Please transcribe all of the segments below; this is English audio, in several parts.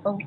Oh.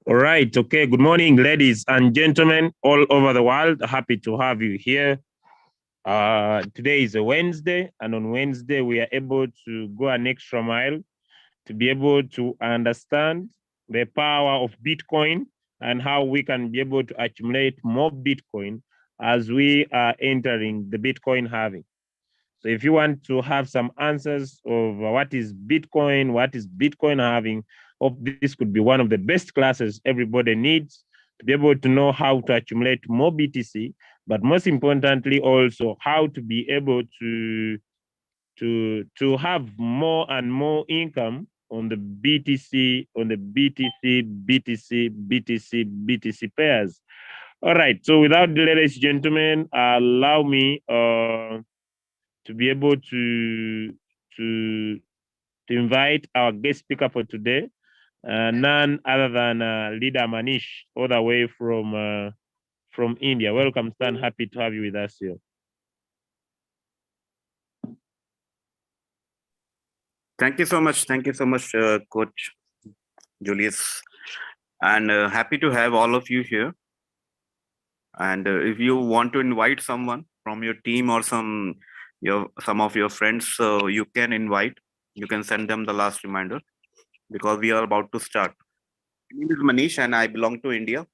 All right. Okay. Good morning, ladies and gentlemen all over the world. Happy to have you here. Today is a Wednesday, and on Wednesday, we are able to go an extra mile to be able to understand the power of Bitcoin and how we can be able to accumulate more Bitcoin as we are entering the Bitcoin halving. So if you want to have some answers of what is Bitcoin halving, hope this could be one of the best classes everybody needs to be able to know how to accumulate more BTC, but most importantly also how to be able to have more and more income on the BTC, BTC pairs. All right. So without delay, ladies and gentlemen, allow me to be able to invite our guest speaker for today, none other than leader Manish, all the way from India. Welcome, Stan. Happy to have you with us here. Thank you so much. Thank you so much, Coach Julius. And happy to have all of you here. And if you want to invite someone from your team or some of your friends, you can invite. You can send them the last reminder because we are about to start. My name is Manish and I belong to India.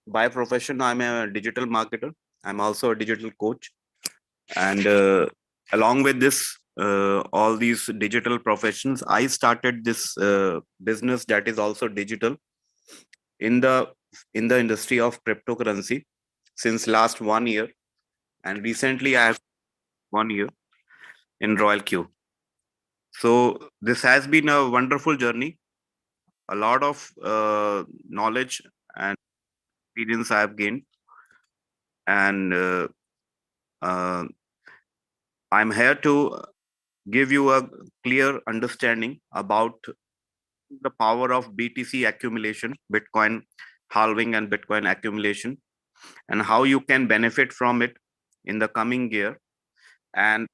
By profession, I'm a digital marketer. I'm also a digital coach. And along with this, all these digital professions, I started this business that is also digital in the industry of cryptocurrency since last 1 year, and recently I have 1 year in Royalq. So this has been a wonderful journey, a lot of knowledge and experience I have gained, and uh, I'm here to give you a clear understanding about the power of BTC accumulation, Bitcoin halving and Bitcoin accumulation, and how you can benefit from it in the coming year, and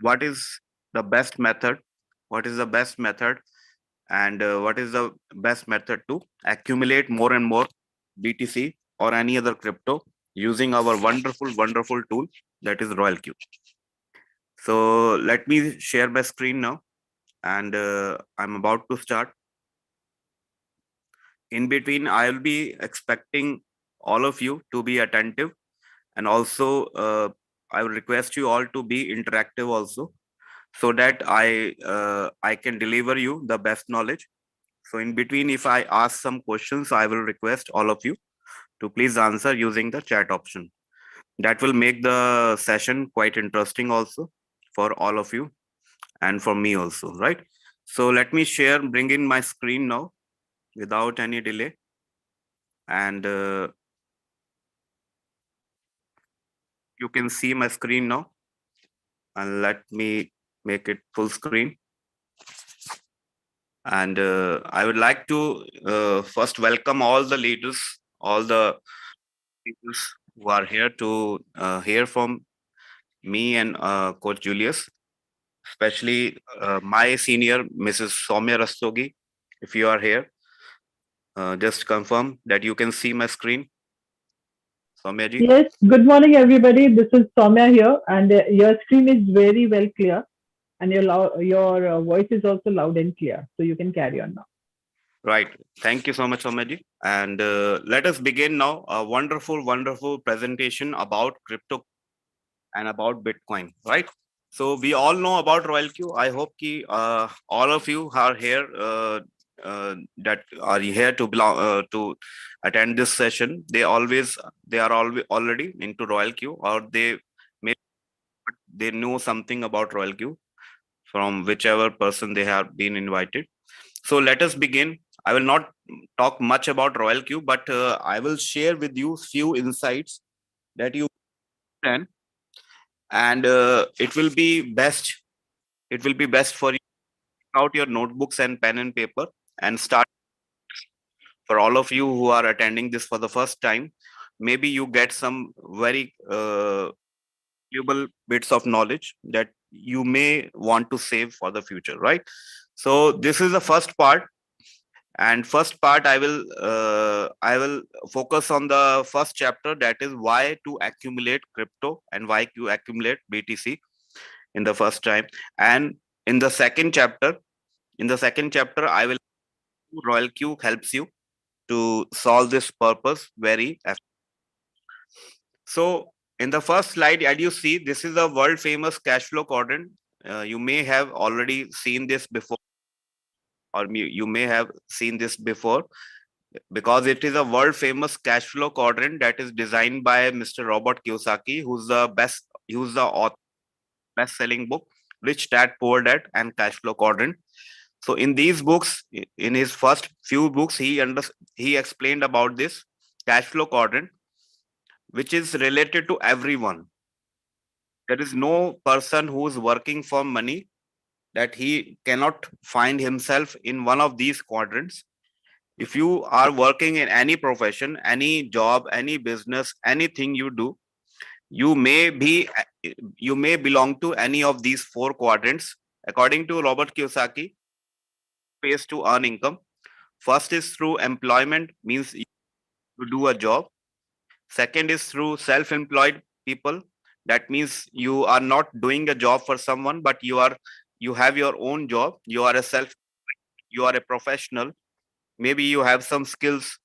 what is the best method, what is the best method, and what is the best method to accumulate more and more BTC or any other crypto using our wonderful tool that is Royalq. So let me share my screen now, and I'm about to start. In between, I'll be expecting all of you to be attentive, and also I will request you all to be interactive also, so that I can deliver you the best knowledge. So in between, if I ask some questions, I will request all of you to please answer using the chat option. That will make the session quite interesting also for all of you and for me also, right? So let me bring in my screen now without any delay. And you can see my screen now. And let me make it full screen. And I would like to first welcome all the leaders, all the leaders who are here to hear from me and Coach Julius, especially my senior, Mrs. Soumya Rastogi. If you are here, just confirm that you can see my screen. Soumya ji. Yes, good morning, everybody. This is Soumya here, and your screen is very well clear, and your voice is also loud and clear. So you can carry on now. Right. Thank you so much, Soumya ji. And let us begin now a wonderful presentation about crypto and about Bitcoin, right? So we all know about Royalq. I hope ki all of you are here that are here to belong to attend this session. They are always already into Royalq, or may they know something about Royalq from whichever person they have been invited. So let us begin. I will not talk much about Royalq, but I will share with you few insights that you can, and it will be best. It will be best for you out your notebooks and pen and paper and start. For all of you who are attending this for the first time, maybe you get some very valuable bits of knowledge that you may want to save for the future, right? So this is the first part, and first part I will focus on the first chapter, that is why to accumulate crypto and why to accumulate BTC in the first time. And in the second chapter, I will Royalq helps you to solve this purpose very so in the first slide, as you see, this is a world famous cash flow quadrant. You may have already seen this before, or you may have seen this before, because it is a world famous cash flow quadrant that is designed by Mr. Robert Kiyosaki, who's the author best selling book Rich Dad Poor Dad and Cash Flow Quadrant. So in these books, in his first few books, he explained about this cash flow quadrant, which is related to everyone. There is no person who is working for money that he cannot find himself in one of these quadrants. If you are working in any profession, any job, any business, anything you do, you may be you may belong to any of these four quadrants. According to Robert Kiyosaki, ways to earn income. First is through employment, means you do a job. Second is through self-employed people. That means you are not doing a job for someone, but you have your own job. You are a professional. Maybe you have some skills,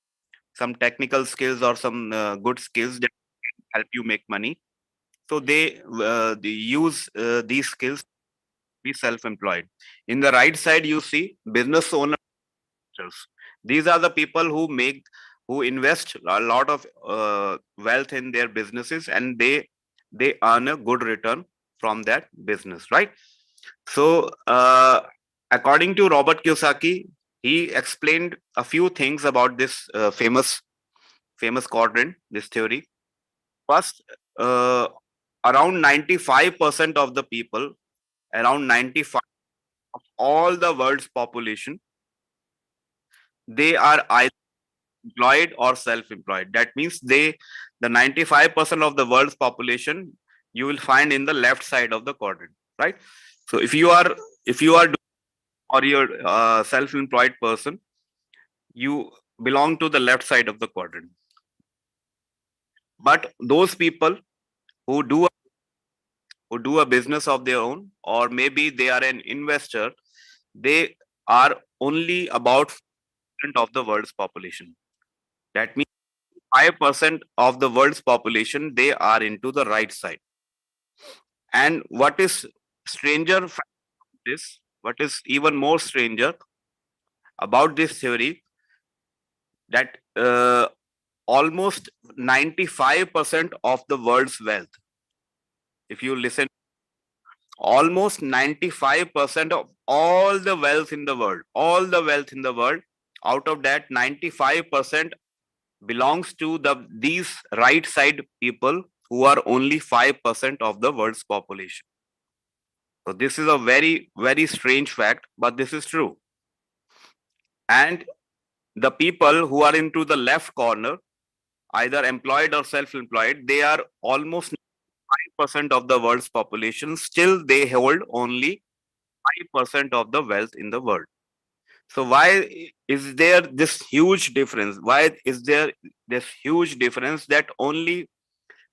some technical skills or some good skills that help you make money. So they use these skills to be self-employed. In the right side, you see business owners. These are the people who invest a lot of wealth in their businesses, and they earn a good return from that business, right? So according to Robert Kiyosaki, he explained a few things about this famous quadrant, this theory. First, around 95% of the people, around 95 of all the world's population, they are either employed or self-employed. That means the 95% of the world's population you will find in the left side of the quadrant, right? So if you are or you're a self-employed person, you belong to the left side of the quadrant. But those people who do a business of their own, or maybe they are an investor, they are only about 5% of the world's population. That means 5% of the world's population, they are into the right side. And what is stranger this, what is even more stranger about this theory, that almost 95% of the world's wealth, if you listen, almost 95% of all the wealth in the world, all the wealth in the world, out of that 95% belongs to these right side people who are only 5% of the world's population. So this is a very, very strange fact, but this is true. And the people who are into the left corner, either employed or self-employed, they are almost 5% of the world's population. Still, they hold only 5% of the wealth in the world. So why is there this huge difference? Why is there this huge difference that only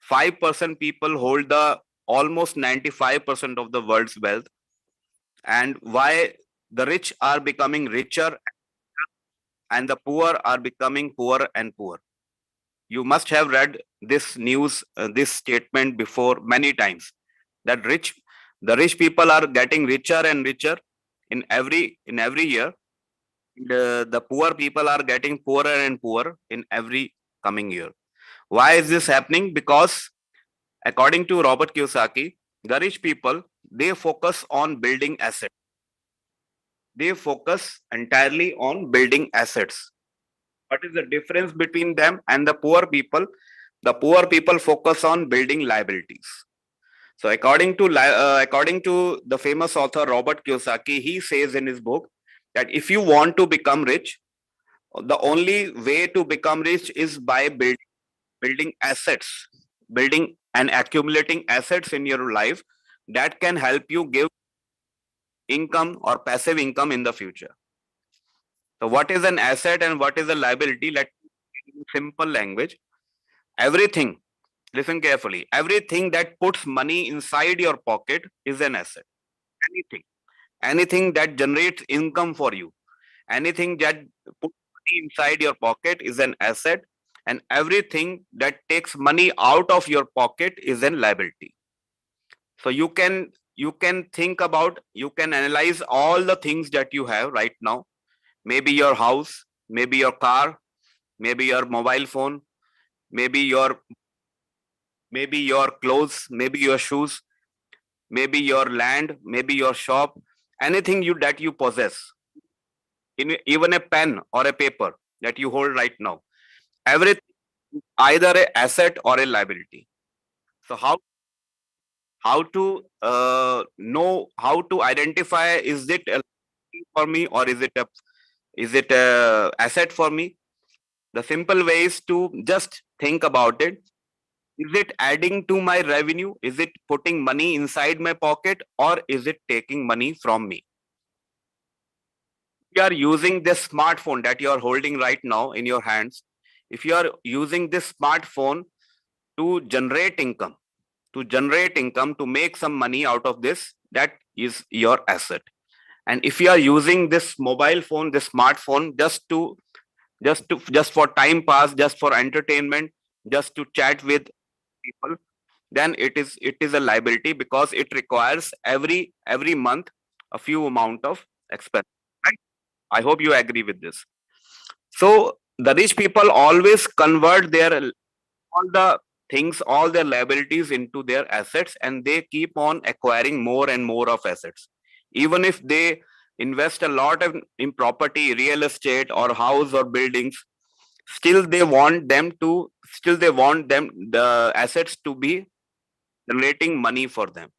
5% people hold the almost 95% of the world's wealth, and why the rich are becoming richer and the poor are becoming poorer and poorer? You must have read this news, this statement before many times, that the rich people are getting richer and richer in every year. The poor people are getting poorer and poorer in every coming year. Why is this happening? Because according to Robert Kiyosaki, the rich people, they focus on building assets. They focus entirely on building assets. What is the difference between them and the poor people? The poor people focus on building liabilities. So according to the famous author Robert Kiyosaki, he says in his book that if you want to become rich, the only way to become rich is by building assets, building and accumulating assets in your life that can help you give income or passive income in the future. So what is an asset and what is a liability? Let in simple language. Everything, listen carefully, everything that puts money inside your pocket is an asset. Anything that generates income for you, anything that puts money inside your pocket is an asset, and everything that takes money out of your pocket is a liability. So you can think about, you can analyze all the things that you have right now, maybe your house, maybe your car, maybe your mobile phone, maybe your clothes, maybe your shoes, maybe your land, maybe your shop, anything that you possess, even a pen or a paper that you hold right now, everything either a asset or a liability. So how to know, how to identify, is it a liability for me or is it a asset for me? The simple way is to just think about it. Is it adding to my revenue? Is it putting money inside my pocket, or is it taking money from me? You are using this smartphone that you are holding right now in your hands, if you are using this smartphone to generate income, to make some money out of this, that is your asset. And if you are using this mobile phone, this smartphone, just for time pass, just for entertainment, just to chat with people, then it is a liability, because it requires every month a few amount of expense, right? I hope you agree with this. So the rich people always convert their all the things, all their liabilities into their assets, and they keep on acquiring more and more of assets. Even if they invest a lot in property, real estate, or house or buildings, still they want them the assets to be generating money for them.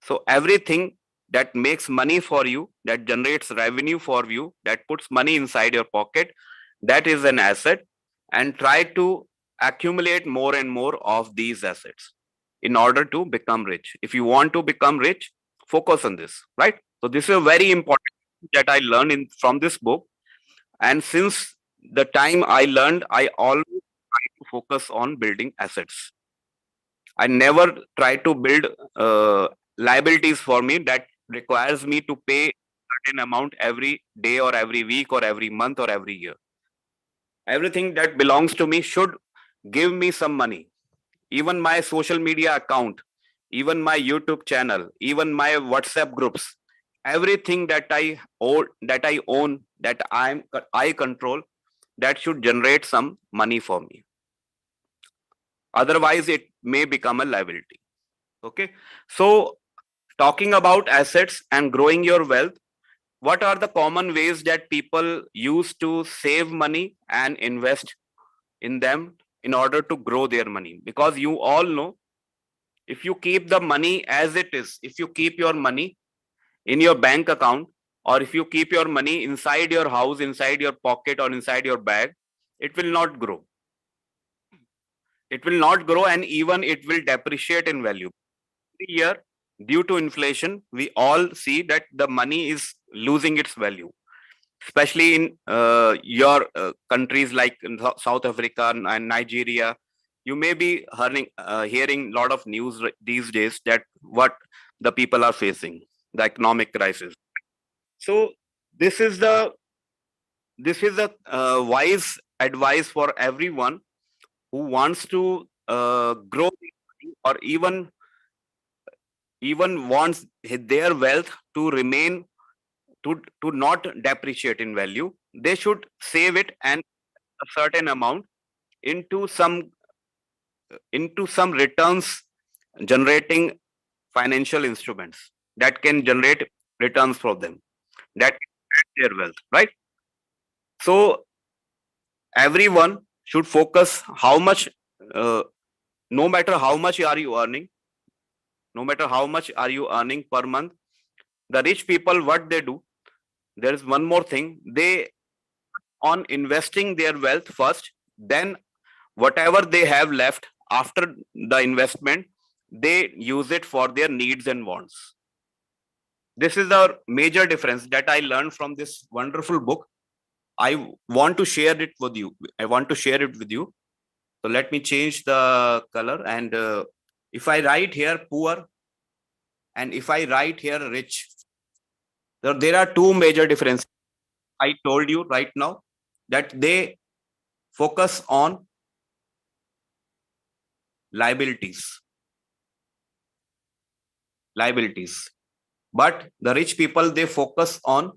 So everything that makes money for you, that generates revenue for you, that puts money inside your pocket, that is an asset. And try to accumulate more and more of these assets in order to become rich. If you want to become rich, focus on this, right? So this is a very important thing that I learned from this book. And since the time I learned, I always try to focus on building assets. I never try to build liabilities for me that requires me to pay certain amount every day or every week or every month or every year. Everything that belongs to me should give me some money. Even my social media account, even my YouTube channel, even my WhatsApp groups, everything that I own, that I control, that should generate some money for me. Otherwise, it may become a liability. Okay. So talking about assets and growing your wealth, what are the common ways that people use to save money and invest in them in order to grow their money? Because you all know, if you keep the money as it is, if you keep your money in your bank account, or if you keep your money inside your house, inside your pocket, or inside your bag, it will not grow. It will not grow, and even it will depreciate in value. Every year, due to inflation, we all see that the money is losing its value, especially in your countries like in South Africa and Nigeria. You may be hearing a lot of news these days that what the people are facing, the economic crisis. So this is the wise advice for everyone who wants to grow, or even wants their wealth to remain, to not depreciate in value. They should save it, and a certain amount into some returns generating financial instruments that can generate returns for them, that add their wealth, right? So everyone should focus how much, uh, no matter how much are you earning, no matter how much are you earning per month. The rich people, what they do, there is one more thing. They on investing their wealth first, then whatever they have left after the investment, they use it for their needs and wants. This is the major difference that I learned from this wonderful book. I want to share it with you. So let me change the color, and if I write here poor and if I write here rich, there are two major differences. I told you right now that they focus on liabilities. But the rich people, they focus on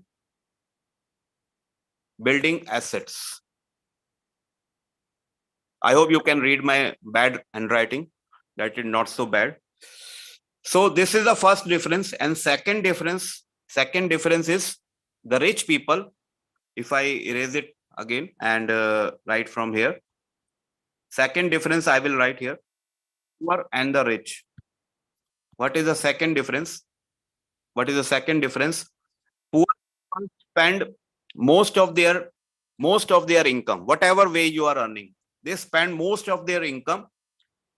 building assets. I hope you can read my bad handwriting. That is not so bad. So this is the first difference. And second difference is the rich people. If I erase it again and write from here, second difference I will write here, poor and the rich. What is the second difference? Poor people spend most of their income, whatever way you are earning, they spend most of their income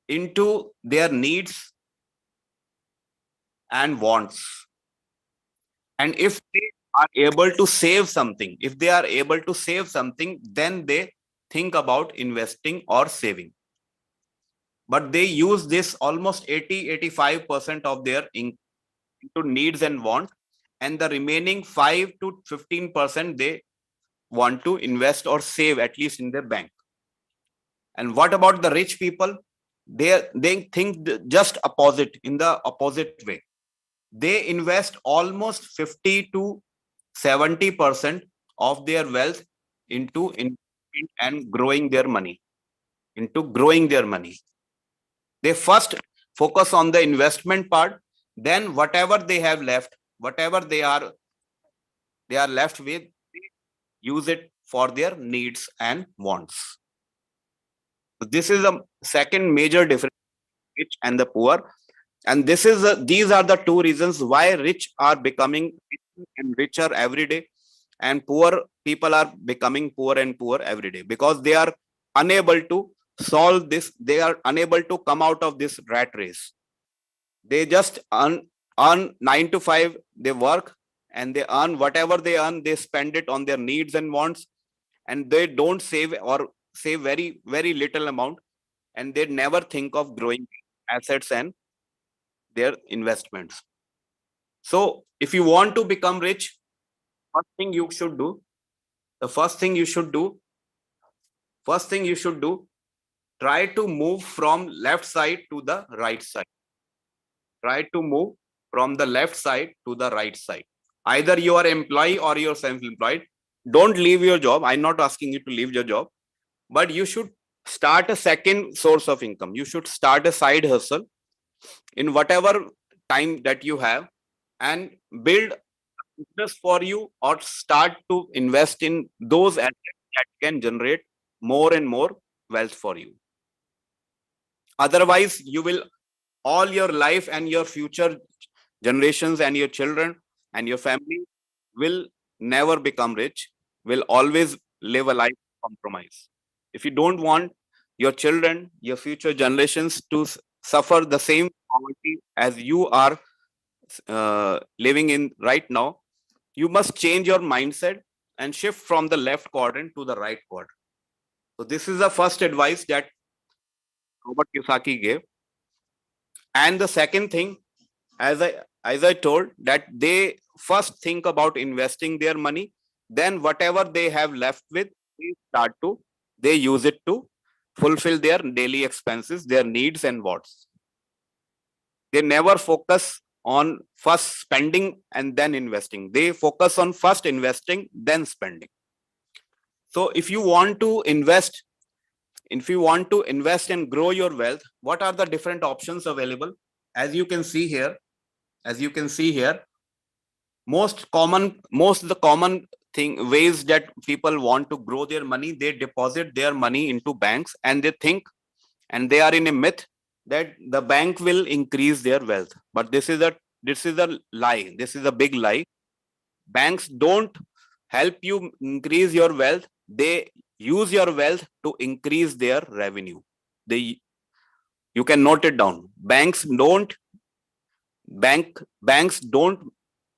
into their needs and wants. And if they are able to save something, then they think about investing or saving. But they use this almost 80-85% of their income into needs and wants, and the remaining 5 to 15% they want to invest or save, at least in their bank. And what about the rich people? they think just opposite, in the opposite way. They invest almost 50 to 70% of their wealth into investment and growing their money, into growing their money. They first focus on the investment part, then whatever they have left, whatever they are left with, they use it for their needs and wants. This is a second major difference between rich and the poor. And these are the two reasons why rich are becoming richer and richer every day, and poor people are becoming poor and poor every day, because they are unable to solve this. They are unable to come out of this rat race. They just earn 9 to 5, they work, and they earn whatever they earn, they spend it on their needs and wants, and they don't save, or save very, very little amount, and they never think of growing assets and their investments. So if you want to become rich, first thing you should do, the first thing you should do, try to move from left side to the right side. Try to move from the left side to the right side. Either you are employee or you're self-employed. Don't leave your job. I'm not asking you to leave your job, but you should start a second source of income. You should start a side hustle in whatever time that you have, and build business for you, or start to invest in those assets that can generate more and more wealth for you. Otherwise, you will, all your life and your future generations and your children and your family will never become rich, will always live a life of compromise. If you don't want your children, your future generations to suffer the same poverty as you are living in right now, you must change your mindset and shift from the left quadrant to the right quadrant. So this is the first advice that Robert Kiyosaki gave. And the second thing, as I told, that they first think about investing their money, then whatever they have left with, they use it to fulfill their daily expenses, their needs and wants. They never focus on first spending and then investing. They focus on first investing, then spending. So if you want to invest, and grow your wealth, what are the different options available? As you can see here, most the common thing, ways that people want to grow their money, they deposit their money into banks, and they think, and they are in a myth that the bank will increase their wealth. But this is a lie. This is a big lie. Banks don't help you increase your wealth. They use your wealth to increase their revenue. You can note it down. Banks don't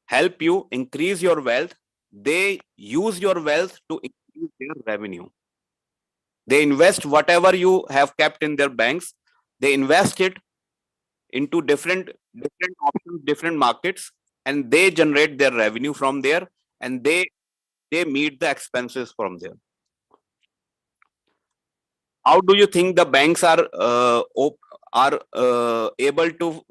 help you increase your wealth. They use your wealth to increase their revenue. They invest whatever you have kept in their banks. They invest it into different options, different markets, and they generate their revenue from there, and they meet the expenses from there. How do you think the banks are able to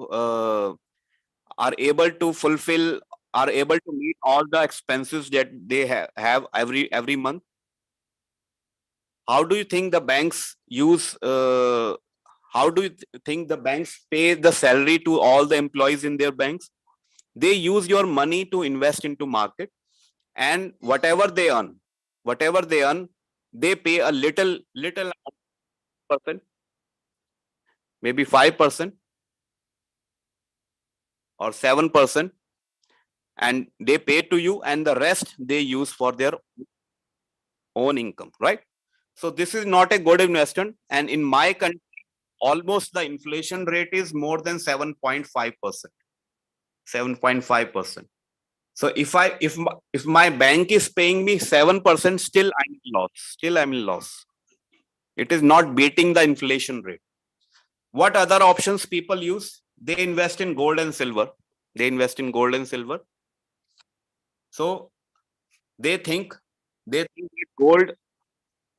meet all the expenses that they have every month? How do you think the banks pay the salary to all the employees in their banks? They use your money to invest into market, and whatever they earn, they pay a little percent, maybe 5% or 7%, and they pay to you, and the rest they use for their own income, right? So this is not a good investment. And in my country, almost the inflation rate is more than 7.5%. 7.5%. So if my bank is paying me 7%, still I'm in loss. It is not beating the inflation rate. What other options people use? They invest in gold and silver. So they think that gold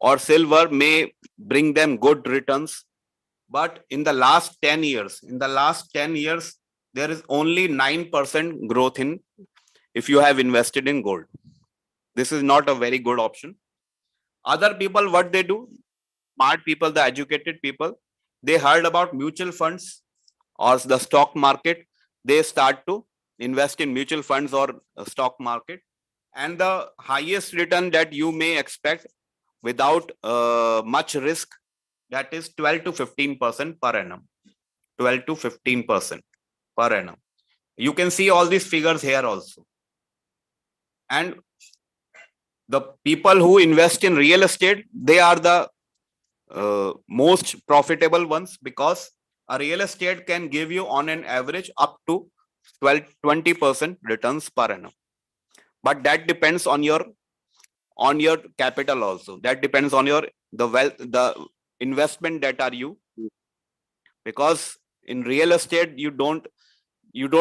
or silver may bring them good returns, But in the last 10 years, there is only 9% growth in if you have invested in gold. This is not a very good option. Other people, what they do, smart people, the educated people, they heard about mutual funds or the stock market. They start to invest in mutual funds or stock market. And the highest return that you may expect without much risk, that is 12 to 15% per annum. 12 to 15% per annum. You can see all these figures here also. And the people who invest in real estate, they are the most profitable ones, because a real estate can give you on an average up to 20% returns per annum. But that depends on your capital also. That depends on your the investment that are you, because in real estate you don't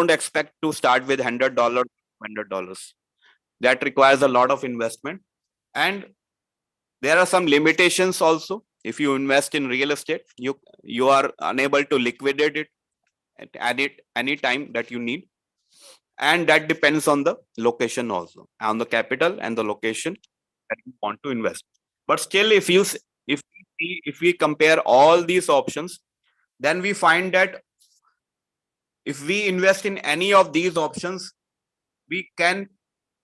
expect to start with $100. That requires a lot of investment, and there are some limitations also. If you invest in real estate, you are unable to liquidate it at any time that you need, and that depends on the location also, on the capital and the location that you want to invest. But still, if we compare all these options, then we find that if we invest in any of these options, we can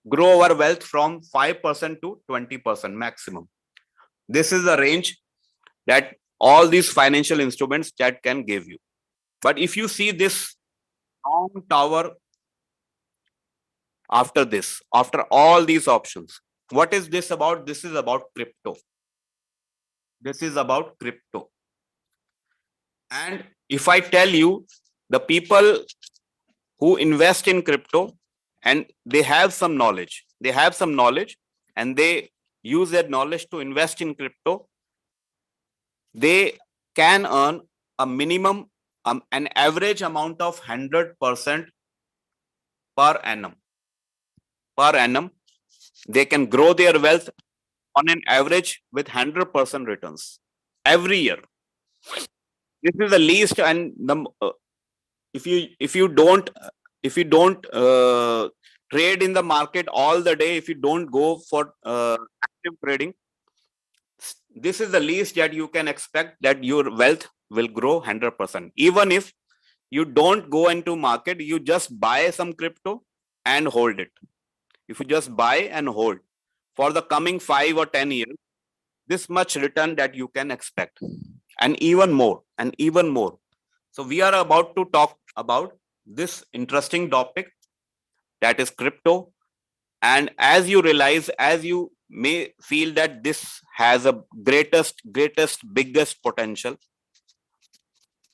grow our wealth from 5% to 20% maximum. This is the range that all these financial instruments that can give you. But if you see this long tower after all these options, what is this about? This is about crypto. This is about crypto. And if I tell you, the people who invest in crypto and they have some knowledge, and they use that knowledge to invest in crypto, they can earn a minimum, an average amount of 100% per annum. Per annum, they can grow their wealth on an average with 100% returns every year. This is the least, and if you don't trade in the market all the day, if you don't go for active trading, this is the least that you can expect, that your wealth will grow 100%. Even if you don't go into market, you just buy some crypto and hold it. If you just buy and hold for the coming 5 or 10 years, this much return that you can expect, and even more. So we are about to talk about this interesting topic, that is crypto. And as you realize, as you may feel that this has a biggest potential,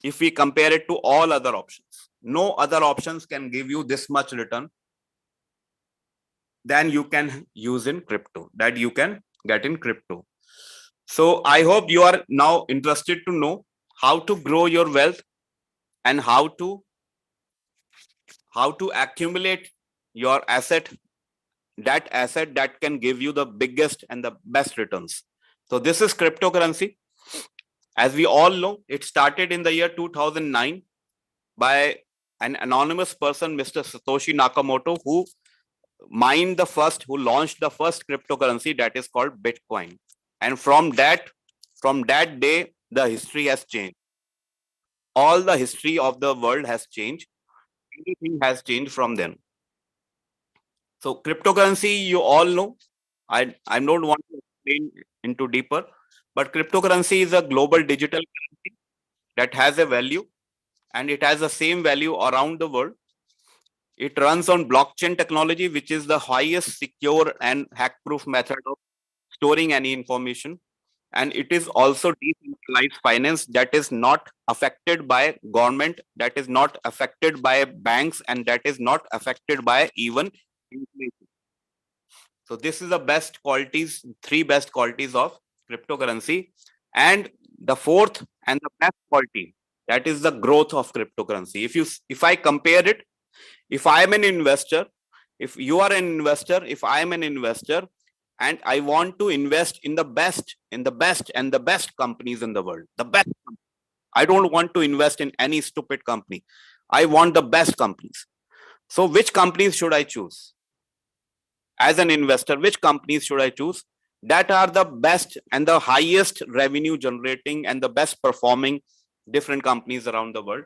if we compare it to all other options, no other options can give you this much return than you can use in crypto, that you can get in crypto. So I hope you are now interested to know how to grow your wealth and how to accumulate your asset that can give you the biggest and the best returns. So this is cryptocurrency. As we all know, it started in the year 2009 by an anonymous person, Mr. Satoshi Nakamoto, who launched the first cryptocurrency, that is called Bitcoin. And from that day, the history has changed. All the history of the world has changed. Everything has changed from then. So cryptocurrency, you all know. I don't want to explain into deeper, but cryptocurrency is a global digital currency that has a value, and it has the same value around the world. It runs on blockchain technology, which is the highest secure and hack-proof method of storing any information. And it is also decentralized finance that is not affected by government, that is not affected by banks, and that is not affected by even inflation. So this is the three best qualities of cryptocurrency. And the fourth and the best quality, that is the growth of cryptocurrency. If I compare it, if I am an investor, if you are an investor, if I am an investor, and I want to invest in the best companies in the world, the best companies. I don't want to invest in any stupid company. I want the best companies. So which companies should I choose? As an investor, which companies should I choose that are the best and the highest revenue generating and the best performing different companies around the world?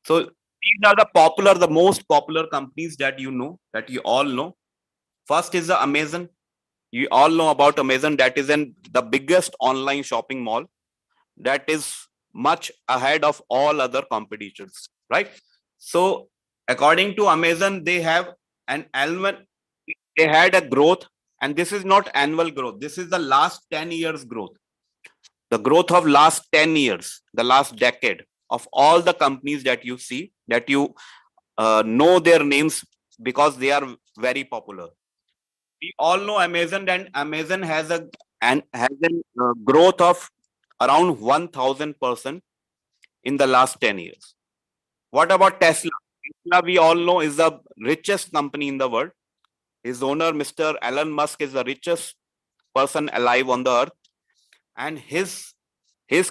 So these are the most popular companies that that you all know. First is the Amazon. You all know about Amazon. That is the biggest online shopping mall that is much ahead of all other competitors, right? So according to Amazon, they have an annual, they had a growth, and this is not annual growth. This is the last 10 years growth. The growth of last 10 years, the last decade of all the companies that you see, that you know their names because they are very popular. We all know Amazon, and Amazon has a growth of around 1000% in the last 10 years. What about Tesla? Tesla, we all know, is the richest company in the world. His owner, Mr. Elon Musk, is the richest person alive on the earth, and his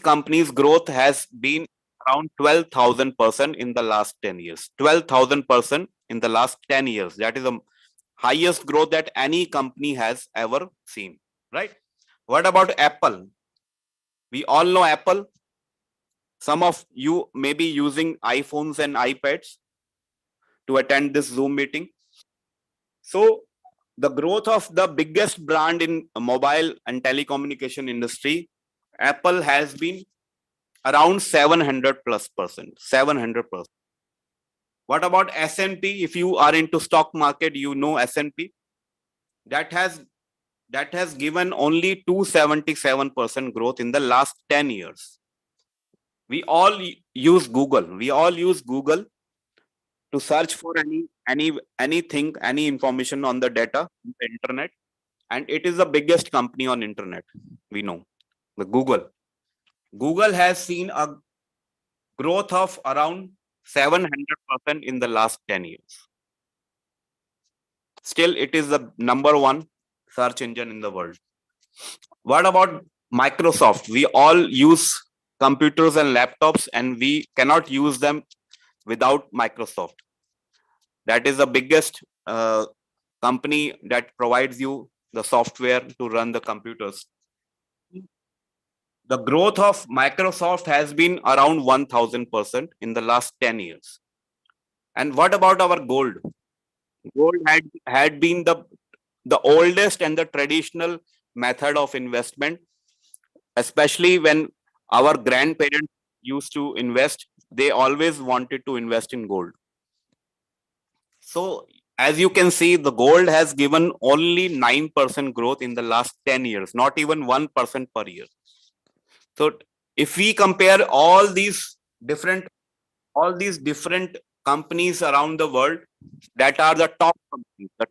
company's growth has been around 12,000% in the last 10 years. 12,000% in the last 10 years. That is the highest growth that any company has ever seen, right? What about Apple? We all know Apple. Some of you may be using iPhones and iPads to attend this Zoom meeting. So the growth of the biggest brand in mobile and telecommunication industry, Apple, has been around 700+%. 700%. What about S&P? If you are into stock market, you know S&P. That has given only 277% growth in the last 10 years. We all use Google. We all use Google to search for anything, any information on the data, on the internet. And it is the biggest company on internet. We know the Google. Google has seen a growth of around 700% in the last 10 years. Still, it is the number one search engine in the world. What about Microsoft? We all use computers and laptops, and we cannot use them without Microsoft. That is the biggest company that provides you the software to run the computers. The growth of Microsoft has been around 1000% in the last 10 years. And what about our gold? Gold had been the oldest and the traditional method of investment, especially when our grandparents used to invest. They always wanted to invest in gold. So as you can see, the gold has given only 9% growth in the last 10 years, not even 1% per year. So if we compare all these different companies around the world that are the top companies, the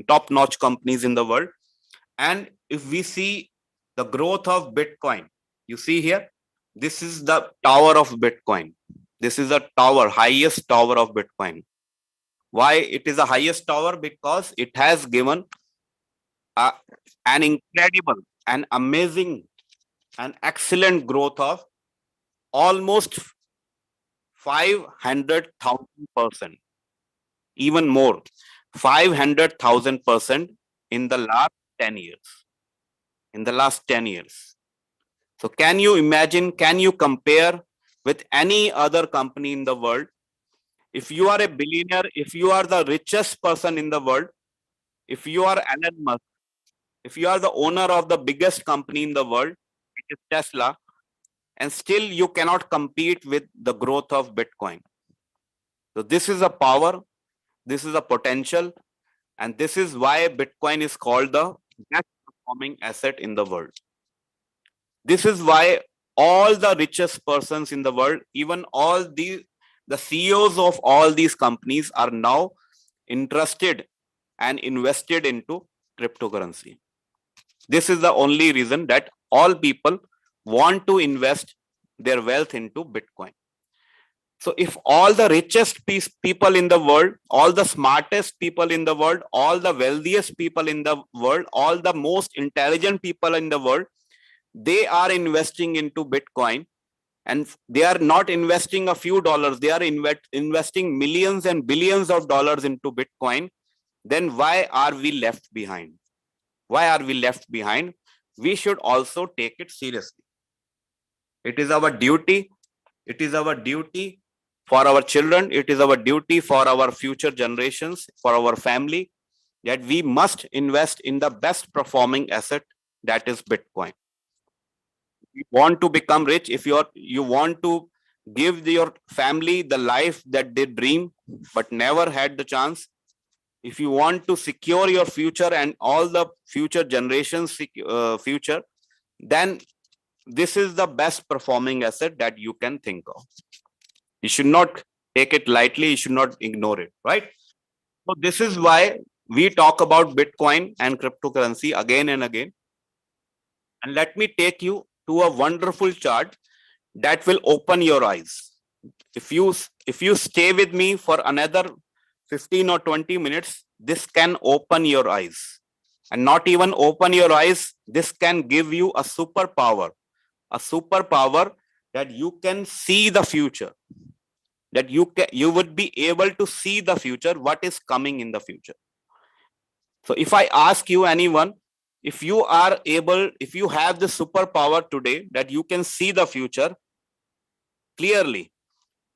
top notch companies in the world, and if we see the growth of Bitcoin, you see here, this is the tower of Bitcoin. This is the highest tower of Bitcoin. Why it is the highest tower? Because it has given an incredible, an amazing, an excellent growth of almost 500,000%, even more, 500,000% in the last 10 years. In the last 10 years. So can you imagine, can you compare with any other company in the world? If you are a billionaire, if you are the richest person in the world, if you are Elon Musk, if you are the owner of the biggest company in the world, which is Tesla, and still you cannot compete with the growth of Bitcoin. So this is a power, this is a potential, and this is why Bitcoin is called the best performing asset in the world. This is why all the richest persons in the world, even all the CEOs of all these companies, are now interested and invested into cryptocurrency. This is the only reason that all people want to invest their wealth into Bitcoin. So if all the richest people in the world, all the smartest people in the world, all the wealthiest people in the world, all the most intelligent people in the world, they are investing into Bitcoin, and they are not investing a few dollars, they are investing millions and billions of dollars into Bitcoin, then why are we left behind? Why are we left behind? We should also take it seriously. It is our duty. It is our duty for our children. It is our duty for our future generations, for our family, that we must invest in the best performing asset, that is Bitcoin. You want to become rich, if you want to give your family the life that they dream but never had the chance, if you want to secure your future and all the future generations future, then this is the best performing asset that you can think of. You should not take it lightly, you should not ignore it, right? So this is why we talk about Bitcoin and cryptocurrency again and again. And let me take you to a wonderful chart that will open your eyes. If you stay with me for another 15 or 20 minutes, this can open your eyes. And not even open your eyes, this can give you a superpower that you can see the future, that you would be able to see the future, what is coming in the future. So if I ask you, anyone, if you have the superpower today that you can see the future clearly,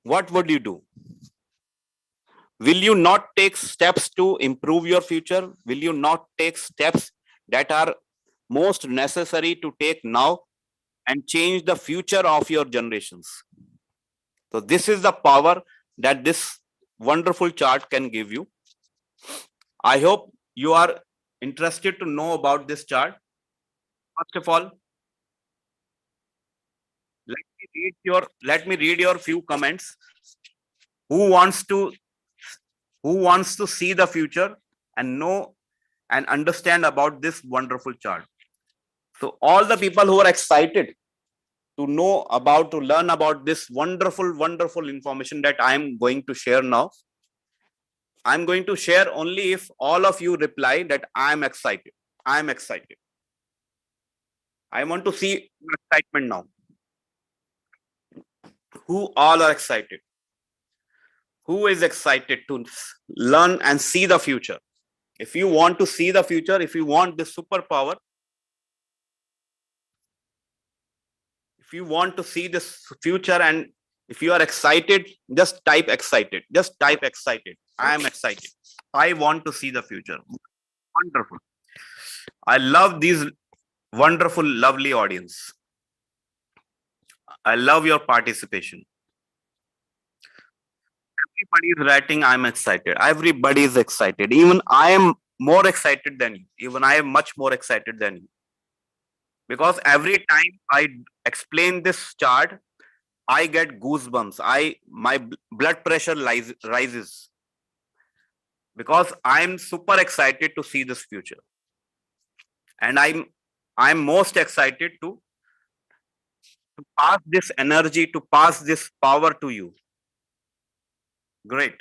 what would you do? Will you not take steps to improve your future? Will you not take steps that are most necessary to take now and change the future of your generations? So this is the power that this wonderful chart can give you. I hope you are interested to know about this chart. First of all, let me read your few comments. Who wants to see the future and know and understand about this wonderful chart? So all the people who are excited to learn about this wonderful information that I am going to share now, I'm going to share only if all of you reply that I'm excited. I'm excited. I want to see excitement now. Who all are excited? Who is excited to learn and see the future? If you want to see the future, if you want this superpower, if you want to see this future, and if you are excited, just type excited. Just type excited. I am excited. I want to see the future. Wonderful. I love these wonderful, lovely audience. I love your participation. Everybody is writing, I'm excited. Everybody is excited. Even I am more excited than you. Even I am much more excited than you. Because every time I explain this chart, I get goosebumps. My blood pressure rises. Because I'm super excited to see this future. And I'm most excited to pass this energy, to pass this power to you. Great.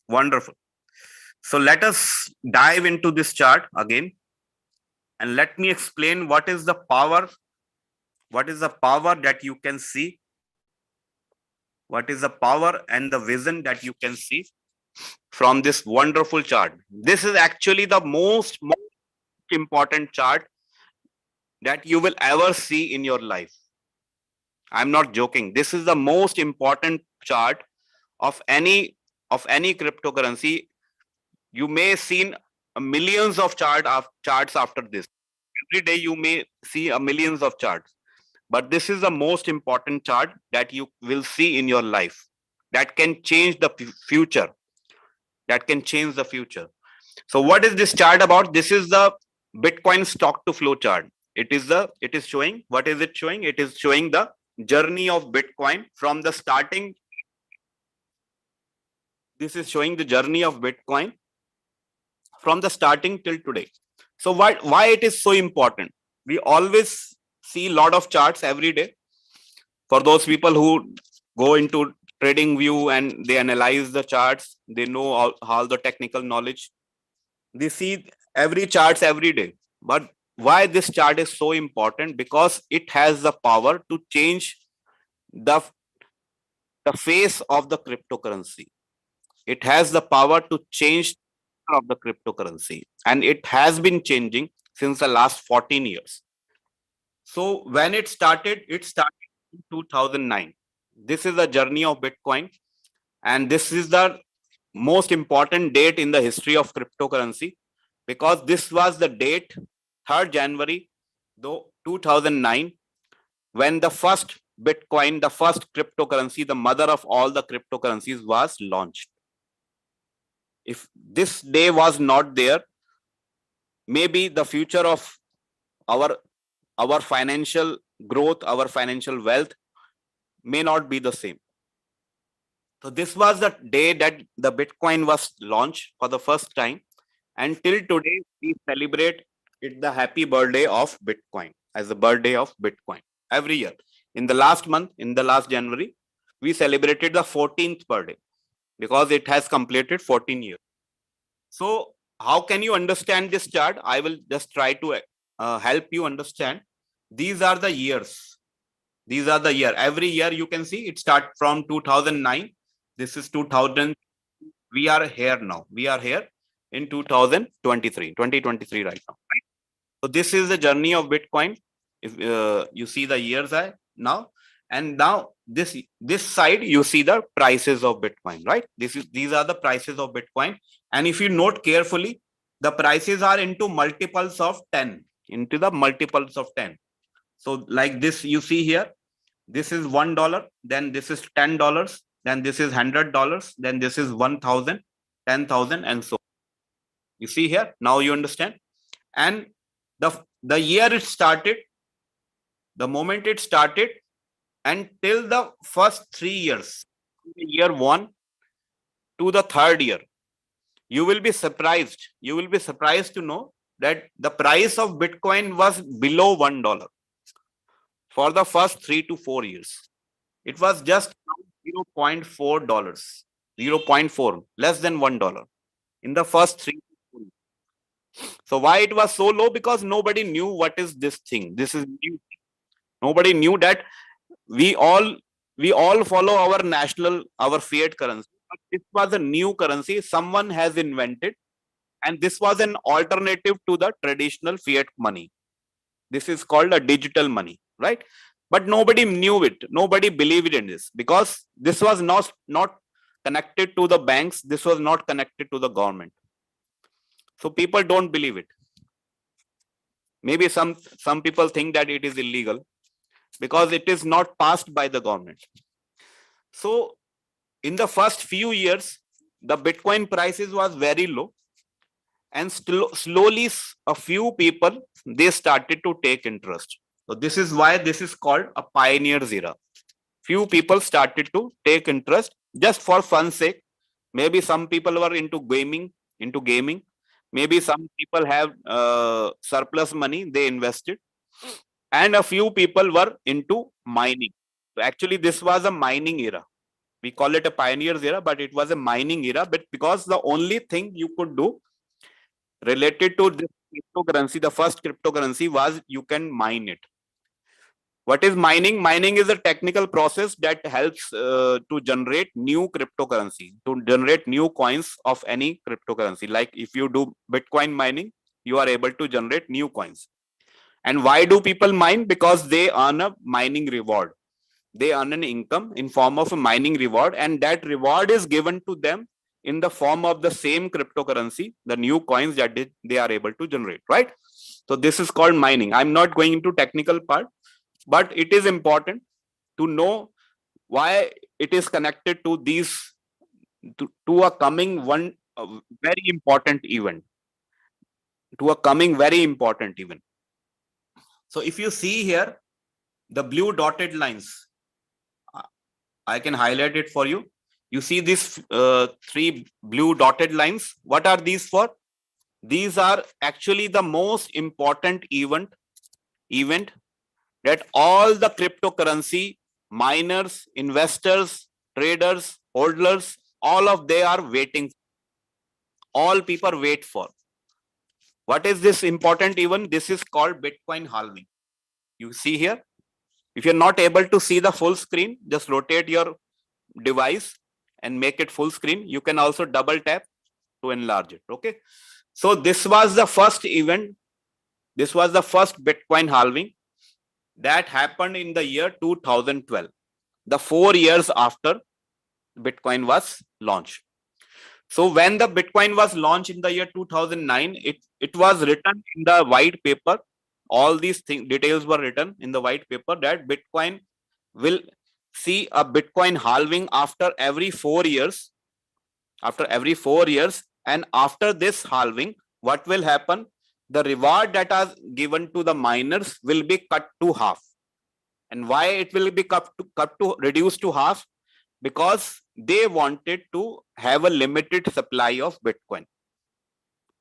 Wonderful. So let us dive into this chart again. And let me explain what is the power that you can see. What is the power and the vision that you can see from this wonderful chart? This is actually the most important chart that you will ever see in your life. I'm not joking. This is the most important chart of any cryptocurrency. You may seen millions of charts after this. Every day you may see millions of charts. But this is the most important chart that you will see in your life that can change the future. That can change the future. So what is this chart about? This is the Bitcoin stock to flow chart. It is showing, what is it showing? It is showing the journey of Bitcoin from the starting. This is showing the journey of Bitcoin from the starting till today. So why it is so important? We always see a lot of charts every day. For those people who go into trading view and they analyze the charts, they know all the technical knowledge. They see every charts every day. But why this chart is so important? Because it has the power to change the face of the cryptocurrency. It has the power to change of the cryptocurrency, and it has been changing since the last 14 years. So when it started in 2009. This is the journey of Bitcoin, and this is the most important date in the history of cryptocurrency, because this was the date, 3rd January 2009, when the first Bitcoin, the first cryptocurrency, the mother of all the cryptocurrencies, was launched. If this day was not there, maybe the future of our financial growth, our financial wealth may not be the same. So this was the day that the Bitcoin was launched for the first time. And till today, we celebrate it the happy birthday of Bitcoin, as the birthday of Bitcoin every year. In the last month, in the last January, we celebrated the 14th birthday because it has completed 14 years. So how can you understand this chart? I will just try to help you understand. These are the years. These are the year. Every year you can see it start from 2009. This is 2000. We are here now. We are here in 2023 right now. Right? So this is the journey of Bitcoin. If you see the years now, and now this side you see the prices of Bitcoin, right? These are the prices of Bitcoin, and if you note carefully, the prices are into multiples of 10, into the multiples of 10. So like this, you see here, this is $1, then this is $10, then this is $100, then this is 1,000, 10,000, and so on. You see here, now you understand. And the year it started, the moment it started, until the first 3 years, year 1 to the 3rd year, you will be surprised. You will be surprised to know that the price of Bitcoin was below $1 for the first 3 to 4 years. It was just $0.4, 0.4, less than $1 in the first 3 to 4 years. So why it was so low? Because nobody knew what is this thing. This is new. Nobody knew that we all follow our fiat currency. But this was a new currency someone has invented, and this was an alternative to the traditional fiat money. This is called a digital money, right? But nobody knew it. Nobody believed in this because this was not connected to the banks. This was not connected to the government. So people don't believe it. Maybe some people think that it is illegal because it is not passed by the government. So in the first few years, the Bitcoin prices was very low, and slowly a few people, they started to take interest. So this is why this is called a pioneer's era. Few people started to take interest just for fun's sake. Maybe some people were into gaming. Maybe some people have surplus money, they invested, and a few people were into mining. So actually, this was a mining era. We call it a pioneer's era, but it was a mining era. But because the only thing you could do related to this cryptocurrency, the first cryptocurrency, was you can mine it. What is mining? Mining is a technical process that helps to generate new cryptocurrency, to generate new coins of any cryptocurrency. Like if you do Bitcoin mining, you are able to generate new coins. And why do people mine? Because they earn a mining reward. They earn an income in form of a mining reward, and that reward is given to them in the form of the same cryptocurrency, the new coins that they are able to generate, right? So this is called mining. I'm not going into technical part, but it is important to know why it is connected to these, to a coming very important event, So if you see here, the blue dotted lines, I can highlight it for you. You see these 3 blue dotted lines. What are these for? These are actually the most important event that all the cryptocurrency miners, investors, traders, holders, all of they are waiting. All people wait for. What is this important event? This is called Bitcoin halving. You see here. If you're not able to see the full screen, just rotate your device and make it full screen. You can also double tap to enlarge it. Okay. So this was the first event. This was the first Bitcoin halving that happened in the year 2012, the 4 years after Bitcoin was launched. So when the Bitcoin was launched in the year 2009, it was written in the white paper. All these details were written in the white paper that Bitcoin will see a Bitcoin halving after every 4 years. After every 4 years, and after this halving, what will happen? The reward that is given to the miners will be cut to half. And why it will be reduced to half? Because they wanted to have a limited supply of Bitcoin.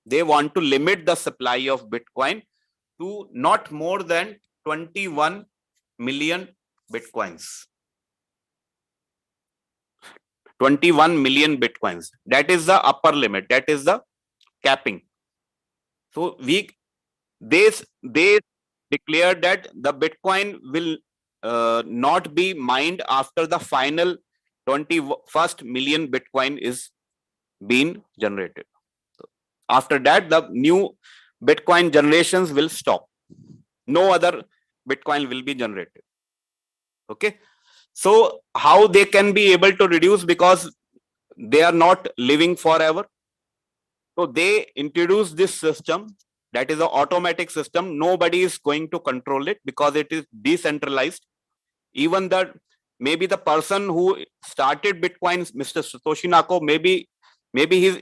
They want to limit the supply of Bitcoin to not more than 21 million Bitcoins. 21 million Bitcoins. That is the upper limit. That is the capping. So they declared that the Bitcoin will not be mined after the final 21st million Bitcoin is being generated. So after that, the new Bitcoin generations will stop. No other Bitcoin will be generated. Okay. So how they can be able to reduce, because they are not living forever. So they introduce this system that is an automatic system. Nobody is going to control it because it is decentralized. Even that maybe the person who started Bitcoin, Mr. Satoshi Nako, maybe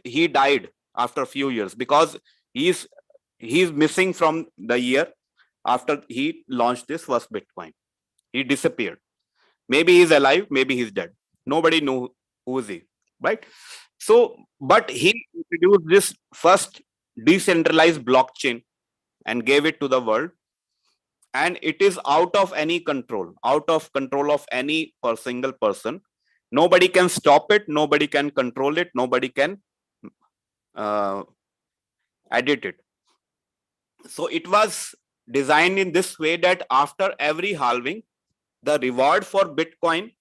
he died after a few years because he's missing from the year after he launched this first Bitcoin. He disappeared. Maybe he's alive, maybe he's dead. Nobody knew who is he, right? So, but he introduced this first decentralized blockchain and gave it to the world. And it is out of control of any single person. Nobody can stop it. Nobody can control it. Nobody can edit it. So it was designed in this way that after every halving, the reward for Bitcoin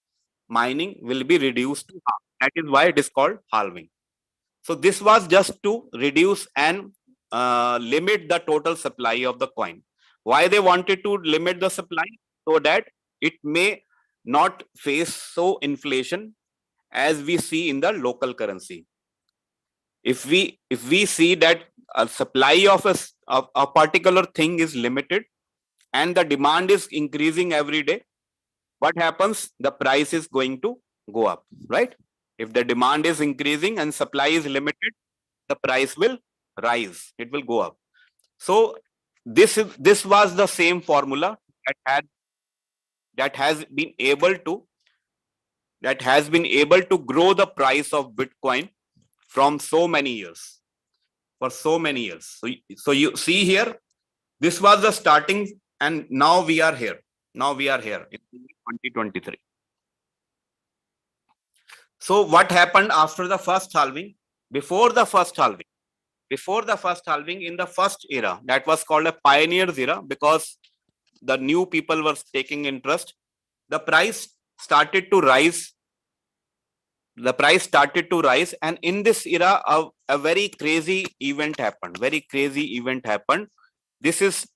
mining will be reduced to half. That is why it is called halving. So this was just to reduce and limit the total supply of the coin. Why they wanted to limit the supply? So that it may not face so inflation as we see in the local currency. If we see that a supply of a particular thing is limited and the demand is increasing every day, what happens? The price is going to go up, right? If the demand is increasing and supply is limited, the price will rise. It will go up. So this was the same formula that has been able to grow the price of Bitcoin from so many years. For so many years. So you see here, this was the starting, and now we are here. Now we are here in 2023. So what happened after the first halving? Before the first halving, in the first era, that was called a pioneers era, because the new people were taking interest. The price started to rise. And in this era, a very crazy event happened. This is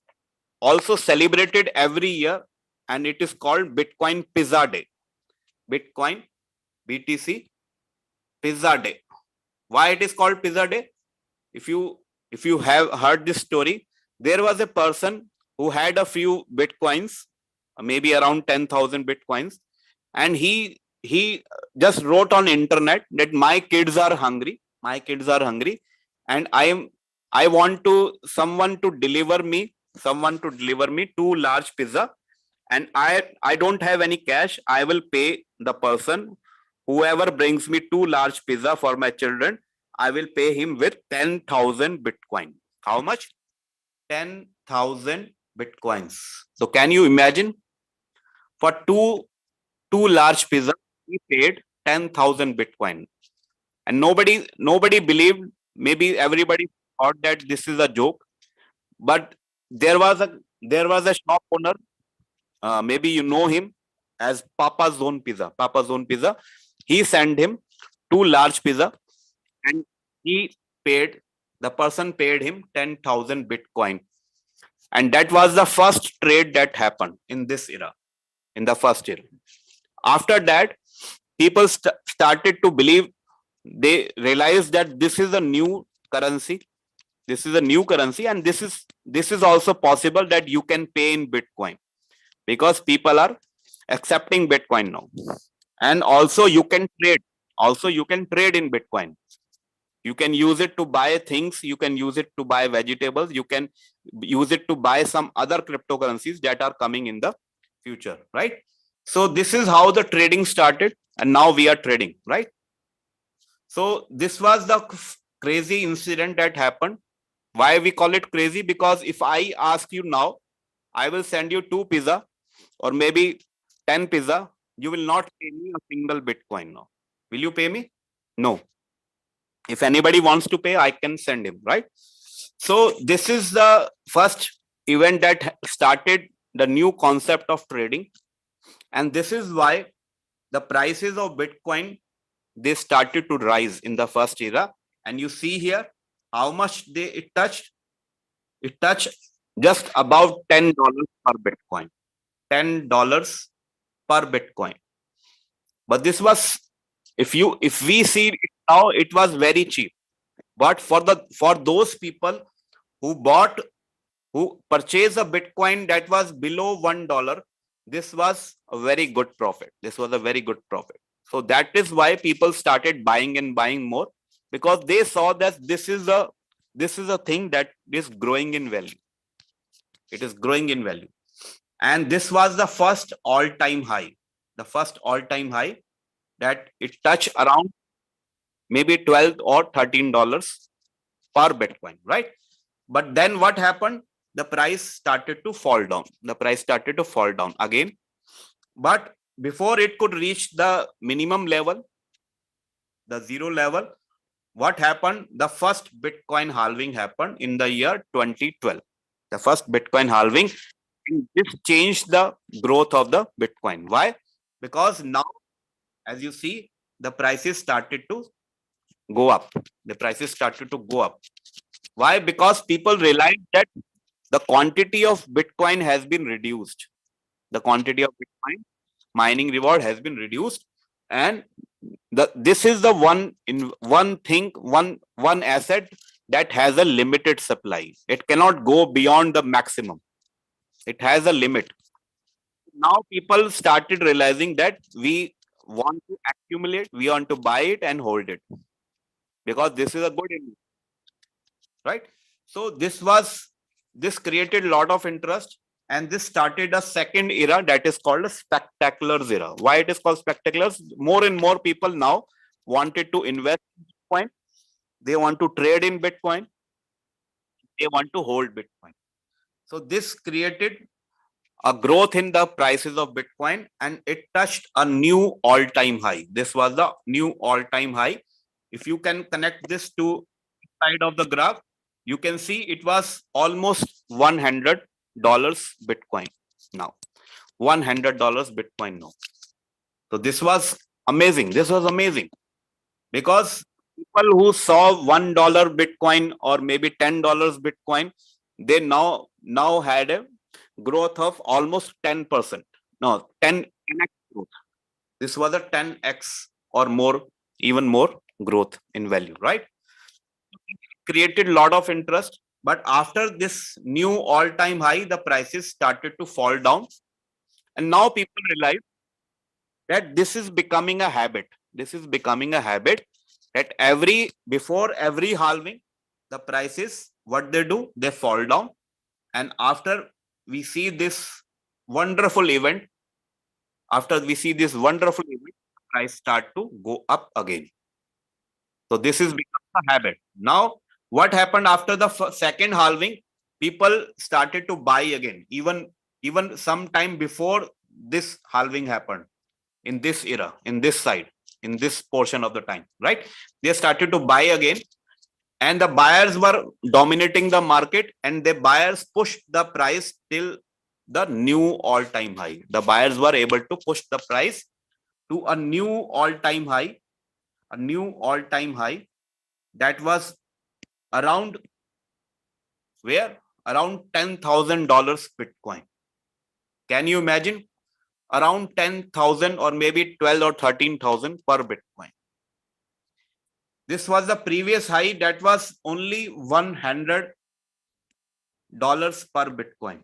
also celebrated every year, and it is called Bitcoin Pizza Day. Bitcoin BTC Pizza Day. Why it is called Pizza Day? If you have heard this story, there was a person who had a few Bitcoins, maybe around 10,000 Bitcoins, and he just wrote on internet that my kids are hungry, and I want someone to deliver me 2 large pizza, and I don't have any cash. I will pay the person, whoever brings me 2 large pizza for my children. I will pay him with 10,000 Bitcoin. How much? 10,000 Bitcoins. So can you imagine? For two large pizza, he paid 10,000 Bitcoin. And nobody believed. Maybe everybody thought that this is a joke. But there was a shop owner, maybe you know him as Papa Zone Pizza. Papa Zone Pizza. He sent him 2 large pizza, and the person paid him 10,000 Bitcoin. And that was the first trade that happened in this era, in the first year. After that, people started to believe, they realized that this is a new currency. This is a new currency, and this is also possible that you can pay in Bitcoin, because people are accepting Bitcoin now. And also you can trade. Also you can trade in Bitcoin. You can use it to buy things. You can use it to buy vegetables. You can use it to buy some other cryptocurrencies that are coming in the future, right? So this is how the trading started, and now we are trading, right? So this was the crazy incident that happened. Why we call it crazy? Because if I ask you now, I will send you 2 pizza or maybe 10 pizza, you will not pay me a single Bitcoin now. Will you pay me? No. If anybody wants to pay, I can send him, right? So this is the first event that started the new concept of trading. And this is why the prices of Bitcoin, they started to rise in the first era. And you see here how much it touched. It touched just about $10 per Bitcoin. $10 per Bitcoin. But this was, if we see it now, it was very cheap. But for those people who purchased a Bitcoin that was below $1, this was a very good profit. This was a very good profit. So that is why people started buying and buying more, because they saw that this is a thing that is growing in value. It is growing in value. And this was the first all-time high. The first all-time high that it touched around maybe $12 or $13 per Bitcoin, right? But then what happened? The price started to fall down. The price started to fall down again. But before it could reach the minimum level, the zero level, what happened? The first Bitcoin halving happened in the year 2012. The first Bitcoin halving. And this changed the growth of the Bitcoin. Why? Because now, as you see, the prices started to go up. The prices started to go up. Why? Because people realized that the quantity of Bitcoin has been reduced. The quantity of Bitcoin mining reward has been reduced, and this is the one asset that has a limited supply. It cannot go beyond the maximum. It has a limit. Now people started realizing that we want to accumulate, we want to buy it and hold it, because this is a good investment, right? So this created a lot of interest, and this started a second era that is called a spectacular era. Why it is called spectacular? More and more people now wanted to invest in Bitcoin. They want to trade in Bitcoin. They want to hold Bitcoin. So this created a growth in the prices of Bitcoin, and it touched a new all-time high. This was the new all-time high. If you can connect this to side of the graph, you can see it was almost $100 Bitcoin now. $100 Bitcoin now. So this was amazing. This was amazing, because people who saw $1 Bitcoin or maybe $10 Bitcoin, they now had a growth of almost 10%. No, 10x growth. This was a 10x or more, even more growth in value, right? Created a lot of interest. But after this new all-time high, the prices started to fall down. And now people realize that this is becoming a habit. This is becoming a habit that before every halving, the prices, what they do, they fall down. And after we see this wonderful event, price start to go up again. So this is become a habit. Now, what happened after the second halving? People started to buy again, even some time before this halving happened, in this era, in this side, in this portion of the time, right? They started to buy again, and the buyers were dominating the market, and the buyers pushed the price till the new all-time high. The buyers were able to push the price to a new all-time high, that was around where? Around $10,000 Bitcoin. Can you imagine? Around 10,000 or maybe 12 or 13,000 per Bitcoin. This was the previous high that was only $100 per Bitcoin.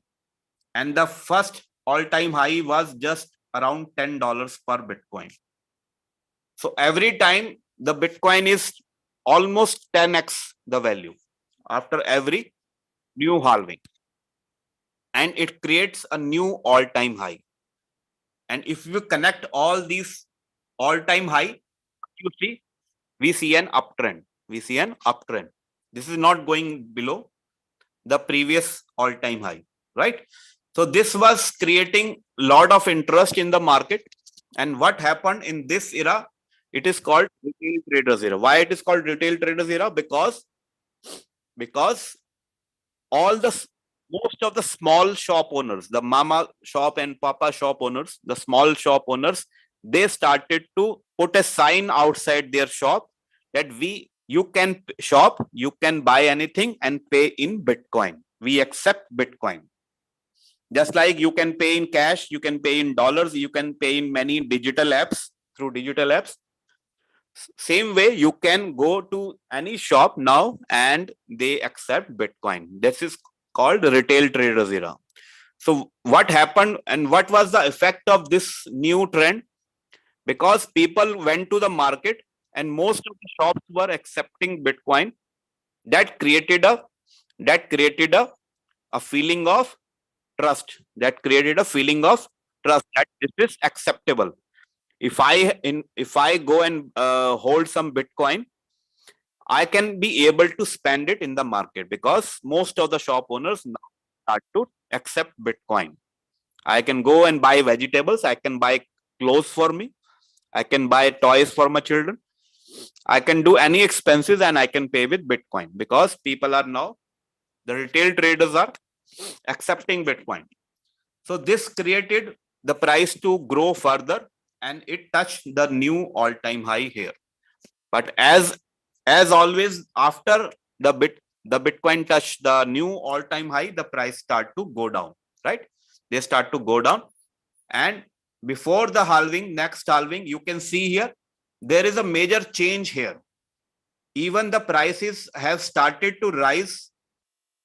And the first all-time high was just around $10 per Bitcoin. So every time the Bitcoin is almost 10x the value after every new halving. And it creates a new all-time high. And if you connect all these all-time high, you see, we see an uptrend. This is not going below the previous all-time high, right? So this was creating a lot of interest in the market. And what happened in this era? It is called retail traders era. Why it is called retail traders era? Because all the most of the small shop owners, the mama shop and papa shop owners, the small shop owners, they started to put a sign outside their shop that you can shop, you can buy anything and pay in Bitcoin. We accept Bitcoin. Just like you can pay in cash, you can pay in dollars, you can pay in many digital apps, through digital apps. Same way, you can go to any shop now and they accept Bitcoin. This is called retail traders era. So what happened and what was the effect of this new trend? Because people went to the market and most of the shops were accepting Bitcoin, that created a feeling of trust. That created a feeling of trust that this is acceptable. If I go and hold some Bitcoin, I can be able to spend it in the market because most of the shop owners now start to accept Bitcoin. I can go and buy vegetables. I can buy clothes for me. I can buy toys for my children. I can do any expenses and I can pay with Bitcoin because people are now, the retail traders are accepting Bitcoin. So this created the price to grow further and it touched the new all-time high here. But as always, after the Bitcoin touched the new all-time high, the price start to go down, right? They start to go down. And before the halving, next halving, you can see here, there is a major change here. Even the prices have started to rise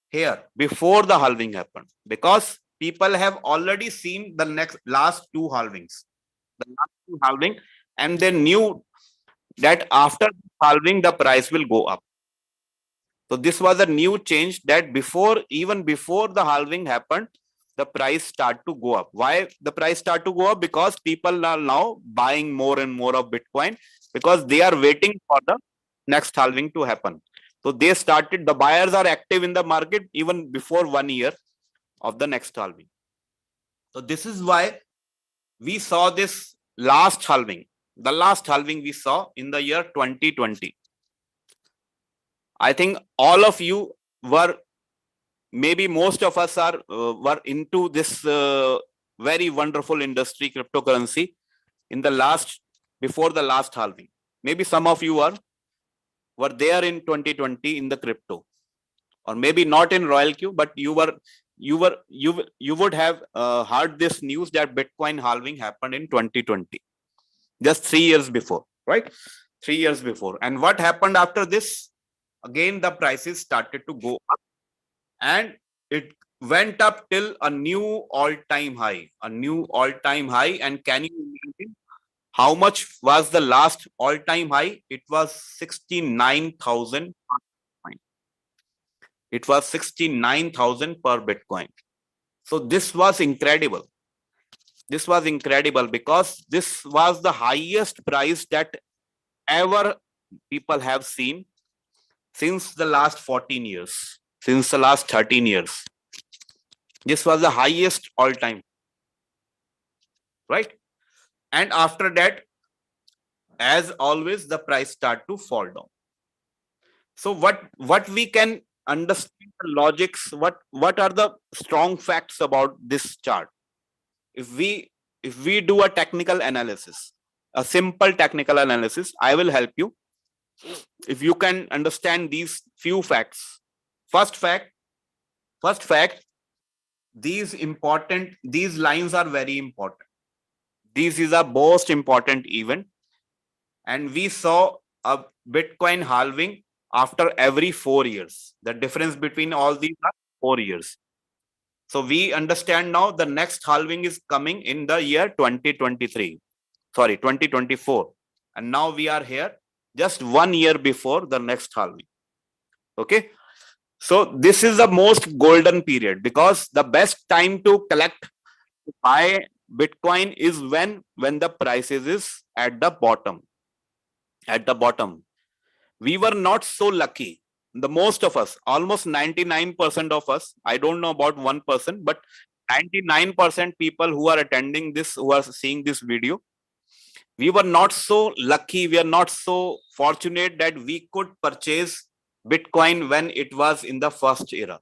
here before the halving happened because people have already seen the last two halvings, and they knew that after halving the price will go up. So this was a new change that even before the halving happened, the price start to go up. Why the price start to go up? Because people are now buying more and more of Bitcoin because they are waiting for the next halving to happen. So the buyers are active in the market even before 1 year of the next halving. So this is why we saw this last halving. The last halving we saw in the year 2020. I think all of you were, maybe most of us were into this very wonderful industry, cryptocurrency, before the last halving. Maybe some of you were there in 2020 in the crypto, or maybe not in Royalq, but you would have heard this news that Bitcoin halving happened in 2020, just 3 years before, right? 3 years before. And what happened after this? Again, the prices started to go up and it went up till a new all-time high, And can you imagine how much was the last all-time high? It was 69,000. It was 69,000 per Bitcoin. So this was incredible. This was incredible because this was the highest price that ever people have seen since the last 14 years, since the last 13 years. This was the highest all time, right? And after that, as always, the price start to fall down. So what we can understand the logics, what are the strong facts about this chart? If we do a technical analysis, a simple technical analysis, I will help you. If you can understand these few facts. First fact, these lines are very important. This is a most important event, and we saw a Bitcoin halving after every 4 years. The difference between all these are 4 years. So we understand now the next halving is coming in the year 2023. Sorry, 2024. And now we are here just 1 year before the next halving. Okay. So this is the most golden period, because the best time to buy Bitcoin is when the prices is at the bottom. At the bottom. We were not so lucky. The most of us, almost 99% of us, I don't know about 1%, but 99% people who are attending this, who are seeing this video, we were not so lucky, we are not so fortunate that we could purchase Bitcoin when it was in the first era.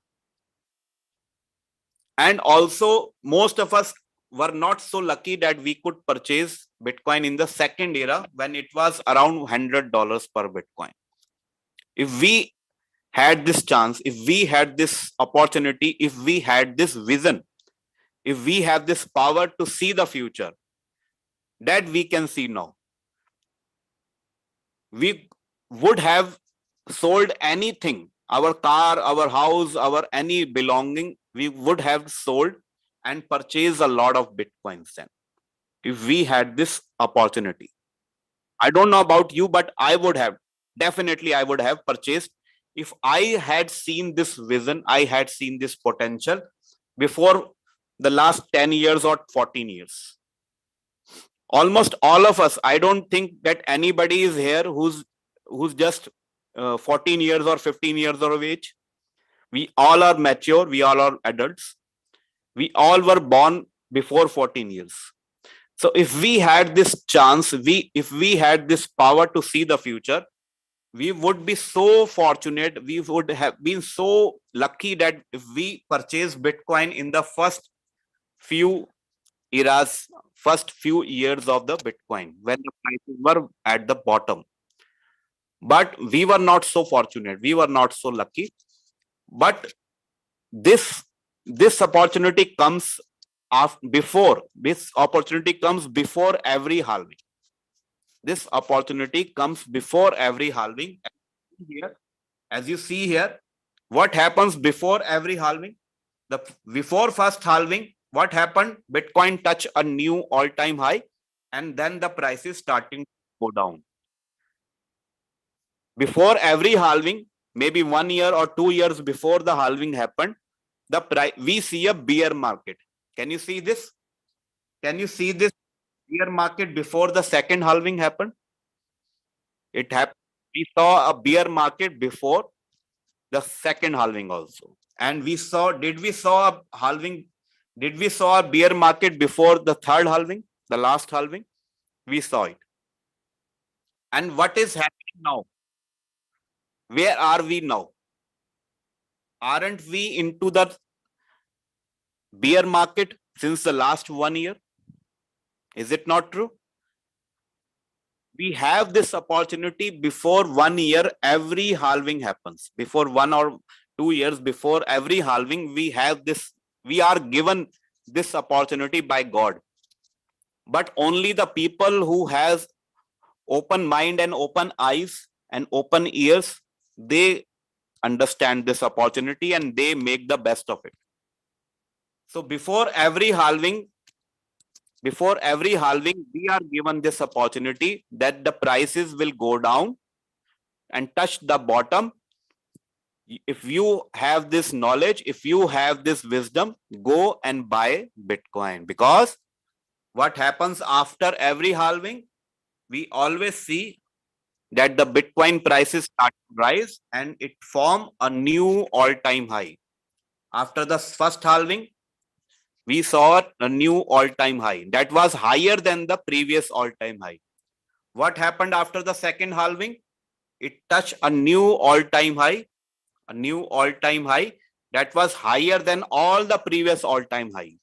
And also, most of us were not so lucky that we could purchase Bitcoin in the second era when it was around $100 per Bitcoin. If we had this chance, if we had this opportunity, if we had this vision, if we have this power to see the future, that we can see now, we would have sold anything, our car, our house, our any belonging, we would have sold and purchased a lot of Bitcoins then, if we had this opportunity. I don't know about you, but I would have, definitely I would have purchased if I had seen this vision, I had seen this potential before the last 10 years or 14 years. Almost all of us, I don't think that anybody is here who's just 14 years or 15 years of age. We all are mature, we all are adults. We all were born before 14 years. So if we had this chance, if we had this power to see the future, we would be so fortunate, we would have been so lucky that if we purchased Bitcoin in the first few eras, first few years of the Bitcoin, when the prices were at the bottom. But we were not so fortunate, we were not so lucky. But this opportunity comes before every halving. This opportunity comes before every halving. Here, as you see here, what happens before every halving? Before first halving, what happened? Bitcoin touched a new all-time high, and then the price is starting to go down. Before every halving, maybe 1 year or 2 years before the halving happened, we see a bear market. Can you see this? Can you see this bear market before the second halving happened? It happened. We saw a bear market before the second halving also. And did we saw a bear market before the third halving, the last halving? We saw it. And what is happening now? Where are we now? Aren't we into the bear market since the last 1 year? Is it not true? We have this opportunity before 1 year, every halving happens. Before 1 or 2 years before every halving, we are given this opportunity by God. But only the people who has open mind and open eyes and open ears, they understand this opportunity and they make the best of it. So before every halving, we are given this opportunity that the prices will go down and touch the bottom. If you have this knowledge, if you have this wisdom, go and buy Bitcoin. Because what happens after every halving, we always see that the Bitcoin prices start to rise and it form a new all-time high. After the first halving, we saw a new all-time high that was higher than the previous all-time high. What happened after the second halving? it touched a new all-time high, that was higher than all the previous all-time high.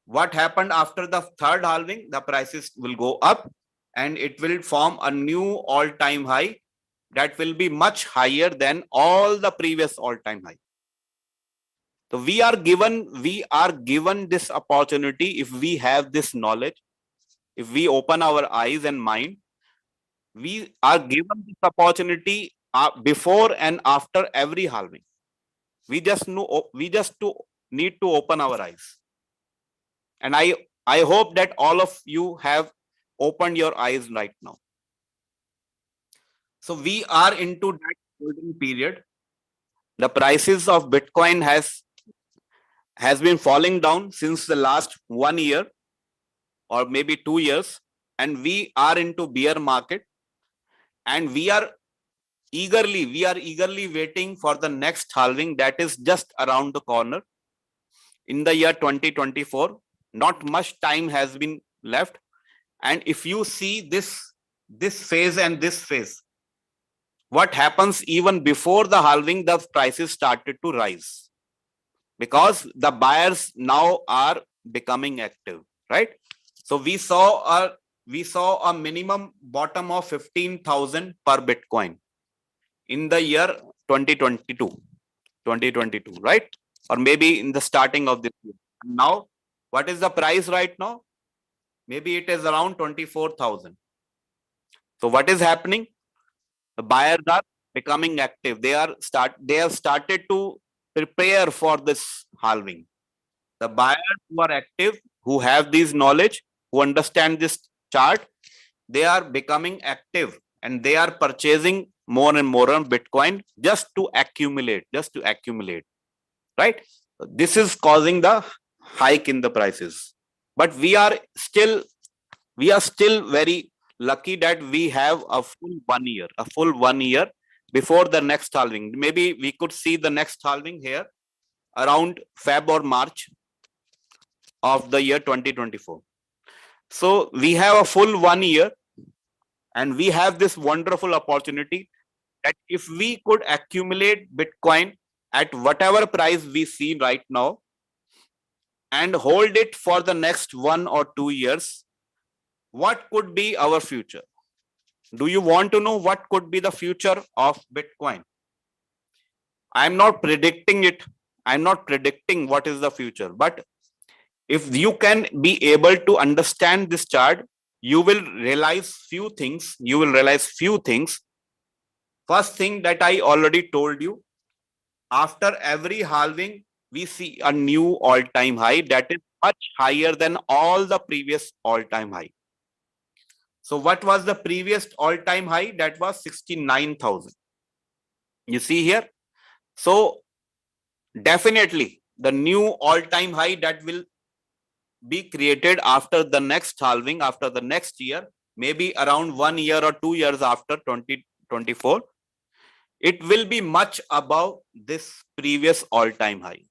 What happened after the third halving? The prices will go up and it will form a new all-time high that will be much higher than all the previous all-time high. So we are given this opportunity. If we have this knowledge, if we open our eyes and mind, we are given this opportunity before and after every halving. We just need to open our eyes. And I hope that all of you have opened your eyes right now. So we are into that golden period. The prices of Bitcoin has been falling down since the last 1 year or maybe 2 years, and we are into bear market, and we are eagerly waiting for the next halving that is just around the corner in the year 2024. Not much time has been left, and if you see this phase and this phase, what happens even before the halving, the prices started to rise because the buyers now are becoming active, right? So we saw a minimum bottom of 15,000 per Bitcoin in the year 2022, right? Or maybe in the starting of this year. Now, what is the price right now? Maybe it is around 24,000. So what is happening? The buyers are becoming active. They have started to prepare for this halving. The buyers who are active, who have this knowledge, who understand this chart, they are becoming active and they are purchasing more and more on Bitcoin just to accumulate, right? This is causing the hike in the prices. But we are still very lucky that we have a full 1 year before the next halving. Maybe we could see the next halving here around Feb or March of the year 2024. So we have a full 1 year, and we have this wonderful opportunity that if we could accumulate Bitcoin at whatever price we see right now and hold it for the next 1 or 2 years, what could be our future? Do you want to know what could be the future of Bitcoin? I'm not predicting it. I'm not predicting what is the future. But if you can be able to understand this chart, you will realize few things. First thing that I already told you, after every halving, we see a new all-time high that is much higher than all the previous all-time high. So what was the previous all-time high? That was 69,000. You see here. So definitely the new all-time high that will be created after the next halving, after the next year, maybe around 1 year or 2 years after 2024, it will be much above this previous all-time high.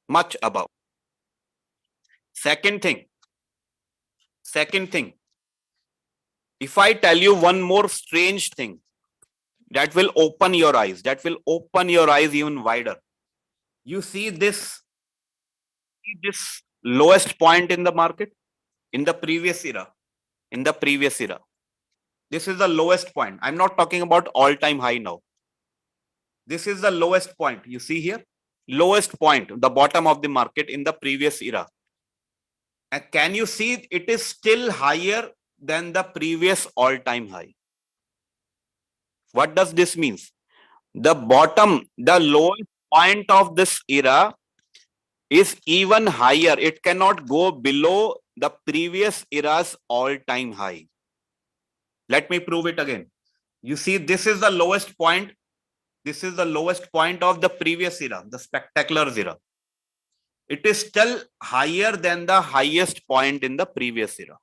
Much above. Second thing, if I tell you one more strange thing that will open your eyes, even wider. You see this lowest point in the market in the previous era. This is the lowest point. I'm not talking about all-time high now. This is the lowest point. You see here, lowest point, the bottom of the market in the previous era. And can you see it is still higher than the previous all-time high? What does this mean? The lowest point of this era is even higher. It cannot go below the previous era's all-time high. Let me prove it again. You see, this is the lowest point. This is the lowest point of the previous era, the spectacular era. It is still higher than the highest point in the previous era.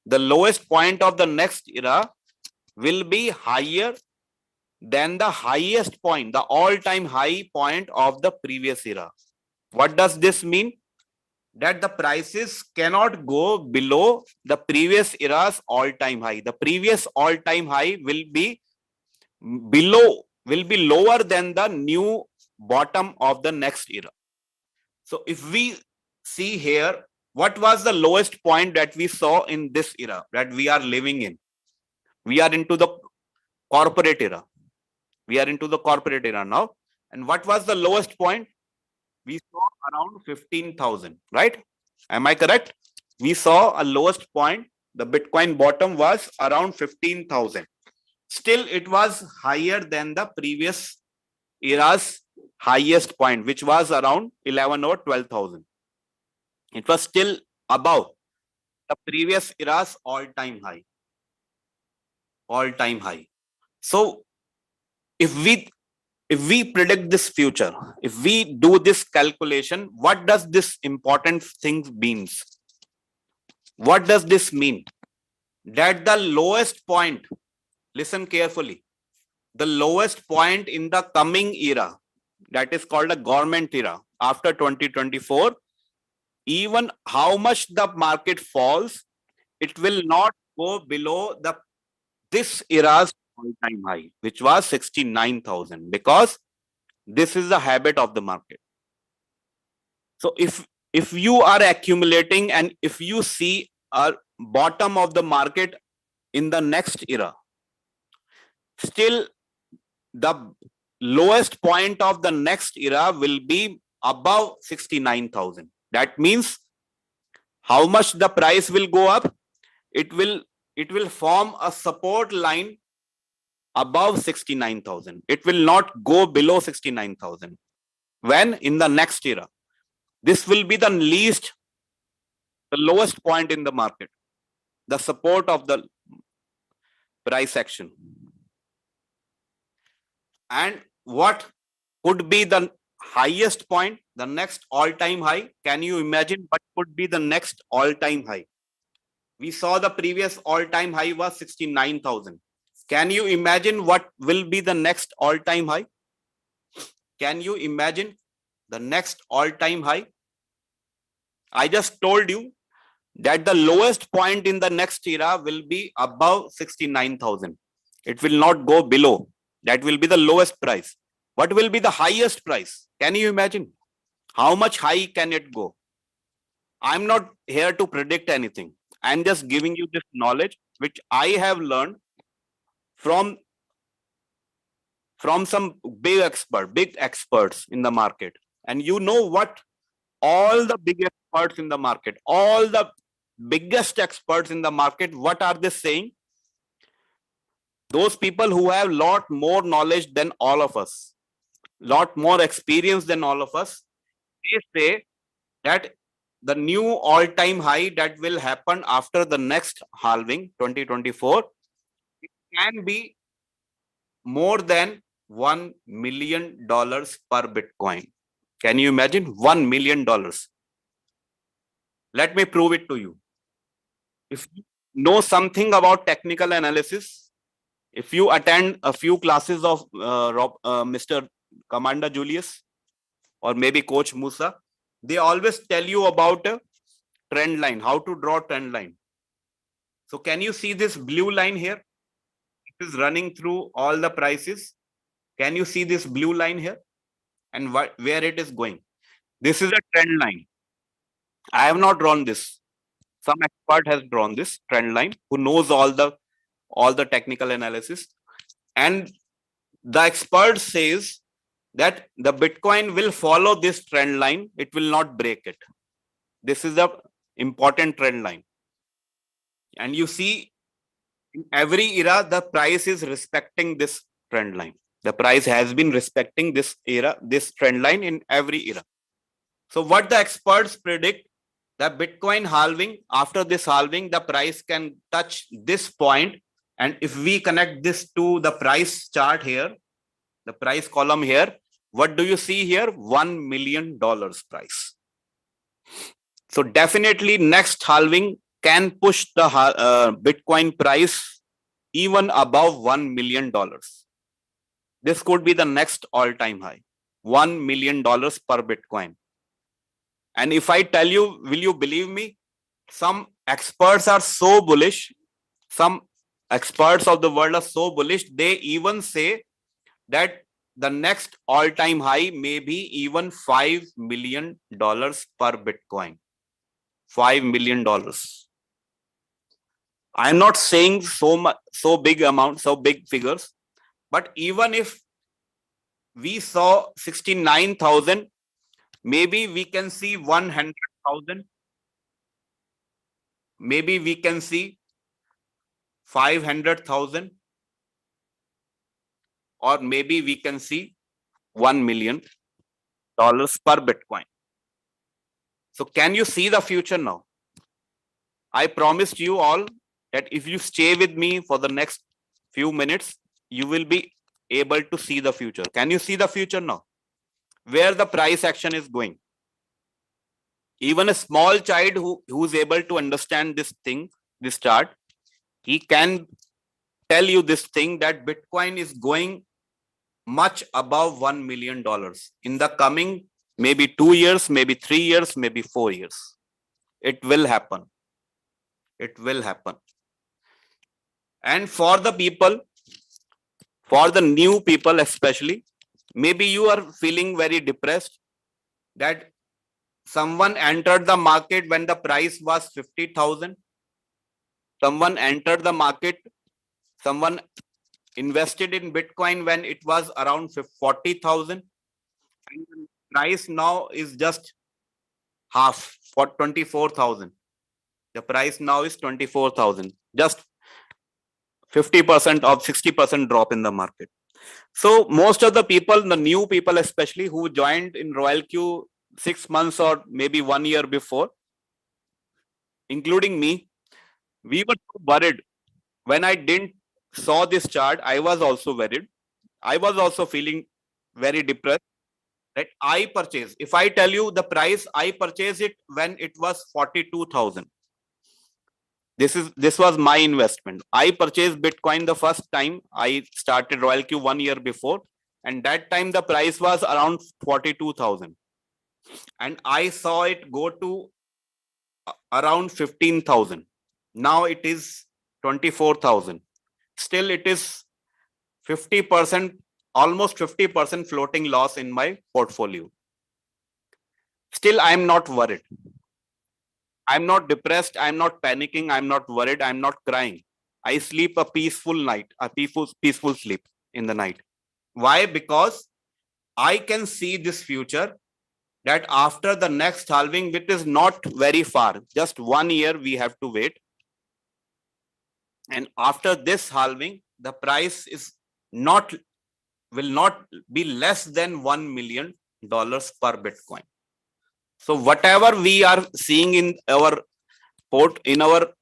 The lowest point of the next era will be higher than the highest point, the all-time high point of the previous era. What does this mean? that the prices cannot go below the previous era's all-time high. The previous all-time high will be lower than the new bottom of the next era. So if we see here, what was the lowest point that we saw in this era that we are living in? We are into the corporate era. We are into the corporate era now. And what was the lowest point? We saw around 15,000, right? Am I correct? We saw a lowest point. The Bitcoin bottom was around 15,000. Still, it was higher than the previous era's highest point, which was around 11 or 12,000. It was still above the previous era's all-time high. All-time high. So if we predict this future, if we do this calculation, what does this important thing means? What does this mean? That the lowest point, listen carefully, the lowest point in the coming era, that is called a government era, after 2024, even how much the market falls, it will not go below this era's all-time high, which was 69,000, because this is the habit of the market. So if you are accumulating and if you see a bottom of the market in the next era, still the lowest point of the next era will be above 69,000. That means how much the price will go up? It will form a support line above 69,000. It will not go below 69,000. When? In the next era. This will be the lowest point in the market, the support of the price action. And what could be the highest point, the next all-time high? Can you imagine what could be the next all-time high? We saw the previous all-time high was 69,000. Can you imagine what will be the next all-time high? Can you imagine the next all-time high? I just told you that the lowest point in the next era will be above 69,000. It will not go below. That will be the lowest price. What will be the highest price? Can you imagine? How much high can it go? I'm not here to predict anything. I'm just giving you this knowledge which I have learned from some big experts in the market. And you know what? All the big experts in the market, all the biggest experts in the market, what are they saying? Those people who have lot more knowledge than all of us, lot more experience than all of us, they say that the new all-time high that will happen after the next halving, 2024, it can be more than $1 million per Bitcoin. Can you imagine? $1 million. Let me prove it to you. If you know something about technical analysis, if you attend a few classes of Mr. Commander Julius or maybe Coach Musa, they always tell you about a trend line, how to draw trend line. So can you see this blue line here? It is running through all the prices. Can you see this blue line here? And where it is going? This is a trend line. I have not drawn this. Some expert has drawn this trend line who knows all the technical analysis. And the expert says that the Bitcoin will follow this trend line. It will not break it. This is the important trend line. And you see, in every era, the price is respecting this trend line. The price has been respecting this trend line in every era. So what the experts predict, the Bitcoin halving, after this halving, the price can touch this point. And if we connect this to the price chart here, the price column here, what do you see here? $1 million price. So definitely next halving can push the Bitcoin price even above $1 million. This could be the next all-time high, $1 million per Bitcoin. And if I tell you, will you believe me? Some experts are so bullish. Some experts of the world are so bullish. They even say that the next all-time high may be even $5 million per Bitcoin. $5 million. I'm not saying so much, so big amount, so big figures, but even if we saw 69,000, maybe we can see 100,000, maybe we can see 500,000, or maybe we can see $1 million per Bitcoin. So can you see the future now? I promised you all that if you stay with me for the next few minutes, you will be able to see the future. Can you see the future now? Where the price action is going? Even a small child who's able to understand this thing, this chart, he can tell you this thing that Bitcoin is going much above $1 million in the coming maybe 2 years, maybe 3 years, maybe 4 years. It will happen. It will happen. And for the people, for the new people especially, maybe you are feeling very depressed that someone entered the market when the price was 50,000. Someone entered the market, someone invested in Bitcoin when it was around 40,000. And the price now is just half, for 24,000. The price now is 24,000. Just 50% or 60% drop in the market. So most of the people, the new people especially, who joined in Royalq 6 months or maybe 1 year before, including me, we were so worried. When I didn't saw this chart, I was also worried. I was also feeling very depressed that I purchased. If I tell you the price, I purchased it when it was 42,000. This was my investment. I purchased Bitcoin the first time. I started Royalq 1 year before, and that time the price was around 42,000, and I saw it go to around 15,000. Now it is 24,000. Still, it is 50%, almost 50% floating loss in my portfolio. Still, I am not worried. I'm not depressed. I'm not panicking. I'm not worried. I'm not crying. I sleep a peaceful night, a peaceful sleep in the night. Why? Because I can see this future that after the next halving, which is not very far, just 1 year we have to wait. And after this halving, the price will not be less than $1 million per Bitcoin. So whatever we are seeing in our portfolio,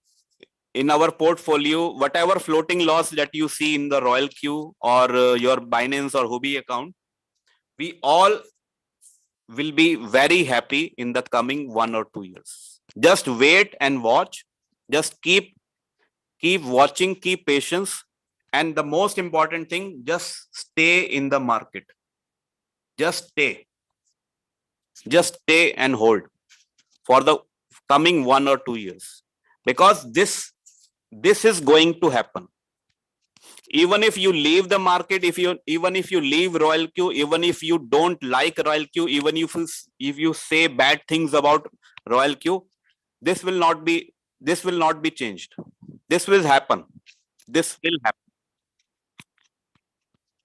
whatever floating loss that you see in the Royalq or your Binance or Huobi account, we all will be very happy in the coming 1 or 2 years. Just wait and watch. Just keep watching, keep patience. And the most important thing, just stay in the market. Just stay and hold for the coming 1 or 2 years, because this is going to happen. Even if you leave the market, even if you leave Royalq, even if you don't like Royalq, even if you say bad things about Royalq, this will not be changed. This will happen. This will happen.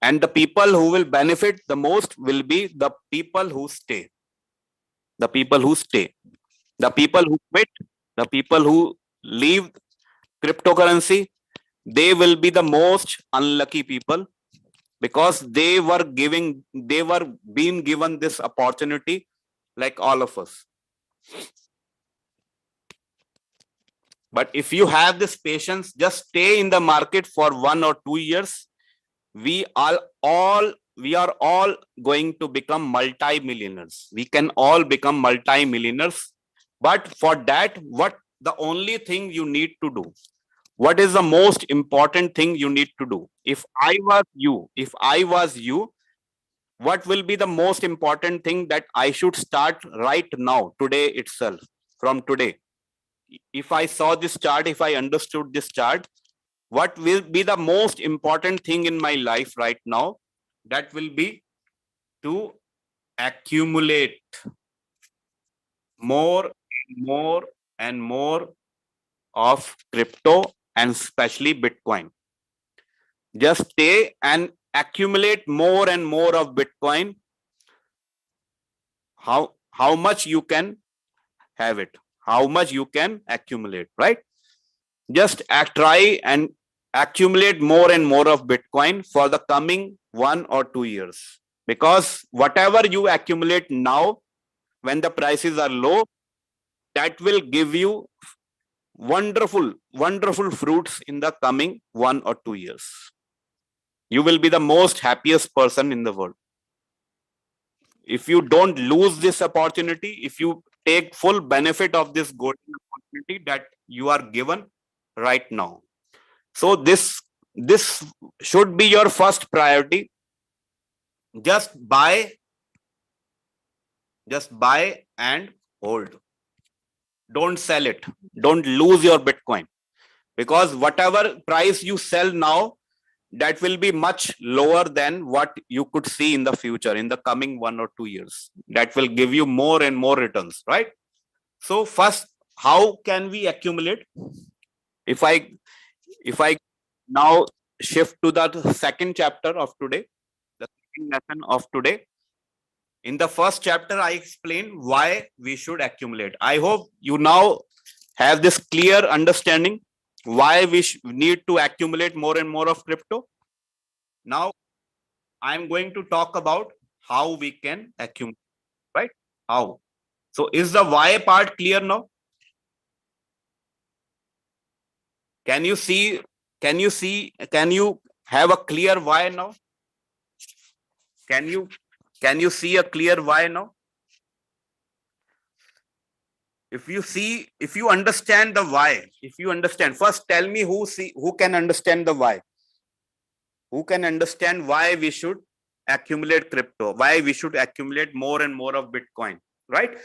And the people who will benefit the most will be the people who stay. The people who stay. The people who quit, the people who leave cryptocurrency, they will be the most unlucky people, because they were being given this opportunity like all of us. But if you have this patience, just stay in the market for 1 or 2 years. We are all going to become multi-millionaires. We can all become multi-millionaires. But for that, what the only thing you need to do? What is the most important thing you need to do? If I was you, what will be the most important thing that I should start right now, today itself, from today? If I saw this chart, if I understood this chart, what will be the most important thing in my life right now? That will be to accumulate more and more of crypto, and especially Bitcoin. Just stay and accumulate more and more of Bitcoin. How much you can have it, how much you can accumulate, right? Just try and accumulate more and more of Bitcoin for the coming 1 or 2 years. Because whatever you accumulate now, when the prices are low, that will give you wonderful fruits in the coming 1 or 2 years. You will be the most happiest person in the world. If you don't lose this opportunity, if you take full benefit of this golden opportunity that you are given right now. So this should be your first priority. Just buy and hold. Don't sell it. Don't lose your Bitcoin, because whatever price you sell now, that will be much lower than what you could see in the future, in the coming 1 or 2 years. That will give you more and more returns, right? So first, how can we accumulate? If I now shift to the second chapter of today, the second lesson of today. In the first chapter, I explained why we should accumulate. I hope you now have this clear understanding why we need to accumulate more and more of crypto. Now, I'm going to talk about how we can accumulate, right? How? So, is the why part clear now? Can you see? Can you have a clear why now? Can you see a clear why now? If you understand the why, first tell me who can understand the why. Who can understand why we should accumulate crypto, why we should accumulate more and more of Bitcoin, right?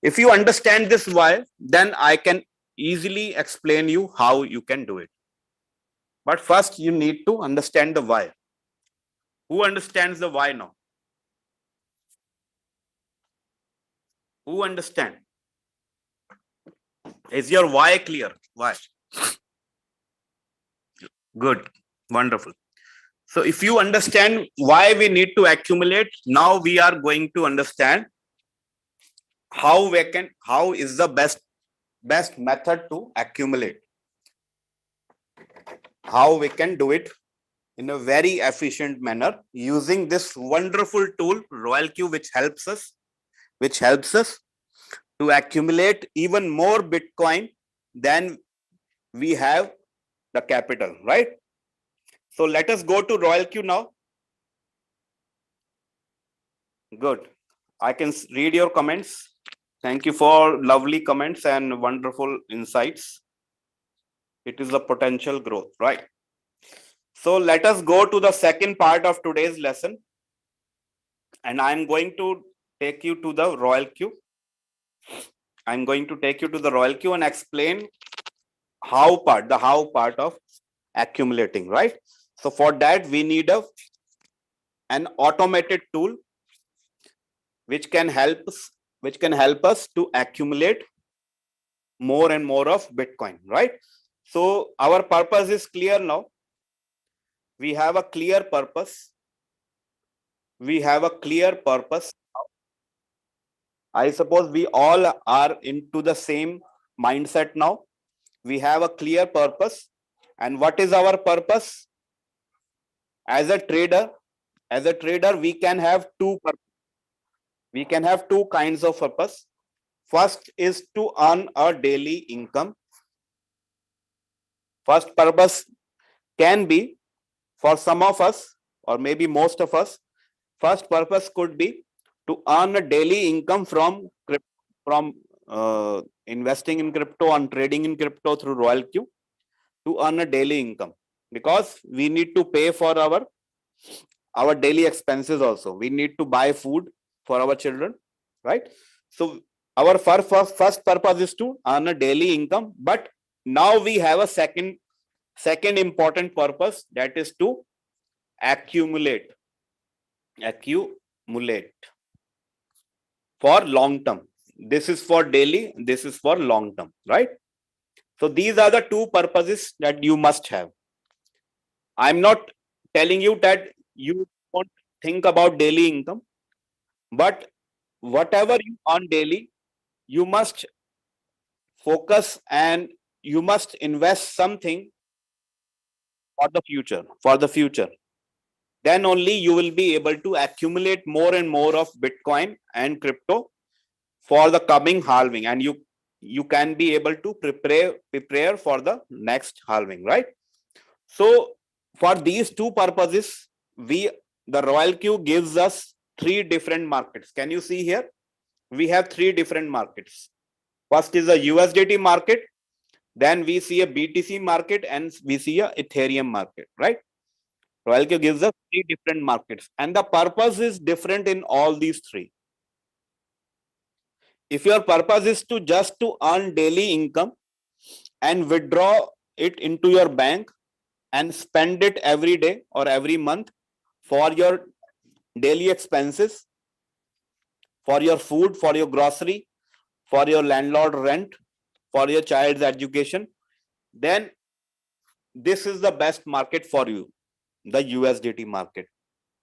If you understand this why, then I can easily explain you how you can do it. But first you need to understand the why. Who understands the why now? Who understand? Is your why clear? Why? Good. Wonderful. So if you understand why we need to accumulate, now we are going to understand how is the best method to accumulate. How we can do it in a very efficient manner using this wonderful tool, Royalq, which helps us to accumulate even more Bitcoin than we have the capital, right? So let us go to Royalq now. Good. I can read your comments. Thank you for lovely comments and wonderful insights. It is a potential growth, right? So let us go to the second part of today's lesson. And I'm going to take you to the Royalq. I'm going to take you to the Royalq and explain the how part of accumulating, right? So for that, we need an automated tool which can help us to accumulate more and more of Bitcoin, right? So our purpose is clear now. We have a clear purpose. I suppose we all are into the same mindset now. We have a clear purpose. And what is our purpose? As a trader, we can have two kinds of purpose. First is to earn a daily income. First purpose can be, for some of us, or maybe most of us, first purpose could be to earn a daily income from investing in crypto and trading in crypto through Royalq, to earn a daily income, because we need to pay for our our daily expenses also. We need to buy food for our children, right? So our first purpose is to earn a daily income, but now we have a second important purpose, that is to accumulate for long term. This is for daily, this is for long term, right? So these are the two purposes that you must have. I'm not telling you that you don't think about daily income, but whatever you earn daily, you must focus and you must invest something for the future. Then only you will be able to accumulate more and more of Bitcoin and crypto for the coming halving, and you can be able to prepare for the next halving, right? So for these two purposes, the Royalq gives us three different markets. Can you see here? We have three different markets. First is a USDT market, then we see a BTC market, and we see a Ethereum market, right? Royalq gives us three different markets, and the purpose is different in all these three. If your purpose is to just to earn daily income and withdraw it into your bank and spend it every day or every month for your daily expenses, for your food, for your grocery, for your landlord rent, for your child's education, then this is the best market for you, the USDT market,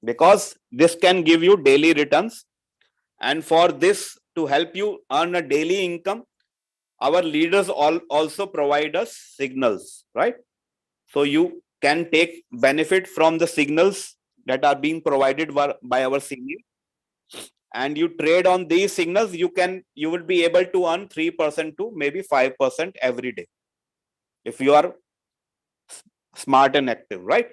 because this can give you daily returns. And for this to help you earn a daily income, our leaders also provide us signals, right? So you can take benefit from the signals that are being provided by our senior, and you trade on these signals. You will be able to earn 3% to maybe 5% every day if you are smart and active, right?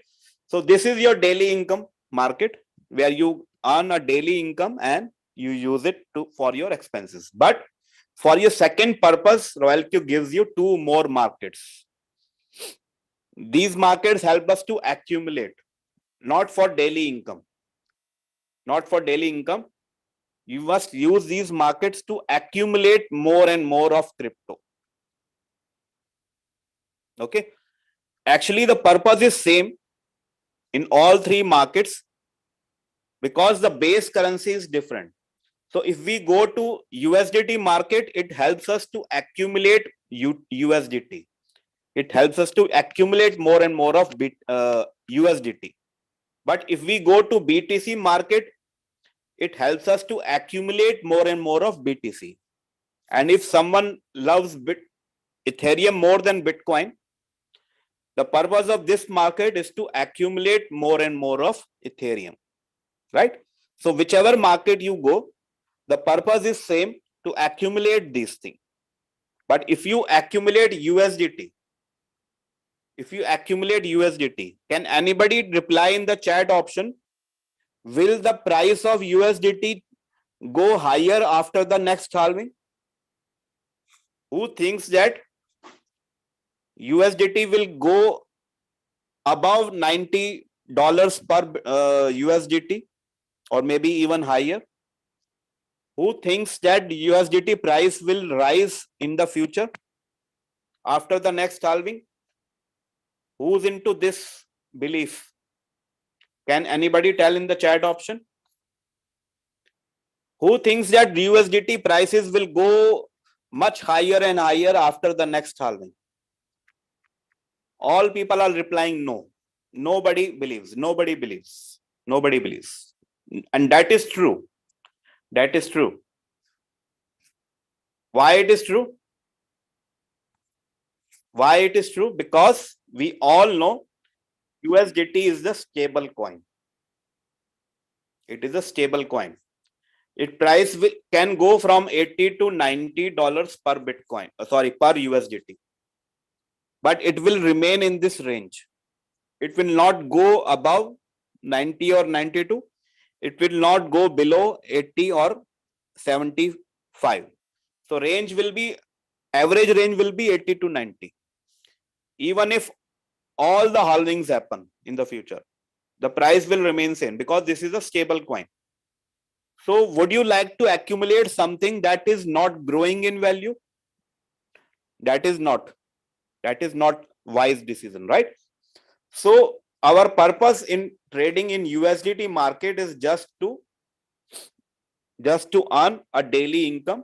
So this is your daily income market, where you earn a daily income and you use it for your expenses. But for your second purpose, Royalq gives you two more markets. These markets help us to accumulate, not for daily income. You must use these markets to accumulate more and more of crypto. Okay. Actually, the purpose is same in all three markets because the base currency is different. So if we go to USDT market, it helps us to accumulate USDT. It helps us to accumulate more and more of USDT. But if we go to BTC market, it helps us to accumulate more and more of BTC. And if someone loves Ethereum more than Bitcoin, the purpose of this market is to accumulate more and more of Ethereum, right? So whichever market you go, the purpose is same, to accumulate these things. But if you accumulate USDT, can anybody reply in the chat option? Will the price of USDT go higher after the next halving? Who thinks that USDT will go above $90 per USDT or maybe even higher? Who thinks that USDT price will rise in the future after the next halving? Who's into this belief? Can anybody tell in the chat option? Who thinks that USDT prices will go much higher and higher after the next halving? All people are replying no. Nobody believes. And that is true. Why it is true? Because we all know USDT is the stable coin. It is a stable coin. Its price can go from $80 to $90 per Bitcoin, per USDT. But it will remain in this range. It will not go above 90 or 92. It will not go below 80 or 75. So average range will be 80 to 90. Even if all the halvings happen in the future, The price will remain same because this is a stable coin. So would you like to accumulate something that is not growing in value? That is not wise decision, right? So our purpose in trading in USDT market is just to earn a daily income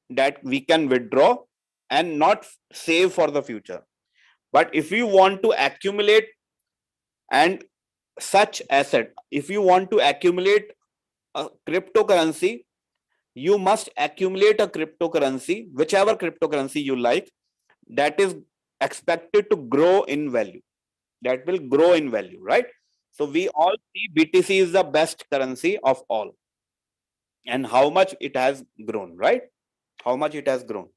that we can withdraw and not save for the future. But if you want to accumulate and such asset, if you want to accumulate a cryptocurrency, you must accumulate a cryptocurrency, whichever cryptocurrency you like, that is expected to grow in value, that will grow in value, right? So we all see BTC is the best currency of all, and how much it has grown, right? How much it has grown.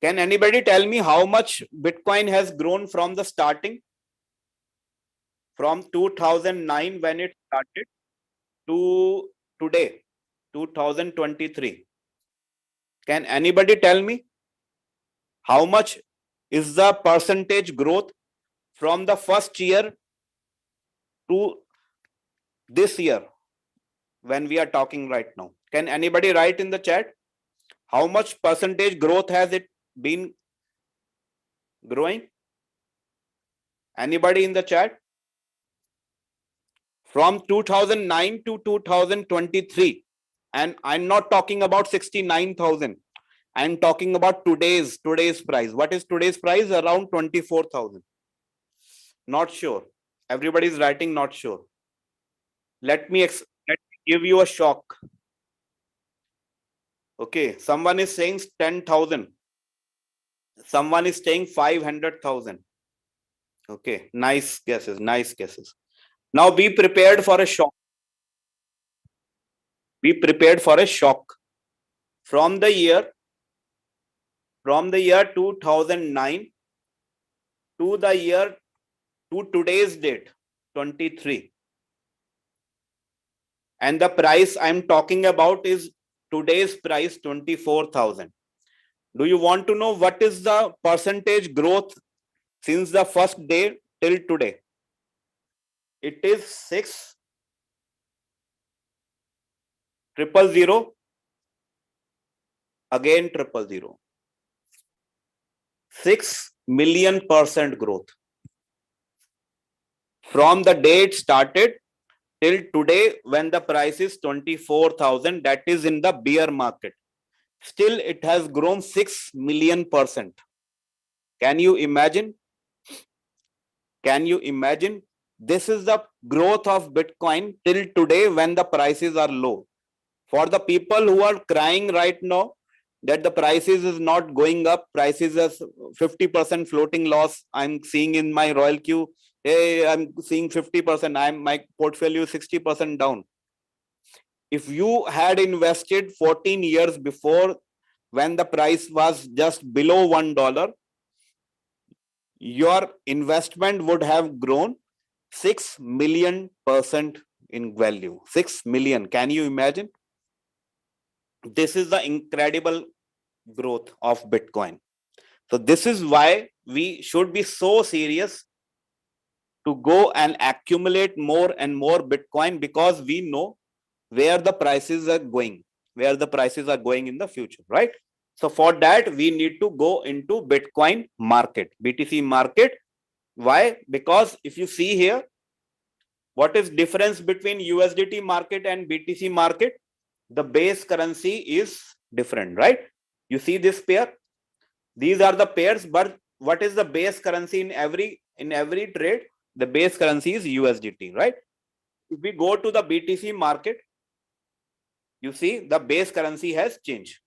Can anybody tell me how much Bitcoin has grown from the starting, from 2009 when it started to today, 2023? Can anybody tell me how much is the percentage growth from the first year to this year when we are talking right now? Can anybody write in the chat how much percentage growth has it been growing? Anybody in the chat? From 2009 to 2023, and I'm not talking about 69,000. I'm talking about today's price. What is today's price? Around 24,000. Not sure. Everybody is writing not sure. Let me give you a shock. Okay, someone is saying 10,000. Someone is saying 500,000. Okay, nice guesses, nice guesses. Now be prepared for a shock. Be prepared for a shock. From the year 2009 to the year to today's date, 23. And the price I'm talking about is today's price, 24,000. Do you want to know what is the percentage growth since the first day till today? It is 6,000,000, again 0,000. 6,000,000% growth from the day it started till today when the price is 24,000. That is in the bear market. Still it has grown 6,000,000%. Can you imagine? Can you imagine? This is the growth of Bitcoin till today when the prices are low. For the people who are crying right now that the prices is not going up, prices is 50% floating loss I'm seeing in my Royalq. Hey, I'm seeing 50%. My portfolio 60% down. If you had invested 14 years before when the price was just below $1, your investment would have grown 6,000,000% in value. 6 million. Can you imagine? This is the incredible growth of Bitcoin. So this is why we should be so serious to go and accumulate more and more Bitcoin, because we know where the prices are going, in the future, right? So for that, we need to go into Bitcoin market, BTC market. Why? Because if you see here, what is difference between USDT market and BTC market? The base currency is different, right? You see this pair? These are the pairs, but what is the base currency in every trade? The base currency is USDT, right? If we go to the BTC market, you see the base currency has changed.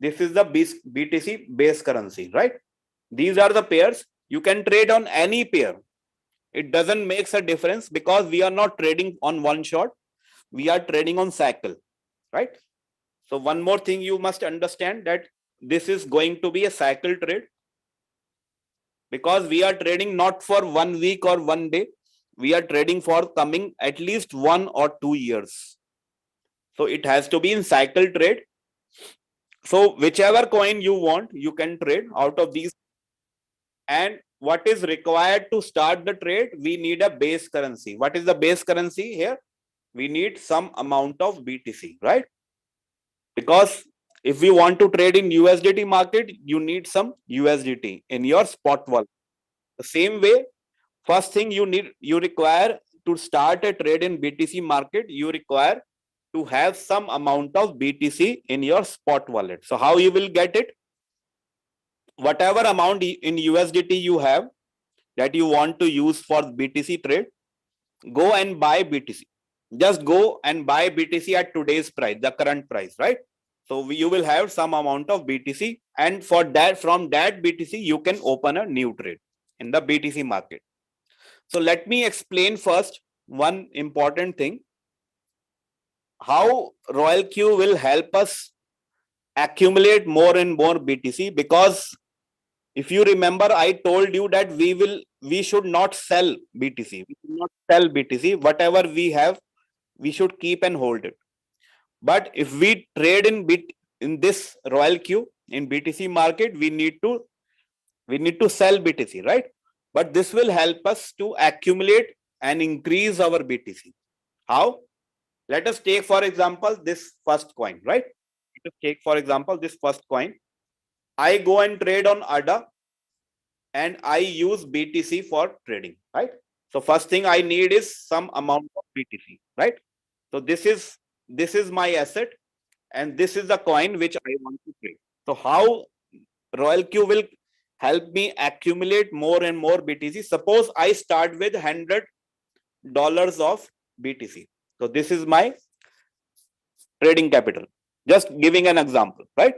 This is the BTC base currency, right? These are the pairs. You can trade on any pair. It doesn't make a difference because we are not trading on one shot. We are trading on cycle, right? So one more thing you must understand, that this is going to be a cycle trade, because we are trading not for 1 week or 1 day. We are trading for coming at least 1 or 2 years. So it has to be in cycle trade. So whichever coin you want, you can trade out of these. And what is required to start the trade? We need a base currency. What is the base currency here? We need some amount of BTC, right? Because if we want to trade in USDT market, you need some USDT in your spot wallet. The same way, first thing you require to start a trade in BTC market, you require to have some amount of BTC in your spot wallet. So how you will get it? Whatever amount in USDT you have that you want to use for BTC trade, go and buy BTC. Just go and buy BTC at today's price, the current price, right? So you will have some amount of BTC, and for that, from that BTC, you can open a new trade in the BTC market. So let me explain first one important thing, how Royalq will help us accumulate more and more BTC. Because if you remember, I told you that we should not sell BTC. We should not sell BTC. Whatever we have, we should keep and hold it. But if we trade in this Royalq in BTC market, we need to sell BTC, right? But this will help us to accumulate and increase our BTC. How? Let us take, for example, this first coin, right? Let us take, for example, this first coin. I go and trade on ADA and I use BTC for trading, right? So first thing I need is some amount of BTC, right? So this is my asset, and this is the coin which I want to trade. So how Royalq will help me accumulate more and more BTC? Suppose I start with $100 of BTC. So this is my trading capital. Just giving an example, right?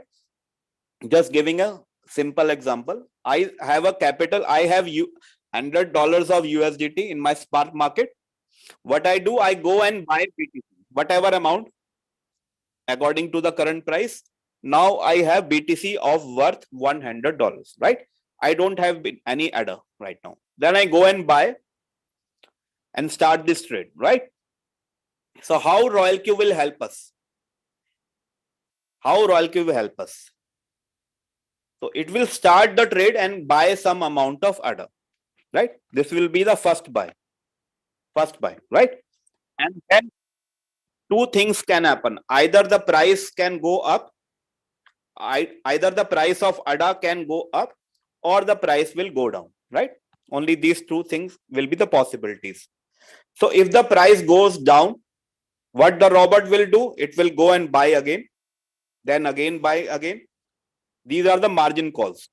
Just giving a simple example. I have a capital. I have $100 of USDT in my spot market. What I do, I go and buy BTC, whatever amount according to the current price. Now I have BTC of worth $100, right? I don't have any ADA right now. Then I go and buy and start this trade, right? So how Royalq will help us? How Royalq will help us? So it will start the trade and buy some amount of ADA, right? This will be the first buy, right? And then two things can happen. Either the price can go up, either the price of ADA can go up, or the price will go down, right? Only these two things will be the possibilities. So if the price goes down, what the robot will do? It will go and buy again, then again buy again. These are the margin calls,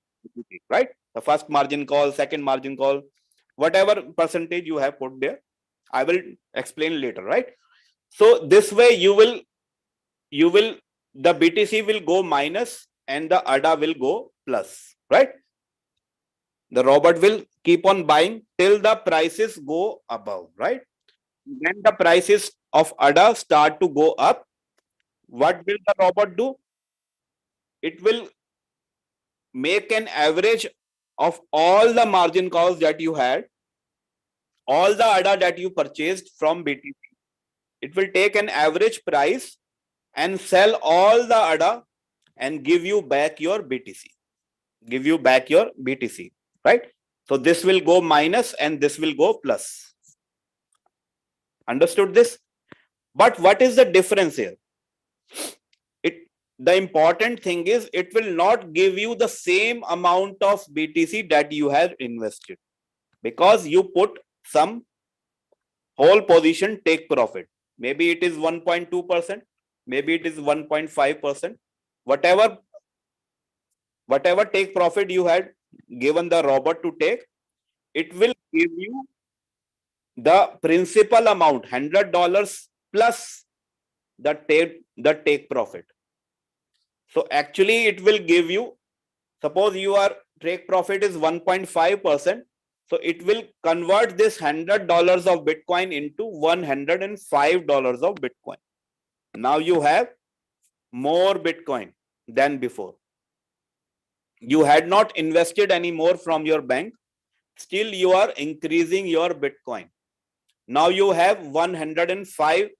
right? The first margin call, second margin call, whatever percentage you have put there, I will explain later, right? So this way the BTC will go minus and the ADA will go plus, right? The robot will keep on buying till the prices go above, right? When the prices of ADA start to go up, what will the robot do? It will make an average of all the margin calls that you had, all the ADA that you purchased from BTC. It will take an average price and sell all the ADA and give you back your BTC. Right? So this will go minus and this will go plus. Understood this? But what is the difference here? The important thing is it will not give you the same amount of BTC that you have invested, because you put some whole position take profit. Maybe it is 1.2%, maybe it is 1.5%. Whatever take profit you had given the robot to take, it will give you the principal amount, $100 plus the take profit. So actually it will give you, suppose your take profit is 1.5%. So it will convert this $100 of Bitcoin into $105 of Bitcoin. Now you have more Bitcoin than before. You had not invested any more from your bank. Still you are increasing your Bitcoin. Now you have $105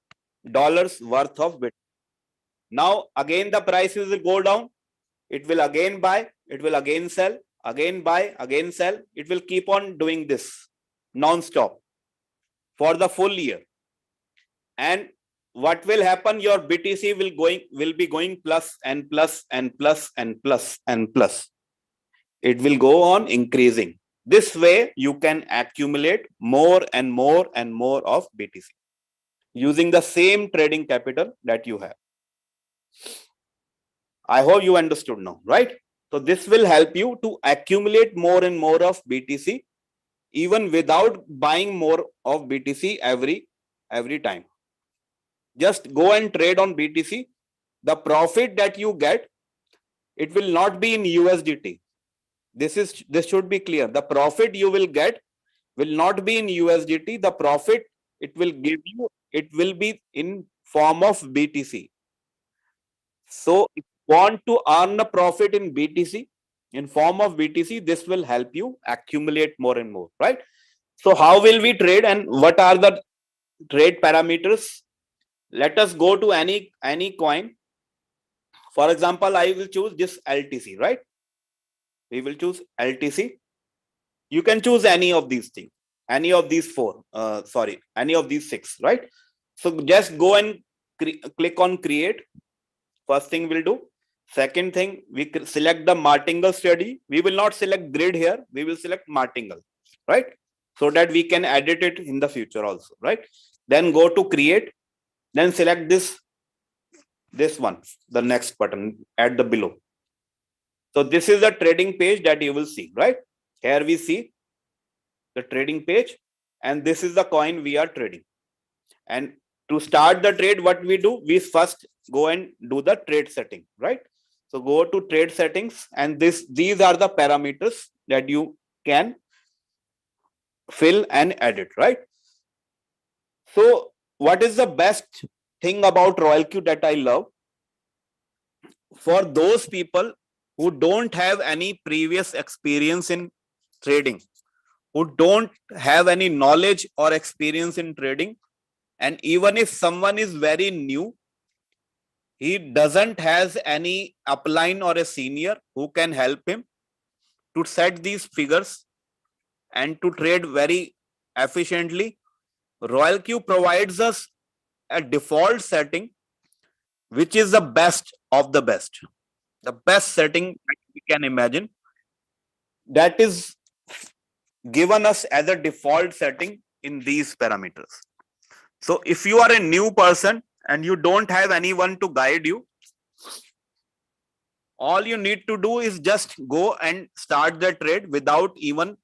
worth of Bitcoin. Now again the prices will go down. It will again buy. It will again sell. again buy, again sell. It will keep on doing this non-stop for the full year. And what will happen? Your BTC will be going plus and plus and plus and plus and plus. It will go on increasing. This way you can accumulate more and more and more of BTC using the same trading capital that you have. I hope you understood now, right? So this will help you to accumulate more and more of BTC even without buying more of BTC every time. Just go and trade on BTC. The profit that you get, it will not be in USDT. This should be clear. The profit you will get will not be in USDT. The profit it will give you, it will be in form of BTC. So if you want to earn a profit in BTC, in form of BTC, this will help you accumulate more and more, right? So how will we trade and what are the trade parameters? Let us go to any coin. For example, I will choose this LTC, right? We will choose LTC. You can choose any of these things, any of these any of these 6, right? So just go and click on create. First thing we'll do. Second thing, we select the martingale study. We will not select grid here. We will select martingale, right? So that we can edit it in the future also, right? Then go to create. Then select this one, the next button at the below. So this is the trading page that you will see, right? Here we see the trading page and this is the coin we are trading. And to start the trade, what we do, we first go and do the trade setting, right? So go to trade settings and these are the parameters that you can fill and edit, right? So what is the best thing about Royalq that I love? For those people who don't have any previous experience in trading, who don't have any knowledge or experience in trading, and even if someone is very new, he doesn't has any upline or a senior who can help him to set these figures and to trade very efficiently, Royalq provides us a default setting, which is the best of the best, the best setting that we can imagine, that is given us as a default setting in these parameters. So if you are a new person and you don't have anyone to guide you, all you need to do is just go and start the trade without even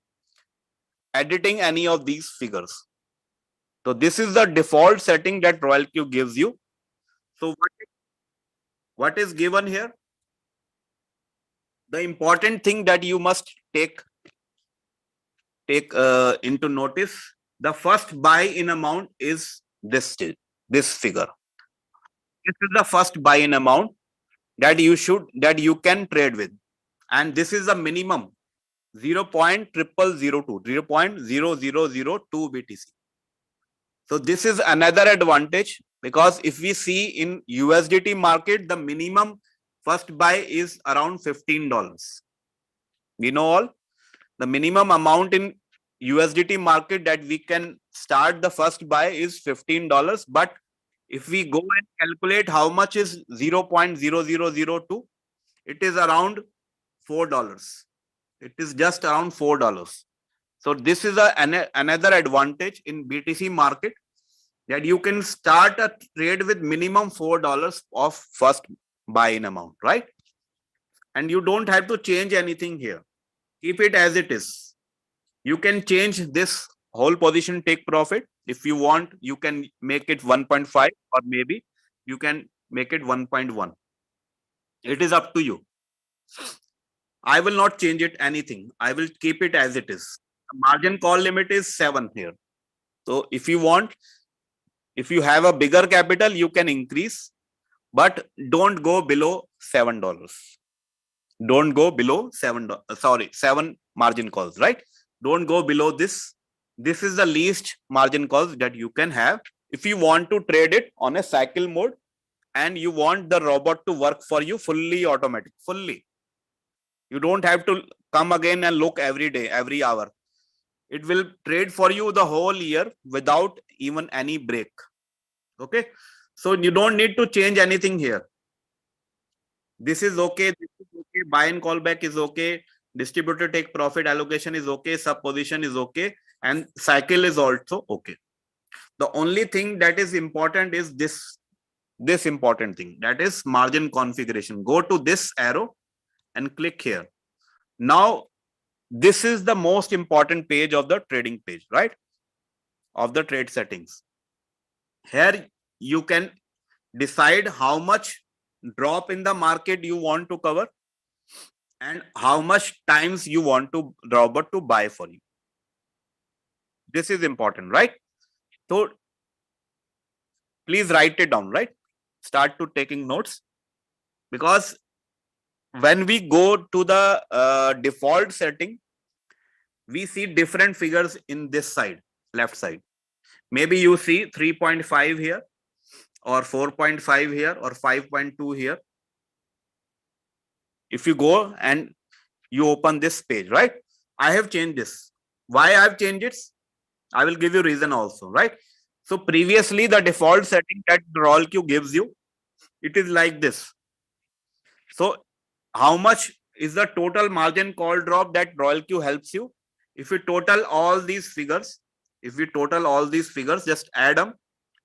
editing any of these figures. So this is the default setting that Royalq gives you. So what is given here? The important thing that you must take into notice, the first buy in amount is this figure. This is the first buy in amount that you can trade with, and this is the minimum 0.0002 BTC. So this is another advantage, because if we see in USDT market, the minimum first buy is around $15. We know all the minimum amount in USDT market that we can start the first buy is $15. But if we go and calculate how much is 0.0002, it is around $4. It is just around $4. So this is another advantage in BTC market, that you can start a trade with minimum $4 of first buy in amount, right? And you don't have to change anything here. Keep it as it is. You can change this whole position take profit. If you want, you can make it 1.5 or maybe you can make it 1.1. It is up to you. I will not change it anything. I will keep it as it is. The margin call limit is 7 here. So if you want, if you have a bigger capital, you can increase, but don't go below $7. Don't go below $7 margin calls, right? Don't go below this. This is the least margin calls that you can have if you want to trade it on a cycle mode and you want the robot to work for you fully automatic, fully. You don't have to come again and look every day, every hour. It will trade for you the whole year without even any break. Okay. So you don't need to change anything here. This is okay. This is okay. Buy and call back is okay. Distributor take profit allocation is okay. Sub position is okay. And cycle is also okay. The only thing that is important is this important thing, that is margin configuration. Go to this arrow and click here. Now, this is the most important page of the trading page, right? Of the trade settings. Here you can decide how much drop in the market you want to cover and how much times you want to robot to buy for you. This is important, right? So please write it down, right? Start to taking notes, because when we go to the default setting, we see different figures in this side, left side. Maybe you see 3.5 here, or 4.5 here, or 5.2 here. If you go and you open this page, right? I have changed this. Why I have changed it? I will give you reason also, right? So previously the default setting that Royalq gives you, it is like this. So how much is the total margin call drop that Royalq helps you? If you total all these figures, just add them,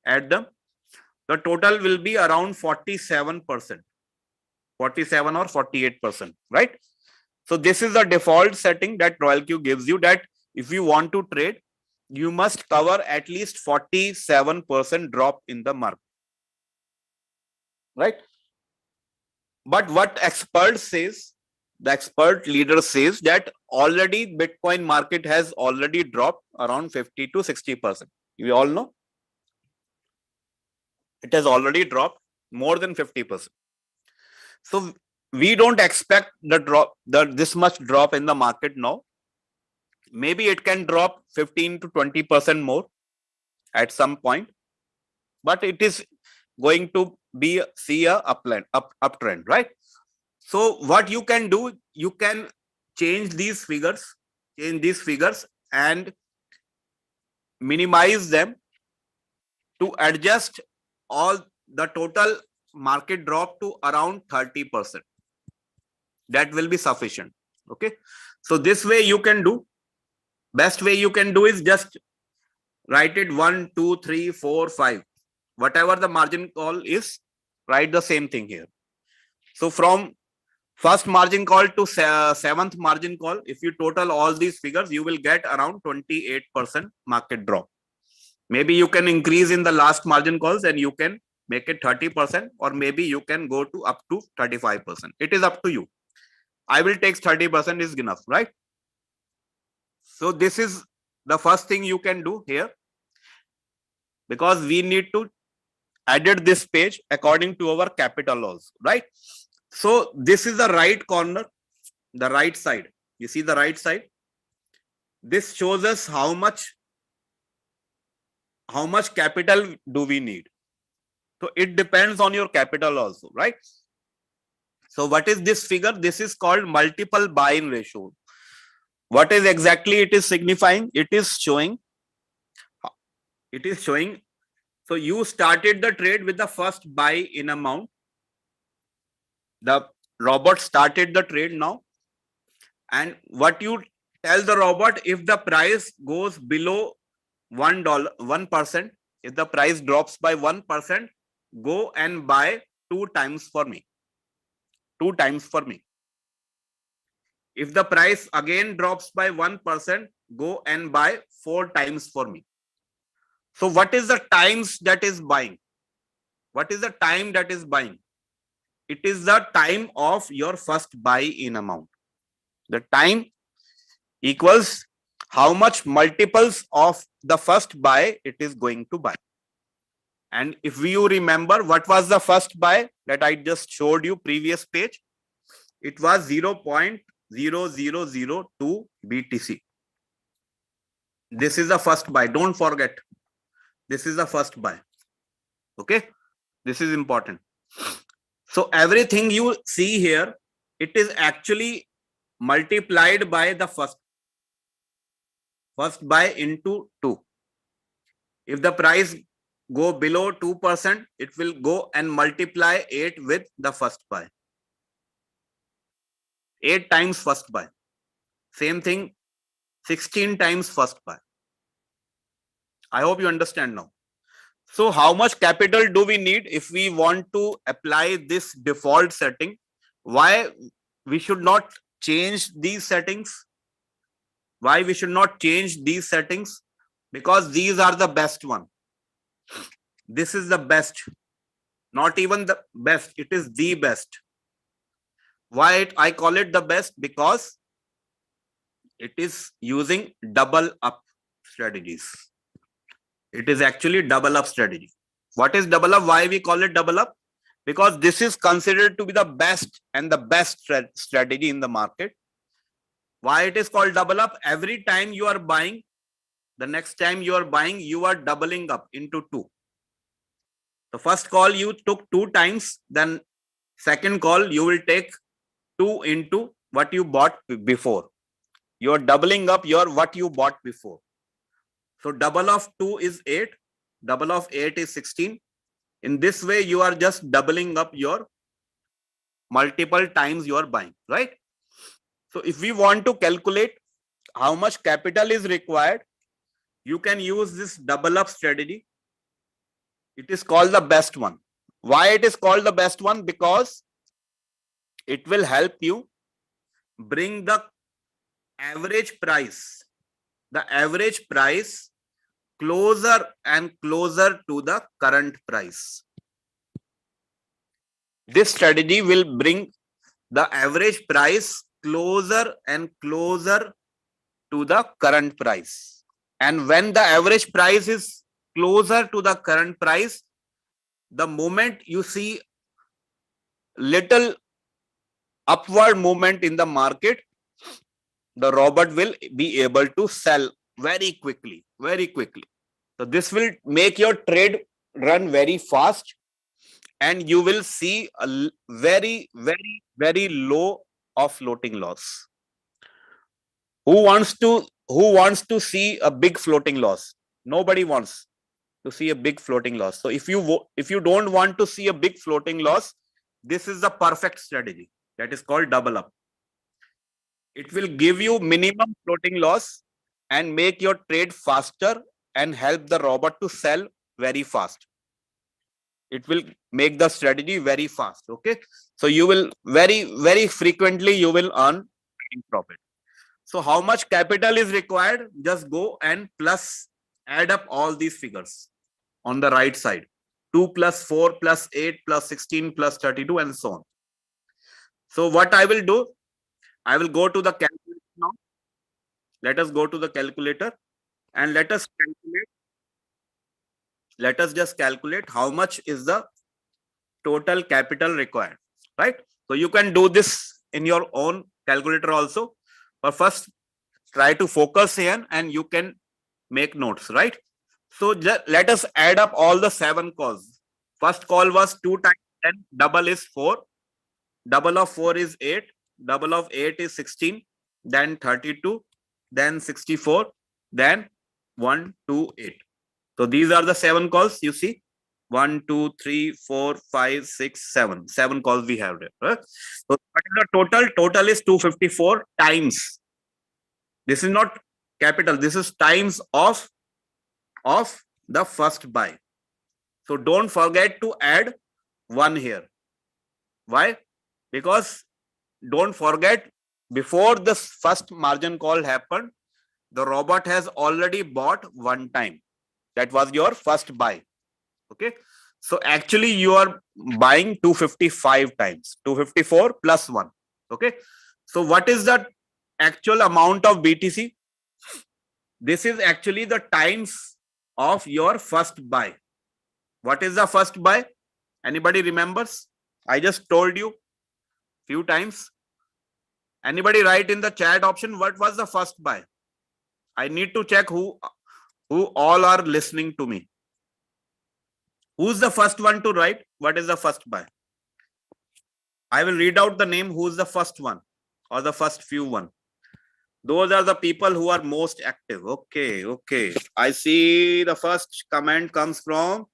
the total will be around 47%, 47 or 48%, right? So this is the default setting that Royalq gives you, that if you want to trade, you must cover at least 47% drop in the market, right? But what expert says, the expert leader says that already Bitcoin market has already dropped around 50 to 60%. You all know it has already dropped more than 50%. So we don't expect this much drop in the market now. Maybe it can drop 15 to 20% more at some point, but it is going to see a uptrend, right? So what you can do, you can change these figures and minimize them to adjust all the total market drop to around 30%. That will be sufficient. Okay. So this way you can do, best way you can do is just write it 1, 2, 3, 4, 5. Whatever the margin call is, write the same thing here. So from first margin call to seventh margin call, if you total all these figures, you will get around 28% market drop. Maybe you can increase in the last margin calls and you can make it 30%, or maybe you can go to up to 35%. It is up to you. I will take 30% is enough, right? So this is the first thing you can do here, because we need to edit this page according to our capital laws, right? So this is the right corner, the right side. You see the right side? This shows us how much capital do we need. So it depends on your capital also, right? So what is this figure? This is called multiple buy-in ratio. What is exactly it is signifying? It is showing. So you started the trade with the first buy-in amount. The robot started the trade now. And what you tell the robot, if the price goes below $1, if the price drops by 1%, go and buy 2 times for me. 2 times for me. If the price again drops by 1%, go and buy 4 times for me. So what is the times that is buying? What is the time that is buying? It is the time of your first buy-in amount. The time equals how much multiples of the first buy it is going to buy. And if you remember, what was the first buy that I just showed you previous page? It was 0.0002 BTC. This is the first buy. Don't forget. This is the first buy. Okay. This is important. So everything you see here, it is actually multiplied by the first buy into 2. If the price go below 2%, it will go and multiply 8 with the first buy. 8 times first buy. Same thing, 16 times first buy. I hope you understand now. So how much capital do we need if we want to apply this default setting? Why we should not change these settings? Why we should not change these settings? Because these are the best one. This is the best. Not even the best. It is the best. Why I call it the best? Because it is using double up strategies. It is actually double up strategy. What is double up? Why we call it double up? Because this is considered to be the best and the best strategy in the market. Why it is called double up? Every time you are buying, the next time you are buying, you are doubling up into 2. The first call you took 2 times, then second call you will take 2 into what you bought before. You are doubling up your what you bought before. So double of 2 is 8, double of 8 is 16. In this way, you are just doubling up your multiple times you are buying, right? So if we want to calculate how much capital is required, you can use this double up strategy. It is called the best one. Why it is called the best one? Because it will help you bring the average price closer and closer to the current price. This strategy will bring the average price closer and closer to the current price. And when the average price is closer to the current price, the moment you see little upward movement in the market, the robot will be able to sell very quickly. So this will make your trade run very fast, and you will see a very low of floating loss. Who wants to see a big floating loss? Nobody wants to see a big floating loss. So if you don't want to see a big floating loss, this is the perfect strategy. That is called double up. It will give you minimum floating loss and make your trade faster and help the robot to sell very fast. It will make the strategy very fast. Okay. So you will very frequently you will earn profit. So how much capital is required? Just go and add up all these figures on the right side. 2 plus 4 plus 8 plus 16 plus 32 and so on. So what I will do, I will go to the calculator now. Let us go to the calculator and let us just calculate how much is the total capital required, right? So you can do this in your own calculator also, but first try to focus here and you can make notes, right? So let us add up all the 7 calls. First call was 2 times 10, double is 4, double of 4 is 8, double of 8 is 16, then 32, then 64, then 1, 2, 8. So these are the 7 calls you see. 1, 2, 3, 4, 5, 6, 7. 7 calls we have there. Right? So what is the total? Total is 254 times. This is not capital. This is times of the first buy. So don't forget to add 1 here. Why? Because don't forget, before this first margin call happened, the robot has already bought 1 time. That was your first buy. Okay. So actually you are buying 255 times. 254 plus 1. Okay. So what is the actual amount of BTC? This is actually the times of your first buy. What is the first buy? Anybody remembers? I just told you few times. Anybody write in the chat option what was the first buy? I need to check who all are listening to me. Who's the first one to write? What is the first buy? I will read out the name. Who's the first one or the first few one. Those are the people who are most active. Okay, okay. I see the first comment comes from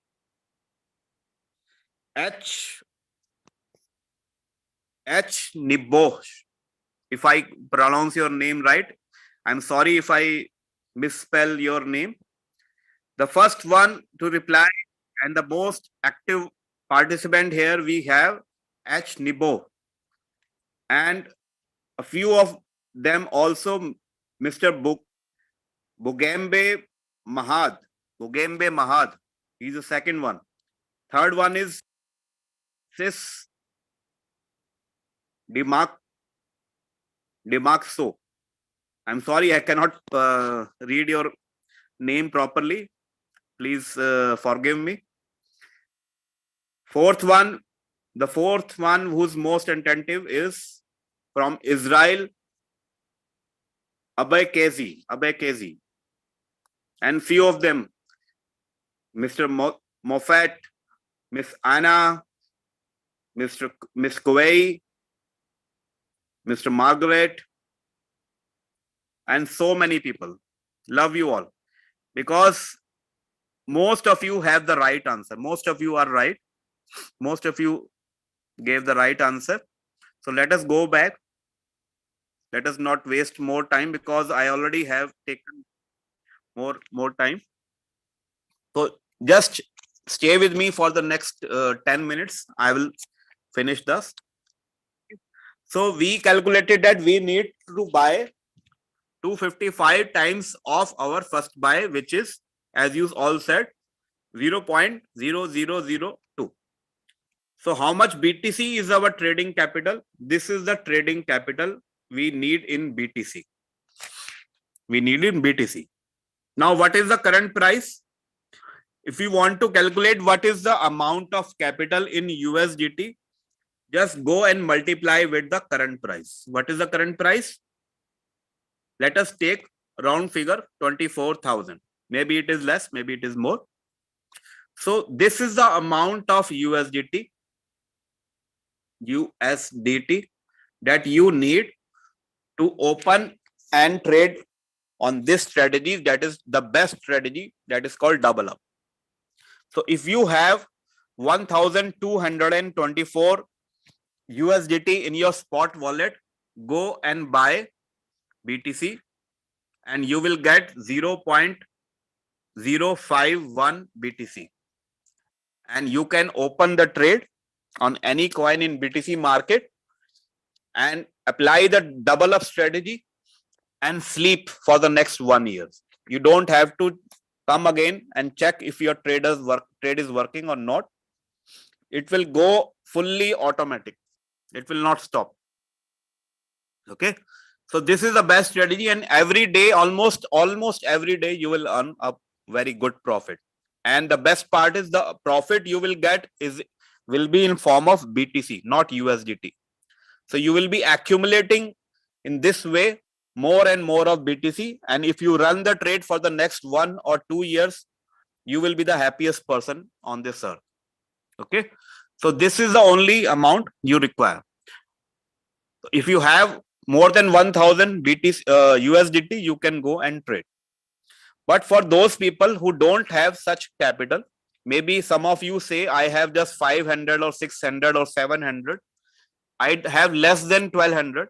H. Nibosh. If I pronounce your name right, I'm sorry if I misspell your name. The first one to reply and the most active participant here we have H. Nibo. And a few of them also Mr. Bugembe Mahad. Bugembe Mahad. He's the second one. Third one is Sis Dimakso. I'm sorry, I cannot read your name properly. Please forgive me. The fourth one who's most attentive is from Israel, Abay Kezi. And few of them, Mr. Moffat, Miss Anna, Miss Kuwai, Mr. Margaret, and so many people. Love you all. Because most of you have the right answer. Most of you are right. Most of you gave the right answer. So let us go back. Let us not waste more time because I already have taken more time. So just stay with me for the next 10 minutes. I will finish this. So we calculated that we need to buy 255 times of our first buy, which is, as you all said, 0.0002. So how much BTC is our trading capital? This is the trading capital we need in BTC. We need in BTC. Now, what is the current price? If you want to calculate what is the amount of capital in USDT, just go and multiply with the current price. What is the current price? Let us take round figure 24,000. Maybe it is less, maybe it is more. So this is the amount of USDT that you need to open and trade on this strategy. That is the best strategy, that is called double up. So if you have 1,224 USDT in your spot wallet, go and buy BTC and you will get 0.051 BTC. And you can open the trade on any coin in BTC market and apply the double up strategy and sleep for the next 1 year. You don't have to come again and check if your trade is working or not. It will go fully automatic. It will not stop. Okay. So this is the best strategy, and every day, almost every day, you will earn a very good profit. And the best part is the profit you will get will be in form of BTC, not USDT. So you will be accumulating in this way more and more of BTC. And if you run the trade for the next 1 or 2 years, you will be the happiest person on this earth. Okay. So this is the only amount you require. If you have more than 1,000 USDT, you can go and trade. But for those people who don't have such capital, maybe some of you say, I have just 500 or 600 or 700. I have less than 1,200.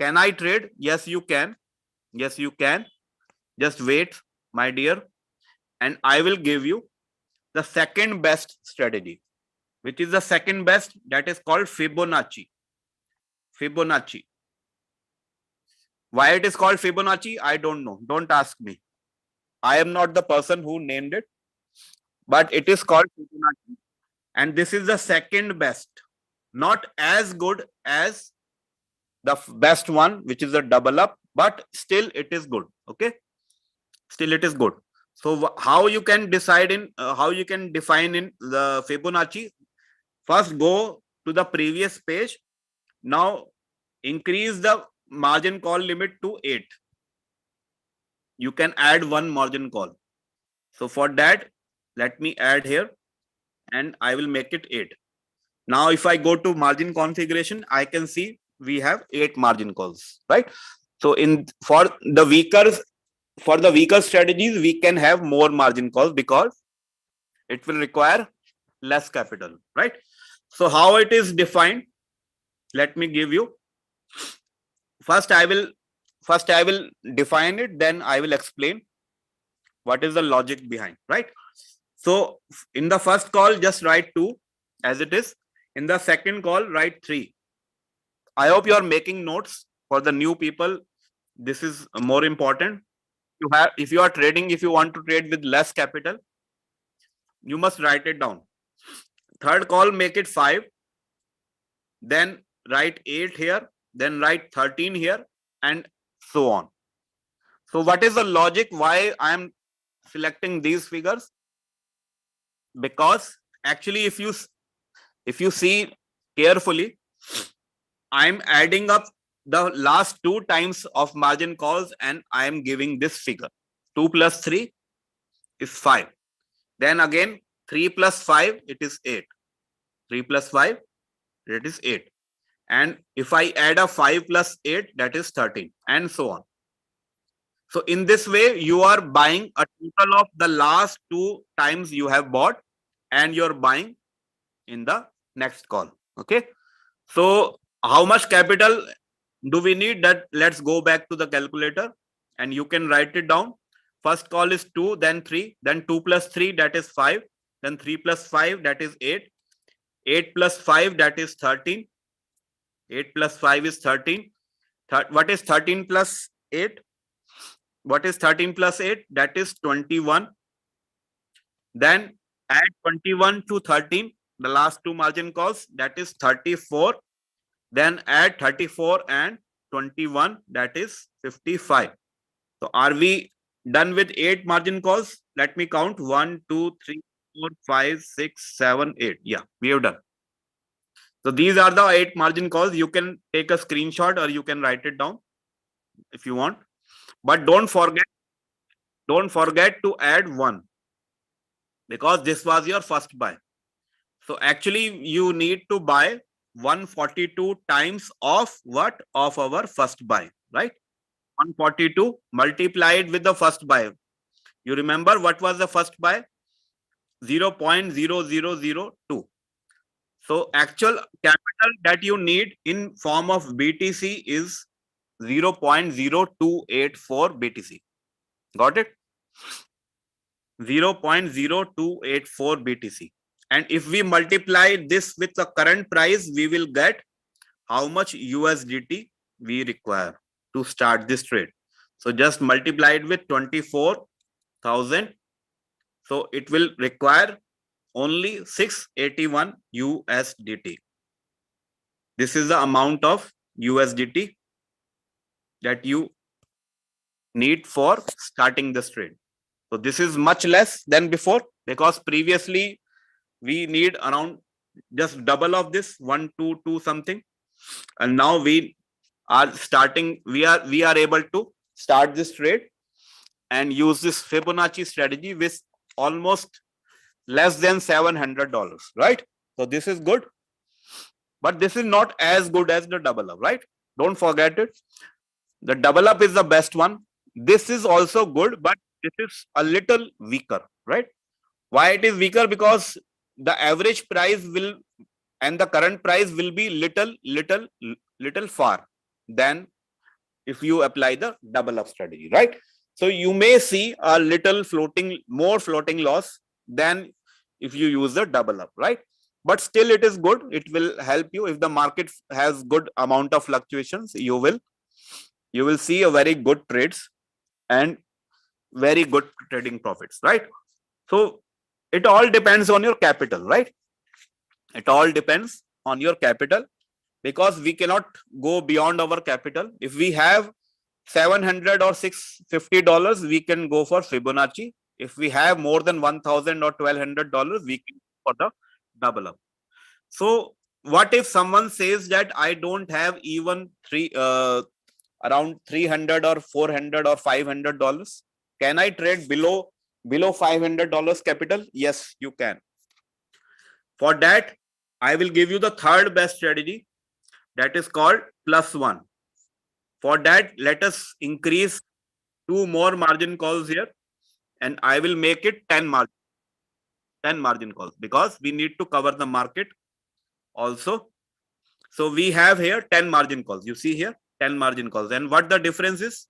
Can I trade? Yes, you can. Yes, you can. Just wait, my dear. And I will give you the second best strategy. Which is the second best? That is called Fibonacci. Fibonacci. Why it is called Fibonacci? I don't know. Don't ask me. I am not the person who named it. But it is called Fibonacci. And this is the second best. Not as good as the best one, which is a double up, but still it is good. Okay. Still it is good. So how you can decide in, how you can define in the Fibonacci? First, go to the previous page. Now increase the margin call limit to 8. You can add 1 margin call. So for that, let me add here and I will make it 8. Now, if I go to margin configuration, I can see we have 8 margin calls, right? So for the weaker strategies, we can have more margin calls because it will require less capital, right? So how it is defined? Let me give you. First I will define it, then I will explain what is the logic behind, right? So in the first call, just write 2 as it is. In the second call, write 3. I hope you are making notes. For the new people, this is more important. If you are trading, if you want to trade with less capital, you must write it down. Third call, make it 5. Then write 8 here. Then write 13 here, and so on. So what is the logic why I am selecting these figures? Because actually, if you see carefully, I'm adding up the last 2 times of margin calls and I am giving this figure. 2 plus 3 is 5. Then again 3 plus 5, it is 8. 3 plus 5, it is 8. And if I add a 5 plus 8, that is 13, and so on. So in this way, you are buying a total of the last 2 times you have bought, and you're buying in the next call. Okay. So how much capital do we need? That let's go back to the calculator and you can write it down. First call is 2, then 3, then 2 plus 3, that is 5, then 3 plus 5, that is 8, 8 plus 5, that is 13, 8 plus 5 is 13. What is 13 plus 8? What is 13 plus 8? That is 21. Then add 21 to 13, the last 2 margin calls, that is 34. Then add 34 and 21, that is 55. So are we done with 8 margin calls? Let me count. 1, 2, 3, 4, 5, 6, 7, 8. Yeah, we have done. So these are the 8 margin calls. You can take a screenshot or you can write it down if you want. But don't forget to add 1, because this was your first buy. So actually you need to buy 142 times of what? Of our first buy, right? 142 multiplied with the first buy. You remember what was the first buy? 0.0002. So actual capital that you need in form of BTC is 0.0284 BTC. Got it? 0.0284 BTC. And if we multiply this with the current price, we will get how much USDT we require to start this trade. So just multiply it with 24,000. So it will require only 681 USDT. This is the amount of USDT that you need for starting this trade. So this is much less than before, because previously we need around just double of this, 122 something, and now we are able to start this trade and use this Fibonacci strategy with almost less than $700, right? So this is good, but this is not as good as the double up, right? Don't forget it. The double up is the best one. This is also good, but this is a little weaker, right? Why it is weaker? Because the average price will and the current price will be little far than if you apply the double up strategy, right? So you may see a little more floating loss than if you use the double up, right? But still it is good. It will help you. If the market has good amount of fluctuations, you will see a very good trades and very good trading profits, right? So it all depends on your capital, right? It all depends on your capital, because we cannot go beyond our capital. If we have $700 or $650, we can go for Fibonacci. If we have more than $1,000 or $1,200, we can go for the double up. So what if someone says that I don't have even around $300 or $400 or $500? Can I trade below $500 capital? Yes, you can. For that, I will give you the third best strategy. that is called +1. For that, let us increase 2 more margin calls here, and I will make it 10 margin calls, because we need to cover the market also. So we have here 10 margin calls. You see here 10 margin calls. And what the difference is?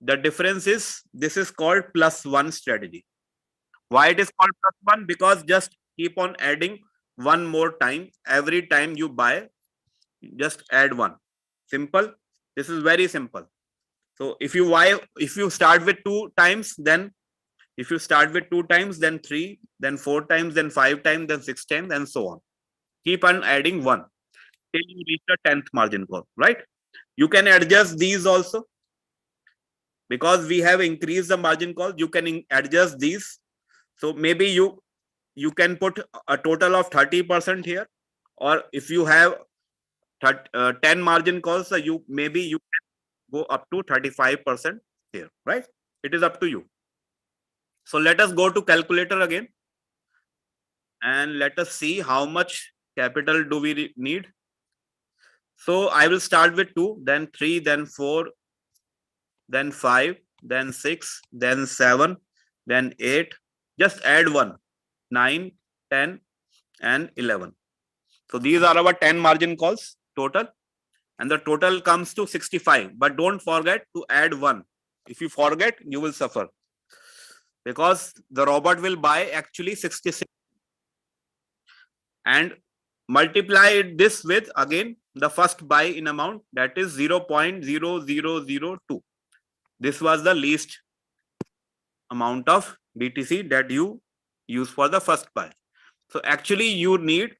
The difference is this is called +1 strategy. Why it is called +1? Because just keep on adding one more time. Every time you buy, just add one. Simple. This is very simple. So if you start with 2 times, then if you start with 2 times, then 3, then 4 times, then 5 times, then 6 times, and so on. Keep on adding one till you reach the 10th margin call, right? You can adjust these also, because we have increased the margin call. You can adjust these. So maybe you can put a total of 30% here, or if you have 10 margin calls, so you can go up to 35% here, right? It is up to you. So let us go to calculator again, and let us see how much capital do we need. So I will start with 2, then 3, then 4, then 5, then 6, then 7, then 8. Just add 1, 9, 10, and 11. So these are our 10 margin calls total, and the total comes to 65. But don't forget to add 1. If you forget, you will suffer, because the robot will buy actually 66 and multiply this with again the first buy in amount, that is 0.0002. This was the least amount of BTC that you use for the first buy. So actually you need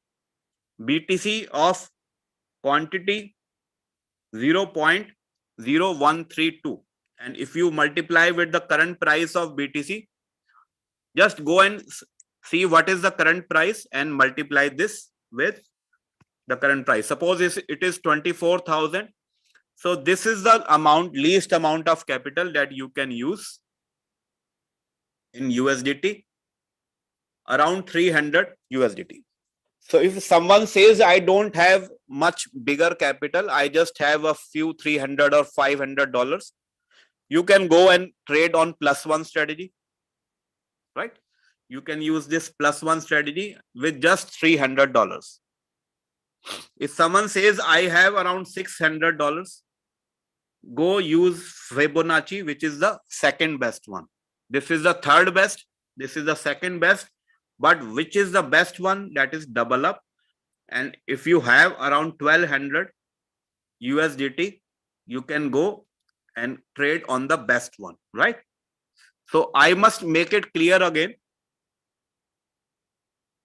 BTC of quantity 0.0132, and if you multiply with the current price of BTC, just go and see what is the current price and multiply this with the current price. Suppose it is 24,000. So this is the least amount of capital that you can use in USDT, around 300 USDT. So if someone says, I don't have much bigger capital, I just have a few $300 or $500, you can go and trade on +1 strategy, right? You can use this +1 strategy with just $300. If someone says, I have around $600, go use Fibonacci, which is the second best one. This is the third best. This is the second best. But which is the best one? That is double up. And if you have around 1200 USDT, you can go and trade on the best one, right? So I must make it clear again.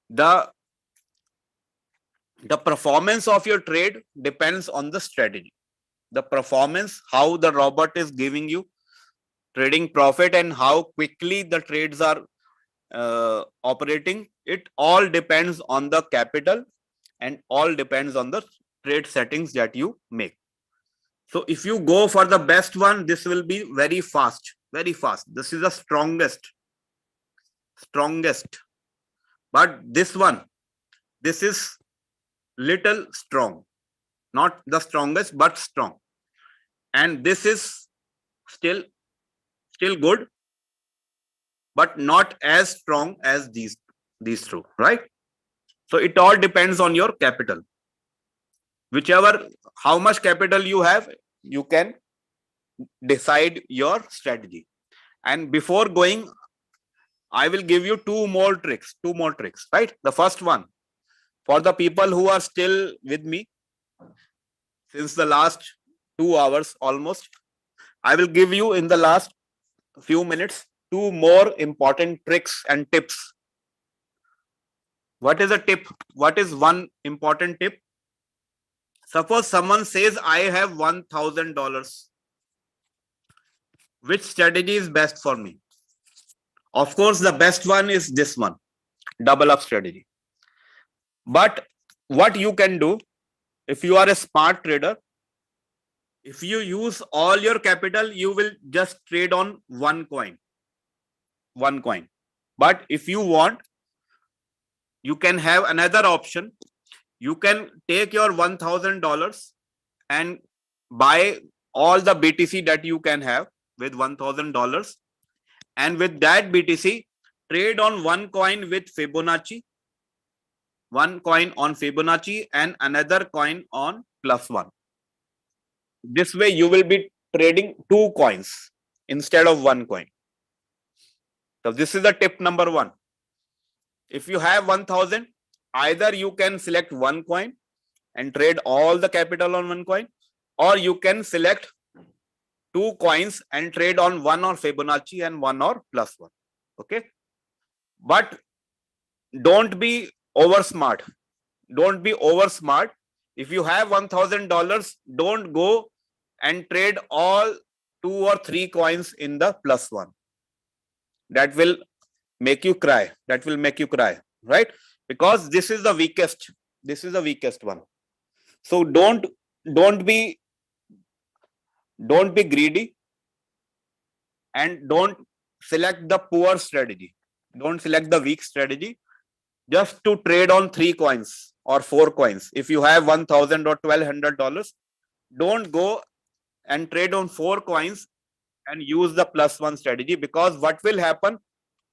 The performance of your trade depends on the strategy. The performance, how the robot is giving you trading profit and how quickly the trades are operating, it all depends on the capital and all depends on the trade settings that you make. So if you go for the best one, this will be very fast, very fast. This is the strongest. But this one, this is little strong, not the strongest, but strong. And this is still good, but not as strong as these two, right? So it all depends on your capital. How much capital you have, you can decide your strategy. And before going, I will give you two more tricks, right? The first one, for the people who are still with me since the last 2 hours almost, I will give you in the last few minutes 2 more important tricks and tips. What is a tip? What is one important tip? Suppose someone says, I have $1,000. Which strategy is best for me? Of course, the best one is this one, double up strategy. But what you can do, if you are a smart trader, if you use all your capital, you will just trade on one coin. But if you want, you can have another option. You can take your $1,000 and buy all the BTC that you can have with $1,000. And with that BTC, trade on one coin with Fibonacci, one coin on Fibonacci, and another coin on +1. This way you will be trading 2 coins instead of 1 coin. So this is the tip number 1. If you have 1,000, either you can select 1 coin and trade all the capital on 1 coin, or you can select 2 coins and trade on one or Fibonacci and one or +1. Okay. But don't be over smart. Don't be over smart. If you have $1,000, don't go and trade all 2 or 3 coins in the +1. That will make you cry. That will make you cry, right? Because this is the weakest. This is the weakest one. So don't be greedy, and don't select the poor strategy. Don't select the weak strategy. Just to trade on 3 coins or 4 coins. If you have $1,000 or $1,200, don't go and trade on 4 coins and use the +1 strategy, because what will happen,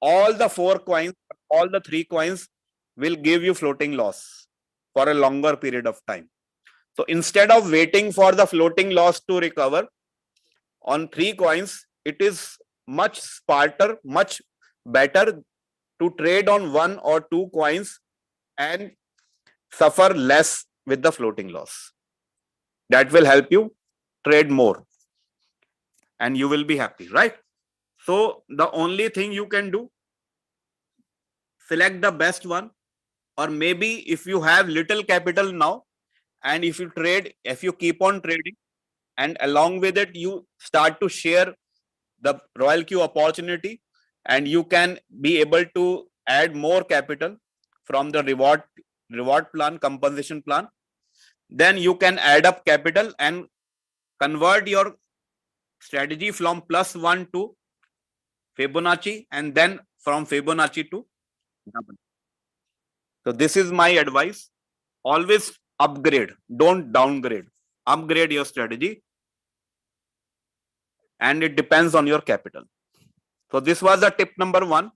all the 4 coins, all the 3 coins will give you floating loss for a longer period of time. So instead of waiting for the floating loss to recover on 3 coins, it is much smarter, much better to trade on 1 or 2 coins and suffer less with the floating loss. That will help you trade more and you will be happy, right? So the only thing you can do, select the best one, or maybe if you have little capital now, and if you keep on trading, and along with it you start to share the Royalq opportunity, and you can be able to add more capital from the reward plan, compensation plan, then you can add up capital and convert your strategy from +1 to Fibonacci, and then from Fibonacci to double. So this is my advice. Always upgrade, don't downgrade. Upgrade your strategy, and it depends on your capital. So this was the tip number 1,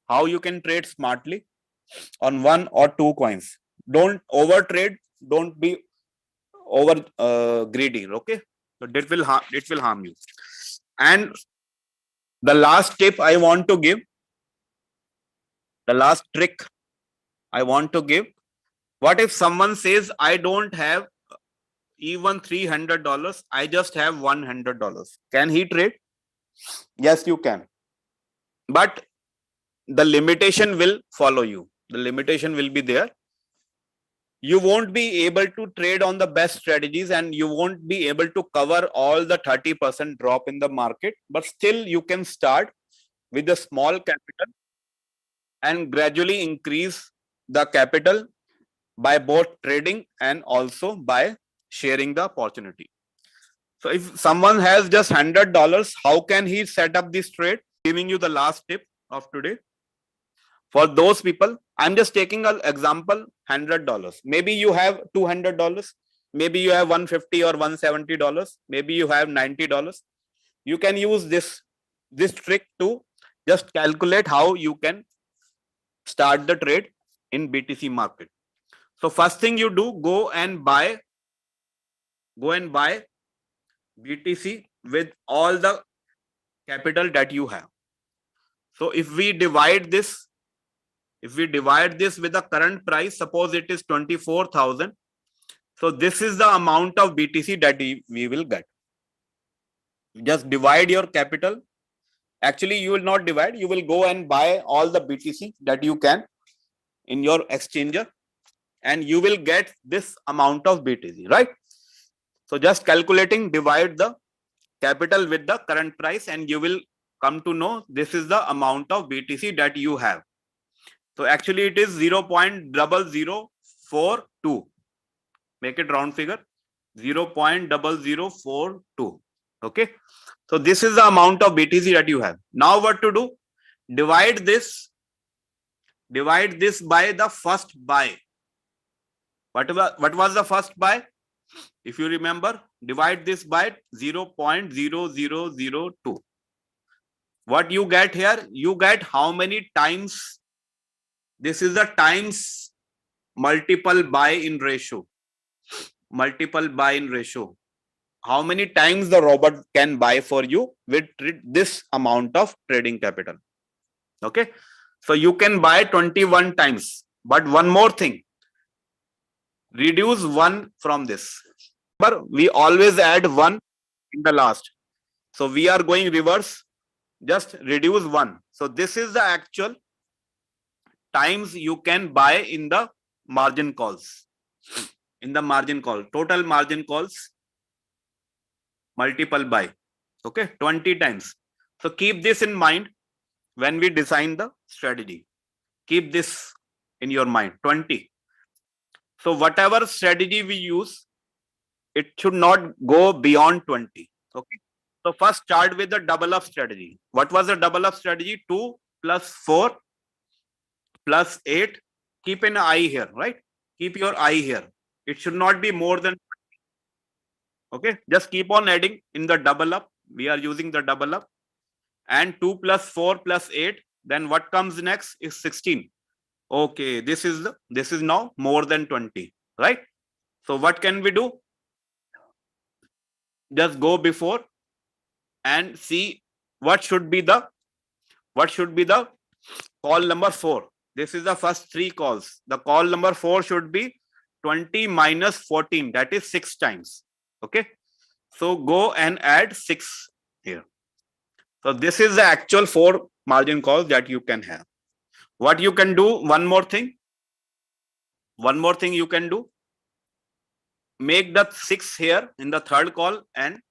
how you can trade smartly on 1 or 2 coins. Don't over trade, don't be over greedy. Okay, so it will harm you. And the last tip I want to give, the last trick I want to give, what if someone says, I don't have even $300, I just have $100? Can he trade? Yes, you can. But the limitation will follow you. The limitation will be there. You won't be able to trade on the best strategies, and you won't be able to cover all the 30% drop in the market, but still you can start with a small capital and gradually increase the capital by both trading and also by sharing the opportunity. So if someone has just $100, how can he set up this trade? Giving you the last tip of today. For those people, I'm just taking an example, $100. Maybe you have $200. Maybe you have $150 or $170. Maybe you have $90. You can use this trick to just calculate how you can start the trade in BTC market. So first thing you do, go and buy BTC with all the capital that you have. So if we divide this with the current price, suppose it is 24,000. So this is the amount of BTC that we will get. Just divide your capital. Actually, you will not divide. You will go and buy all the BTC that you can in your exchanger, and you will get this amount of BTC, right? So just calculating, divide the capital with the current price, and you will come to know this is the amount of BTC that you have. So actually it is 0.0042. Make it round figure, 0.0042. Okay. So this is the amount of BTC that you have. Now what to do? Divide this by the first buy. What was the first buy? If you remember, divide this by 0.0002. What you get here? You get how many times? This is the times multiple buy-in ratio. Multiple buy-in ratio. How many times the robot can buy for you with this amount of trading capital? Okay. So you can buy 21 times. But one more thing, reduce 1 from this. But we always add 1 in the last. So we are going reverse. Just reduce 1. So this is the actual times you can buy in the margin calls. In the margin call, total margin calls, multiple buy. Okay, 20 times. So keep this in mind when we design the strategy. Keep this in your mind, 20. So whatever strategy we use, it should not go beyond 20. Okay. So first start with the double up strategy. What was the double up strategy? 2 plus 4 plus 8. Keep an eye here, right? Keep your eye here. It should not be more than 20. Okay. Just keep on adding in the double up. We are using the double up. And 2 plus 4 plus 8. Then what comes next is 16. Okay. This is now more than 20, right? So what can we do? Just go before and see what should be the call number 4. This is the first 3 calls. The call number 4 should be 20 minus 14. That is 6 times. Okay. So go and add 6 here. So this is the actual 4 margin calls that you can have. What you can do, one more thing you can do. Make the 6 here in the third call and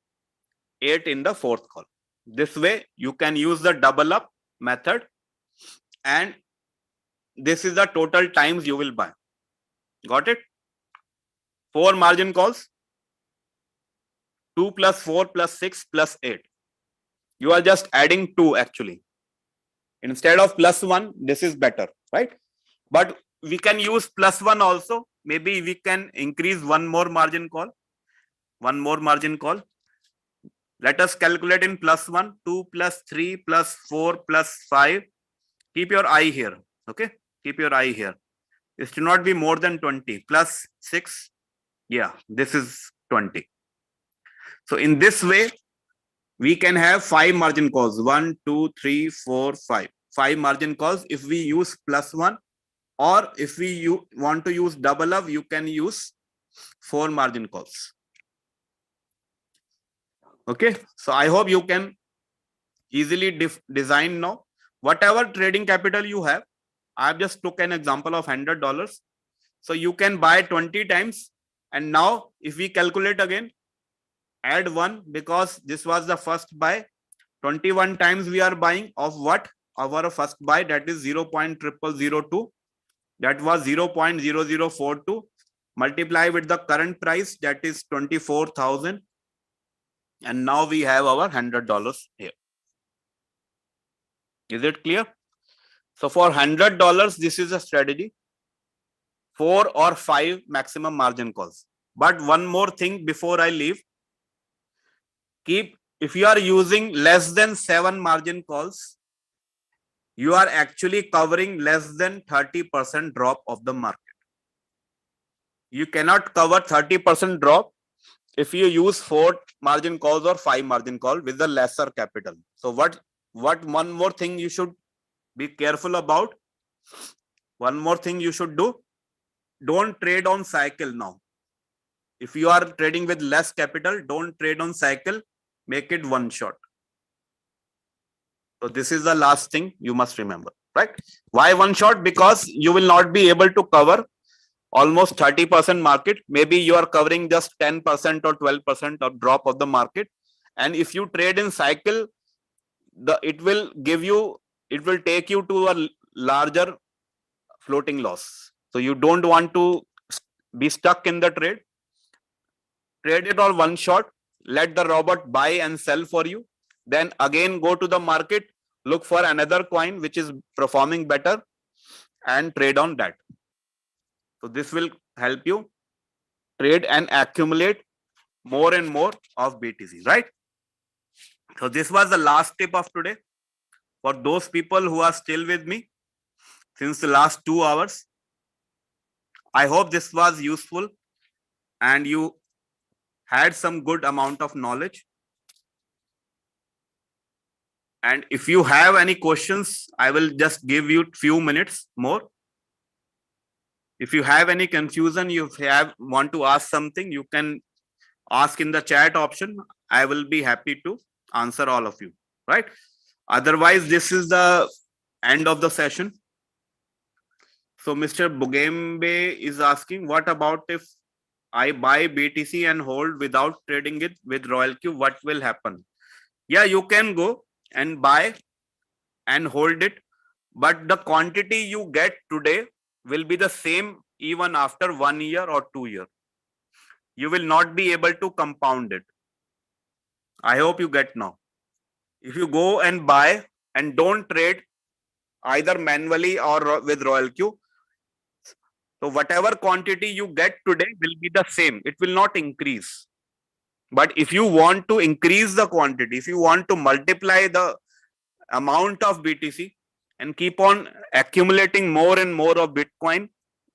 8 in the fourth call. This way you can use the double up method, and this is the total times you will buy. Got it? 4 margin calls, 2 plus 4 plus 6 plus 8. You are just adding 2 actually. Instead of plus 1, this is better, right? But we can use plus 1 also. Maybe we can increase one more margin call. Let us calculate in plus 1, 2 plus 3 plus 4 plus 5. Keep your eye here. Okay. Keep your eye here. It should not be more than 20. Plus 6. Yeah, this is 20. So in this way, we can have 5 margin calls. 1, 2, 3, 4, 5. 5 margin calls if we use plus 1. Or if we want to use double up, you can use 4 margin calls. Okay. So I hope you can easily design now. Whatever trading capital you have, I've just took an example of $100. So you can buy 20 times. And now if we calculate again, add 1 because this was the first buy. 21 times we are buying of what? Our first buy, that is 0.0002. That was 0.0042. Multiply with the current price, that is 24,000. And now we have our $100 here. Is it clear? So for $100, this is a strategy. 4 or 5 maximum margin calls. But one more thing before I leave. If you are using less than 7 margin calls, you are actually covering less than 30% drop of the market. You cannot cover 30% drop if you use 4 margin calls or 5 margin call with the lesser capital. So what one more thing you should be careful about? One more thing you should do. Don't trade on cycle now. If you are trading with less capital, don't trade on cycle. Make it one shot. So this is the last thing you must remember, right? Why one shot? Because you will not be able to cover almost 30% market. Maybe you are covering just 10% or 12% of drop of the market. And if you trade in cycle, it will take you to a larger floating loss. So you don't want to be stuck in the trade. Trade it all one shot. Let the robot buy and sell for you. Then again go to the market, look for another coin which is performing better and trade on that. So this will help you trade and accumulate more and more of BTC, right? So this was the last tip of today. For those people who are still with me since the last 2 hours, I hope this was useful and you had some good amount of knowledge. And if you have any questions, I will just give you few minutes more. If you have any confusion, you want to ask something, you can ask in the chat option. I will be happy to answer all of you, right? Otherwise, this is the end of the session. So Mr. Bugembe is asking, what about if I buy BTC and hold without trading it with Royalq? What will happen? Yeah, you can go and buy and hold it, but the quantity you get today will be the same even after 1 year or 2 years. You will not be able to compound it. I hope you get now. If you go and buy and don't trade either manually or with Royalq, so whatever quantity you get today will be the same. It will not increase. But if you want to increase the quantity, if you want to multiply the amount of BTC and keep on accumulating more and more of Bitcoin,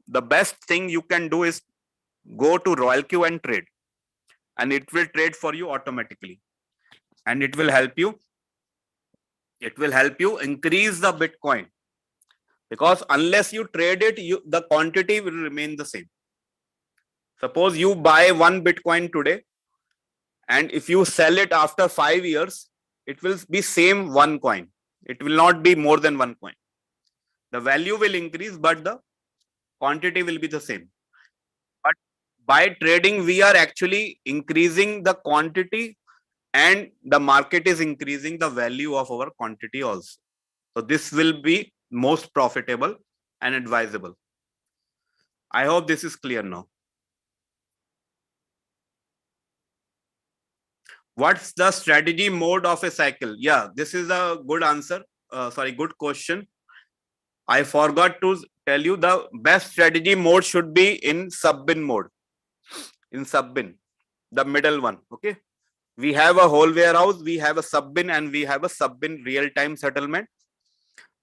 the best thing you can do is go to Royalq and trade. And it will trade for you automatically. And it will help you. It will help you increase the Bitcoin. Because unless you trade it, the quantity will remain the same. Suppose you buy 1 Bitcoin today, and if you sell it after 5 years, it will be same 1 coin. It will not be more than 1 coin. The value will increase, but the quantity will be the same. But by trading, we are actually increasing the quantity, and the market is increasing the value of our quantity also. So this will be most profitable and advisable. I hope this is clear now. What's the strategy mode of a cycle? Yeah, this is a good answer. Good question. I forgot to tell you the best strategy mode should be in sub-bin mode. In sub-bin, the middle one. Okay. We have a whole warehouse, we have a sub-bin, and we have a sub-bin real-time settlement.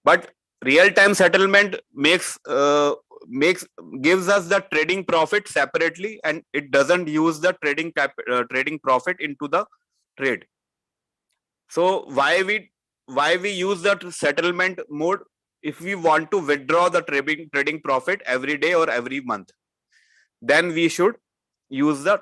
But real-time settlement gives us the trading profit separately, and it doesn't use the trading profit into the trade. So why we use that settlement mode? If we want to withdraw the trading profit every day or every month, then we should use the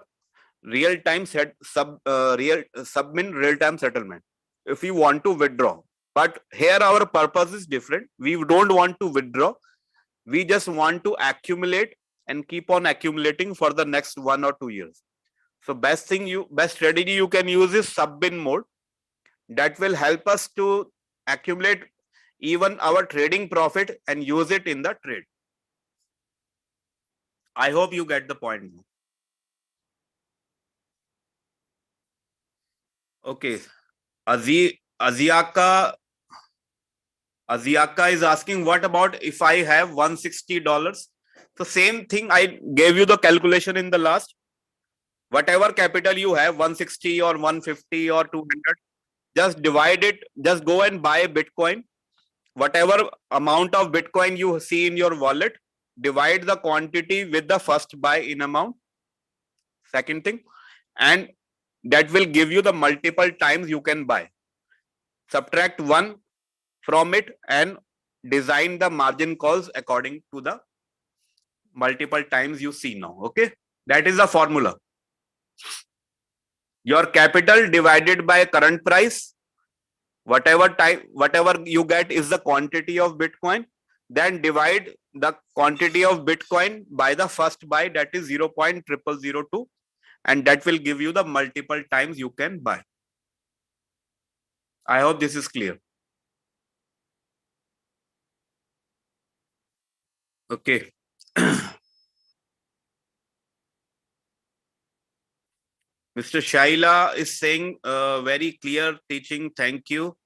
real-time sub-bin real-time settlement if we want to withdraw. But here our purpose is different. We don't want to withdraw. We just want to accumulate and keep on accumulating for the next 1 or 2 years. So best strategy you can use is sub-bin mode. That will help us to accumulate even our trading profit and use it in the trade. I hope you get the point. Okay. Aziaka is asking, what about if I have $160? So same thing, I gave you the calculation in the last. Whatever capital you have, 160 or 150 or 200, just divide it, just go and buy Bitcoin. Whatever amount of Bitcoin you see in your wallet, divide the quantity with the first buy in amount. Second thing, and that will give you the multiple times you can buy. Subtract 1 from it and design the margin calls according to the multiple times you see now. Okay, that is the formula. Your capital divided by current price, whatever you get is the quantity of Bitcoin, then divide the quantity of Bitcoin by the first buy, that is 0.0002, and that will give you the multiple times you can buy. I hope this is clear. Okay. Mr. Shaila is saying very clear teaching. Thank you.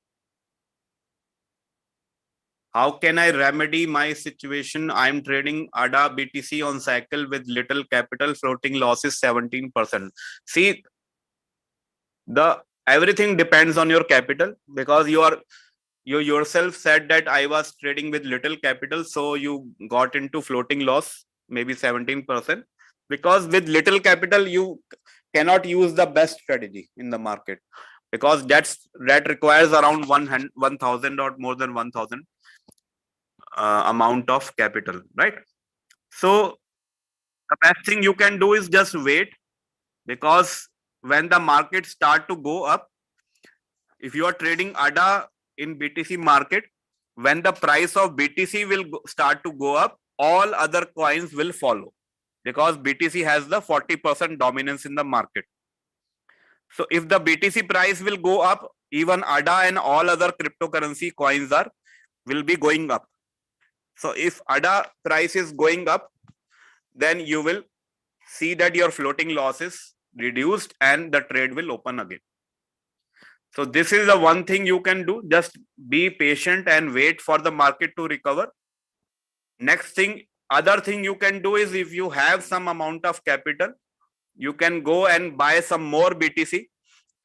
How can I remedy my situation? I'm trading ADA BTC on cycle with little capital, floating losses 17%. See, everything depends on your capital, because you yourself said that I was trading with little capital, so you got into floating loss, maybe 17%. Because with little capital, you cannot use the best strategy in the market, because that requires around 1,000 or more than 1,000 amount of capital, right? So the best thing you can do is just wait, because when the market start to go up, if you are trading ADA in BTC market, when the price of BTC will start to go up, all other coins will follow, because BTC has the 40% dominance in the market. So if the BTC price will go up, even ADA and all other cryptocurrency coins will be going up. So if ADA price is going up, then you will see that your floating loss is reduced and the trade will open again. So this is the one thing you can do. Just be patient and wait for the market to recover. Next thing, other thing you can do is, if you have some amount of capital, you can go and buy some more BTC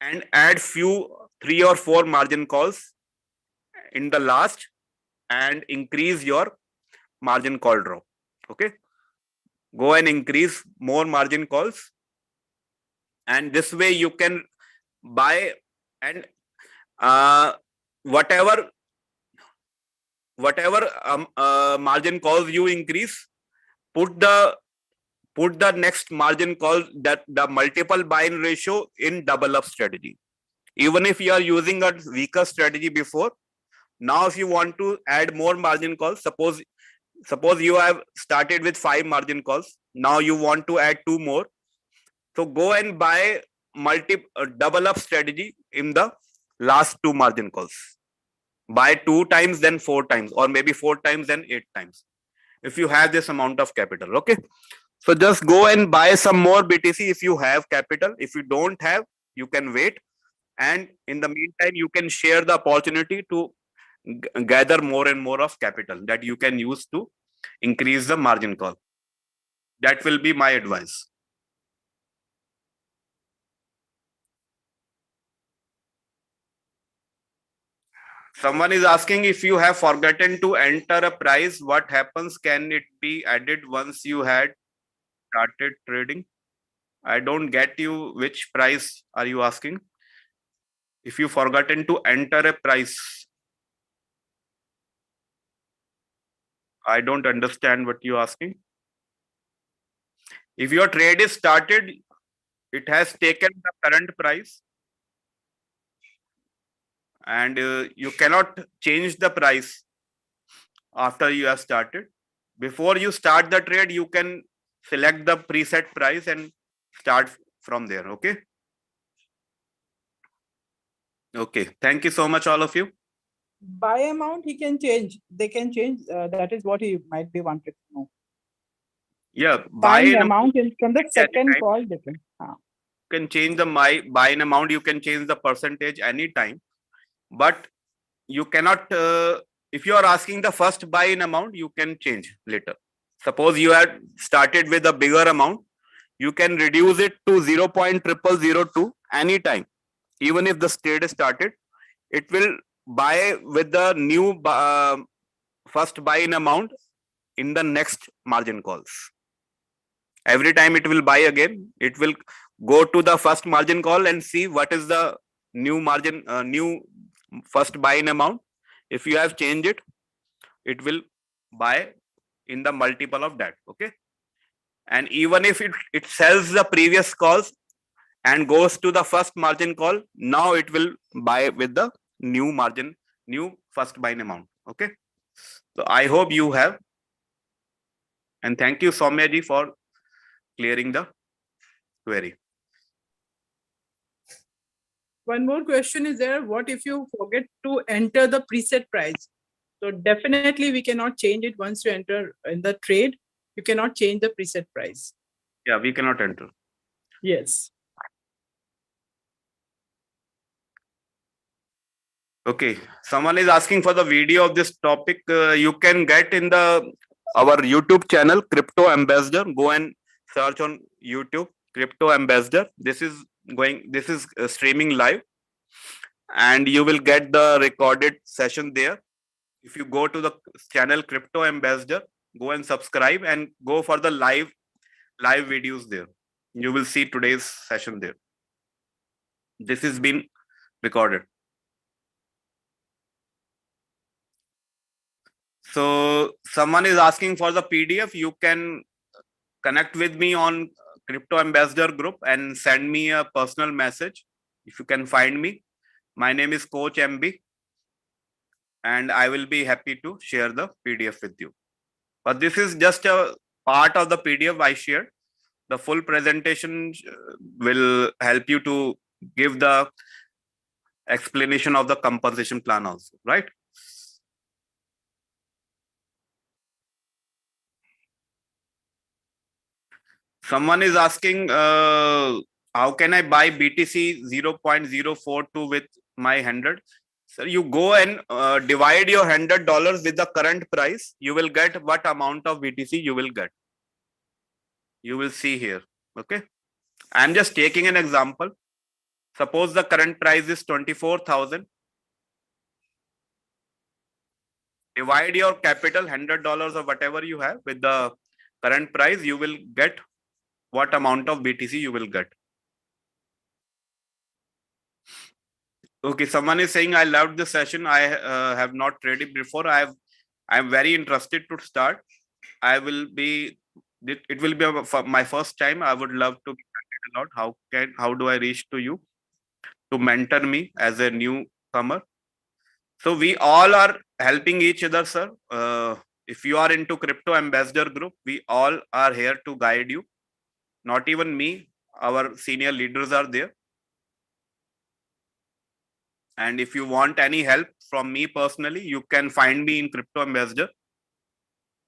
and add few 3 or 4 margin calls in the last and increase your margin call drop. Okay. Go and increase more margin calls, and this way you can buy, and whatever margin calls you increase, put the next margin call, that the multiple buy-in ratio in double up strategy. Even if you are using a weaker strategy before, now if you want to add more margin calls, suppose you have started with 5 margin calls, now you want to add 2 more, so go and buy double up strategy in the last 2 margin calls. Buy 2 times, then 4 times, or maybe 4 times, then 8 times, if you have this amount of capital. Okay. So just go and buy some more BTC if you have capital. If you don't have, you can wait. And in the meantime, you can share the opportunity to gather more and more of capital that you can use to increase the margin call. That will be my advice. Someone is asking, if you have forgotten to enter a price, what happens? Can it be added once you had started trading? I don't get you. Which price are you asking? If you forgotten to enter a price, I don't understand what you're asking. If your trade is started, it has taken the current price, and you cannot change the price after you have started. Before you start the trade, you can select the preset price and start from there. Okay. Okay. Thank you so much, all of you. Buy amount he can change. They can change. That is what he might be wanted to know. Yeah. Buying amount is from the second call different. You can change the buy-in amount. You can change the percentage anytime, but you cannot. If you are asking the first buy-in amount, you can change later. Suppose you had started with a bigger amount, you can reduce it to 0.0002 anytime. Even if the trade is started, it will buy with the new first buy-in amount in the next margin calls. Every time it will buy again, it will go to the first margin call and see what is the new margin, new first buy-in amount. If you have changed it, it will buy in the multiple of that. Okay. And even if it sells the previous calls and goes to the first margin call, now it will buy with the new margin, new first buy-in amount. Okay. So I hope you have. And thank you, Soumya ji, for clearing the query. One more question is there. What if you forget to enter the preset price? So definitely we cannot change it once you enter in the trade. You cannot change the preset price. Yeah, we cannot enter. Yes. Okay, someone is asking for the video of this topic. You can get in our YouTube channel, Crypto Ambassador. Go and search on YouTube, Crypto Ambassador. This is streaming live, and you will get the recorded session there. If you go to the channel Crypto Ambassador, go and subscribe and go for the live videos there. You will see today's session there. This has been recorded. So someone is asking for the PDF. You can connect with me on Crypto Ambassador group and send me a personal message. If you can find me, my name is Coach MB, and I will be happy to share the PDF with you. But this is just a part of the PDF I shared. The full presentation will help you to give the explanation of the compensation plan also, right? Someone is asking, how can I buy BTC 0.042 with my 100? So you go and divide your $100 with the current price. You will get what amount of BTC you will get. You will see here. Okay. I'm just taking an example. Suppose the current price is 24,000. Divide your capital, $100 or whatever you have with the current price. You will get what amount of BTC you will get. Okay, someone is saying I loved the session. I have not traded before. I'm very interested to start. It will be my first time. I would love to be a lot. How do I reach to you to mentor me as a newcomer? So we all are helping each other, sir. If you are into Crypto Ambassador group, we all are here to guide you. Not even me, our senior leaders are there. And if you want any help from me personally, you can find me in Crypto Ambassador.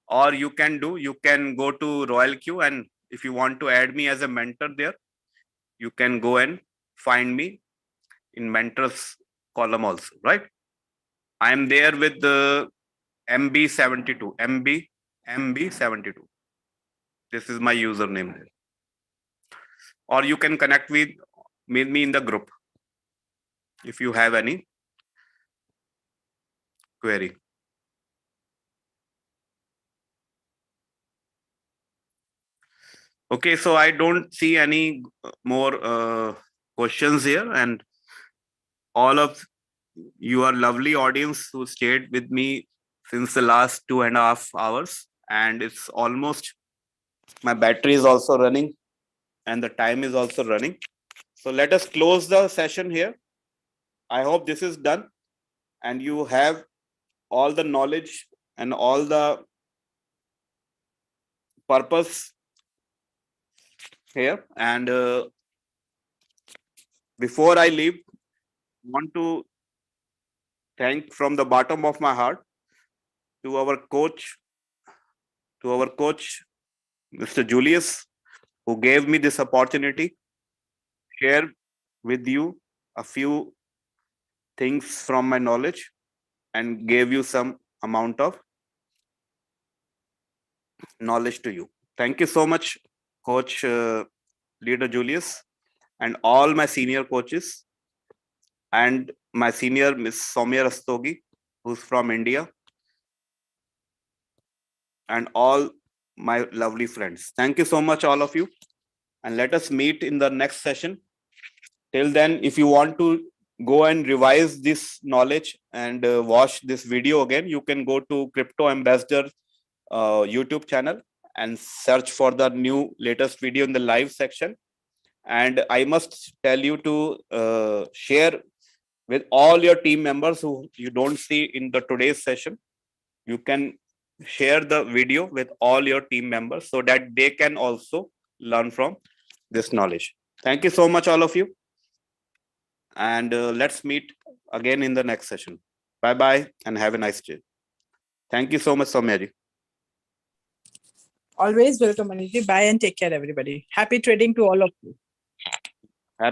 Or you can go to Royalq, and if you want to add me as a mentor there, you can go and find me in mentors column also, right? I am there with the MB72. MB72. This is my username there. Or you can connect with me in the group if you have any query. Okay, so I don't see any more questions here, and all of you are lovely audience who stayed with me since the last 2.5 hours, and it's almost, my battery is also running and the time is also running. So let us close the session here. I hope this is done and you have all the knowledge and all the purpose here. And before I leave, I want to thank from the bottom of my heart to our coach, Mr. Julius, who gave me this opportunity, share with you a few things from my knowledge and gave you some amount of knowledge to you. Thank you so much, Coach Leader Julius, and all my senior coaches, and my senior Miss Soumya Rastogi, who's from India, and all my lovely friends. Thank you so much, all of you. And let us meet in the next session. Till then, if you want to go and revise this knowledge and watch this video again, you can go to Crypto Ambassador YouTube channel and search for the new latest video in the live section. And I must tell you to share with all your team members who you don't see in the today's session. You can share the video with all your team members so that they can also learn from this knowledge. Thank you so much, all of you. And let's meet again in the next session. Bye-bye and have a nice day. Thank you so much, Soumya ji. Always welcome, Maniji. Bye and take care, everybody. Happy trading to all of you.